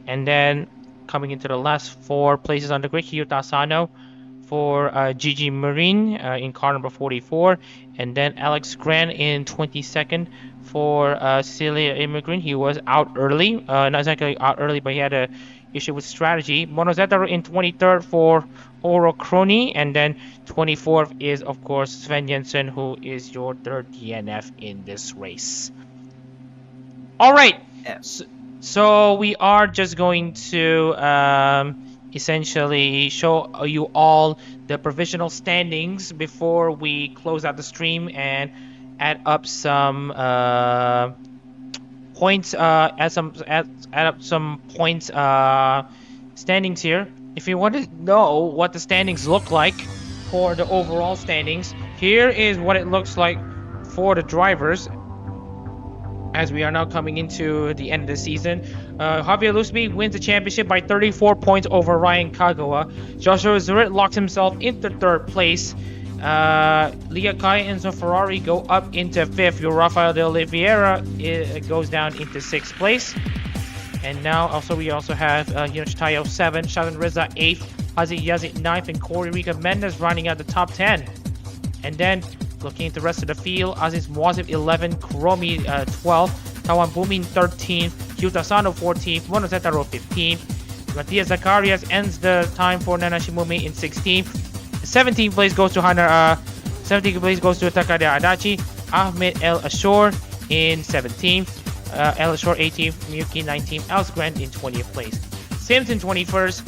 [SPEAKER 1] and then coming into the last 4 places on the grid, Hyuta Asano for Gigi Marine in car number 44, and then Alex Gran in 22nd for Celia Immigrant. He was out early, not exactly out early, but he had a issue with strategy. Monozetaro in 23rd for Oro Crony, and then 24th is of course Sven Jensen, who is your 3rd DNF in this race. All right.
[SPEAKER 2] Yes.
[SPEAKER 1] So we are just going to essentially show you all the provisional standings before we close out the stream and add up some points. Add up some points standings here. If you want to know what the standings look like for the overall standings, here is what it looks like for the drivers, as we are now coming into the end of the season. Javier Lusby wins the championship by 34 points over Ryan Kagawa. Joshua Zurit locks himself into 3rd place. Leah Kai and Enzo Ferrari go up into 5th. Your Rafael de Oliveira goes down into 6th place. And now we also have Yoshitayo 7th, Shazan Reza 8th, Hazi Yazid 9th, and Corey Rica Mendes rounding out the top 10. And then looking at the rest of the field, Aziz Muazib 11th, Kuromi 12th, Tawan Bumin 13th, Hyuta Asano 14th, Monozetaro 15th, Matthias Zacharias ends the time for Nanashi Mumei in 16th. 17th place goes to Takada Adachi, Ahmed El Ashor in 17th, El Ashor 18th, Miyuki 19th, Alex Grant in 20th place. Sims in 21st,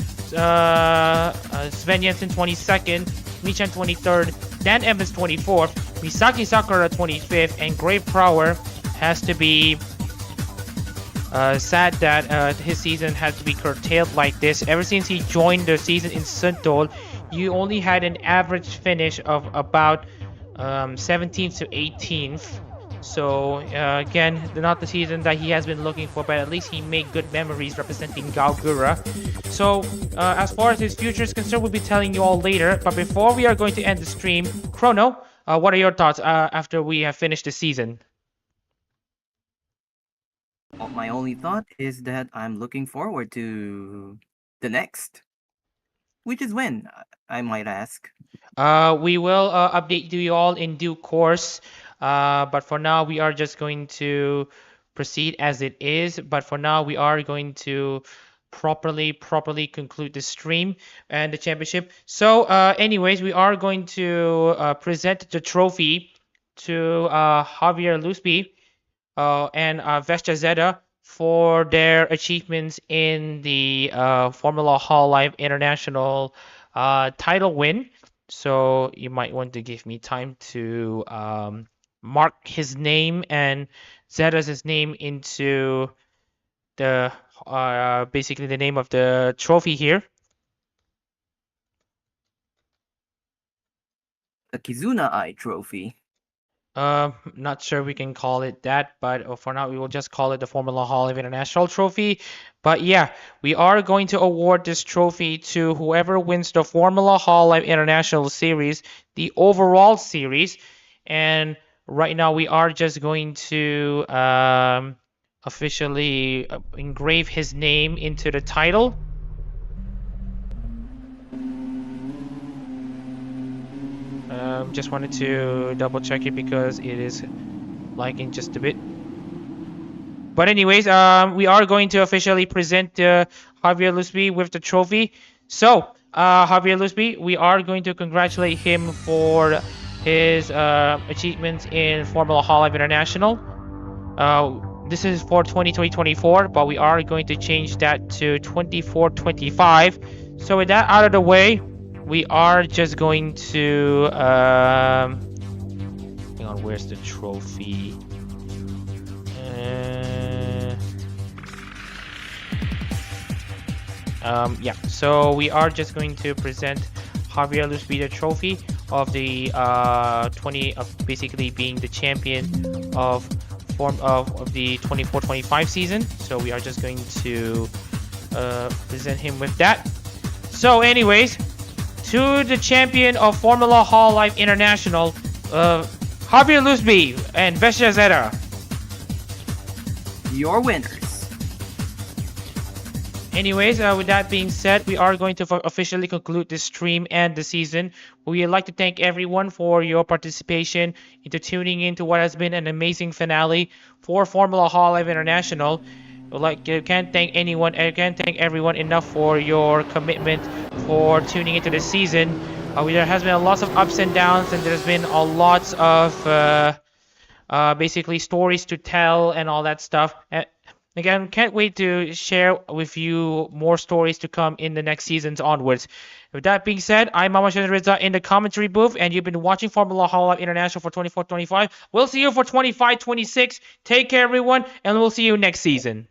[SPEAKER 1] Sven Jensen 22nd, Michan 23rd, Dan Evans 24th, Misaki Sakura 25th, and Grave Prower has to be Sad that his season had to be curtailed like this. Ever since he joined the season in Suntol, you only had an average finish of about 17th to 18th. So again, not the season that he has been looking for, but at least he made good memories representing Gawr. So as far as his future is concerned, we'll be telling you all later. But before we are going to end the stream, Chrono, what are your thoughts after we have finished the season?
[SPEAKER 2] My only thought is that I'm looking forward to the next, which is when, I might ask.
[SPEAKER 1] We will update you all in due course. But for now, we are just going to proceed as it is. But for now, we are going to properly conclude the stream and the championship. So, anyways, we are going to present the trophy to Javier Luspi and Vestia Zeta for their achievements in the Formula Hololive International title win. So you might want to give me time to mark his name and Zeta's name into the basically the name of the trophy here.
[SPEAKER 2] The Kizuna Eye Trophy.
[SPEAKER 1] Not sure we can call it that, but for now we will just call it the Formula Hololive International Trophy. But yeah, we are going to award this trophy to whoever wins the Formula Hololive International Series, the overall series. And right now we are just going to officially engrave his name into the title. Just wanted to double check it because it is lagging just a bit. But anyways, we are going to officially present Javier Lusby with the trophy. So, Javier Lusby, we are going to congratulate him for his achievements in Formula Hololive International. This is for 2024, but we are going to change that to 24-25. So with that out of the way, we are just going to hang on, where's the trophy? Yeah, so we are just going to present Javier Lusby the trophy of the basically being the champion of the 24-25 season. So we are just going to present him with that. So anyways, to the champion of Formula Hololive International, Javier Lusby and Vestia Zeta.
[SPEAKER 2] Your winners.
[SPEAKER 1] Anyways, with that being said, we are going to officially conclude this stream and the season. We would like to thank everyone for your participation into tuning into what has been an amazing finale for Formula Hololive International. I can't thank everyone enough for your commitment for tuning into the season. There has been a lot of ups and downs, and there's been a lot of basically stories to tell and all that stuff. Again, can't wait to share with you more stories to come in the next seasons onwards. With that being said, I'm Mama Rizza in the commentary booth, and you've been watching Formula Hololive International for 24-25. We'll see you for 25-26. Take care, everyone, and we'll see you next season.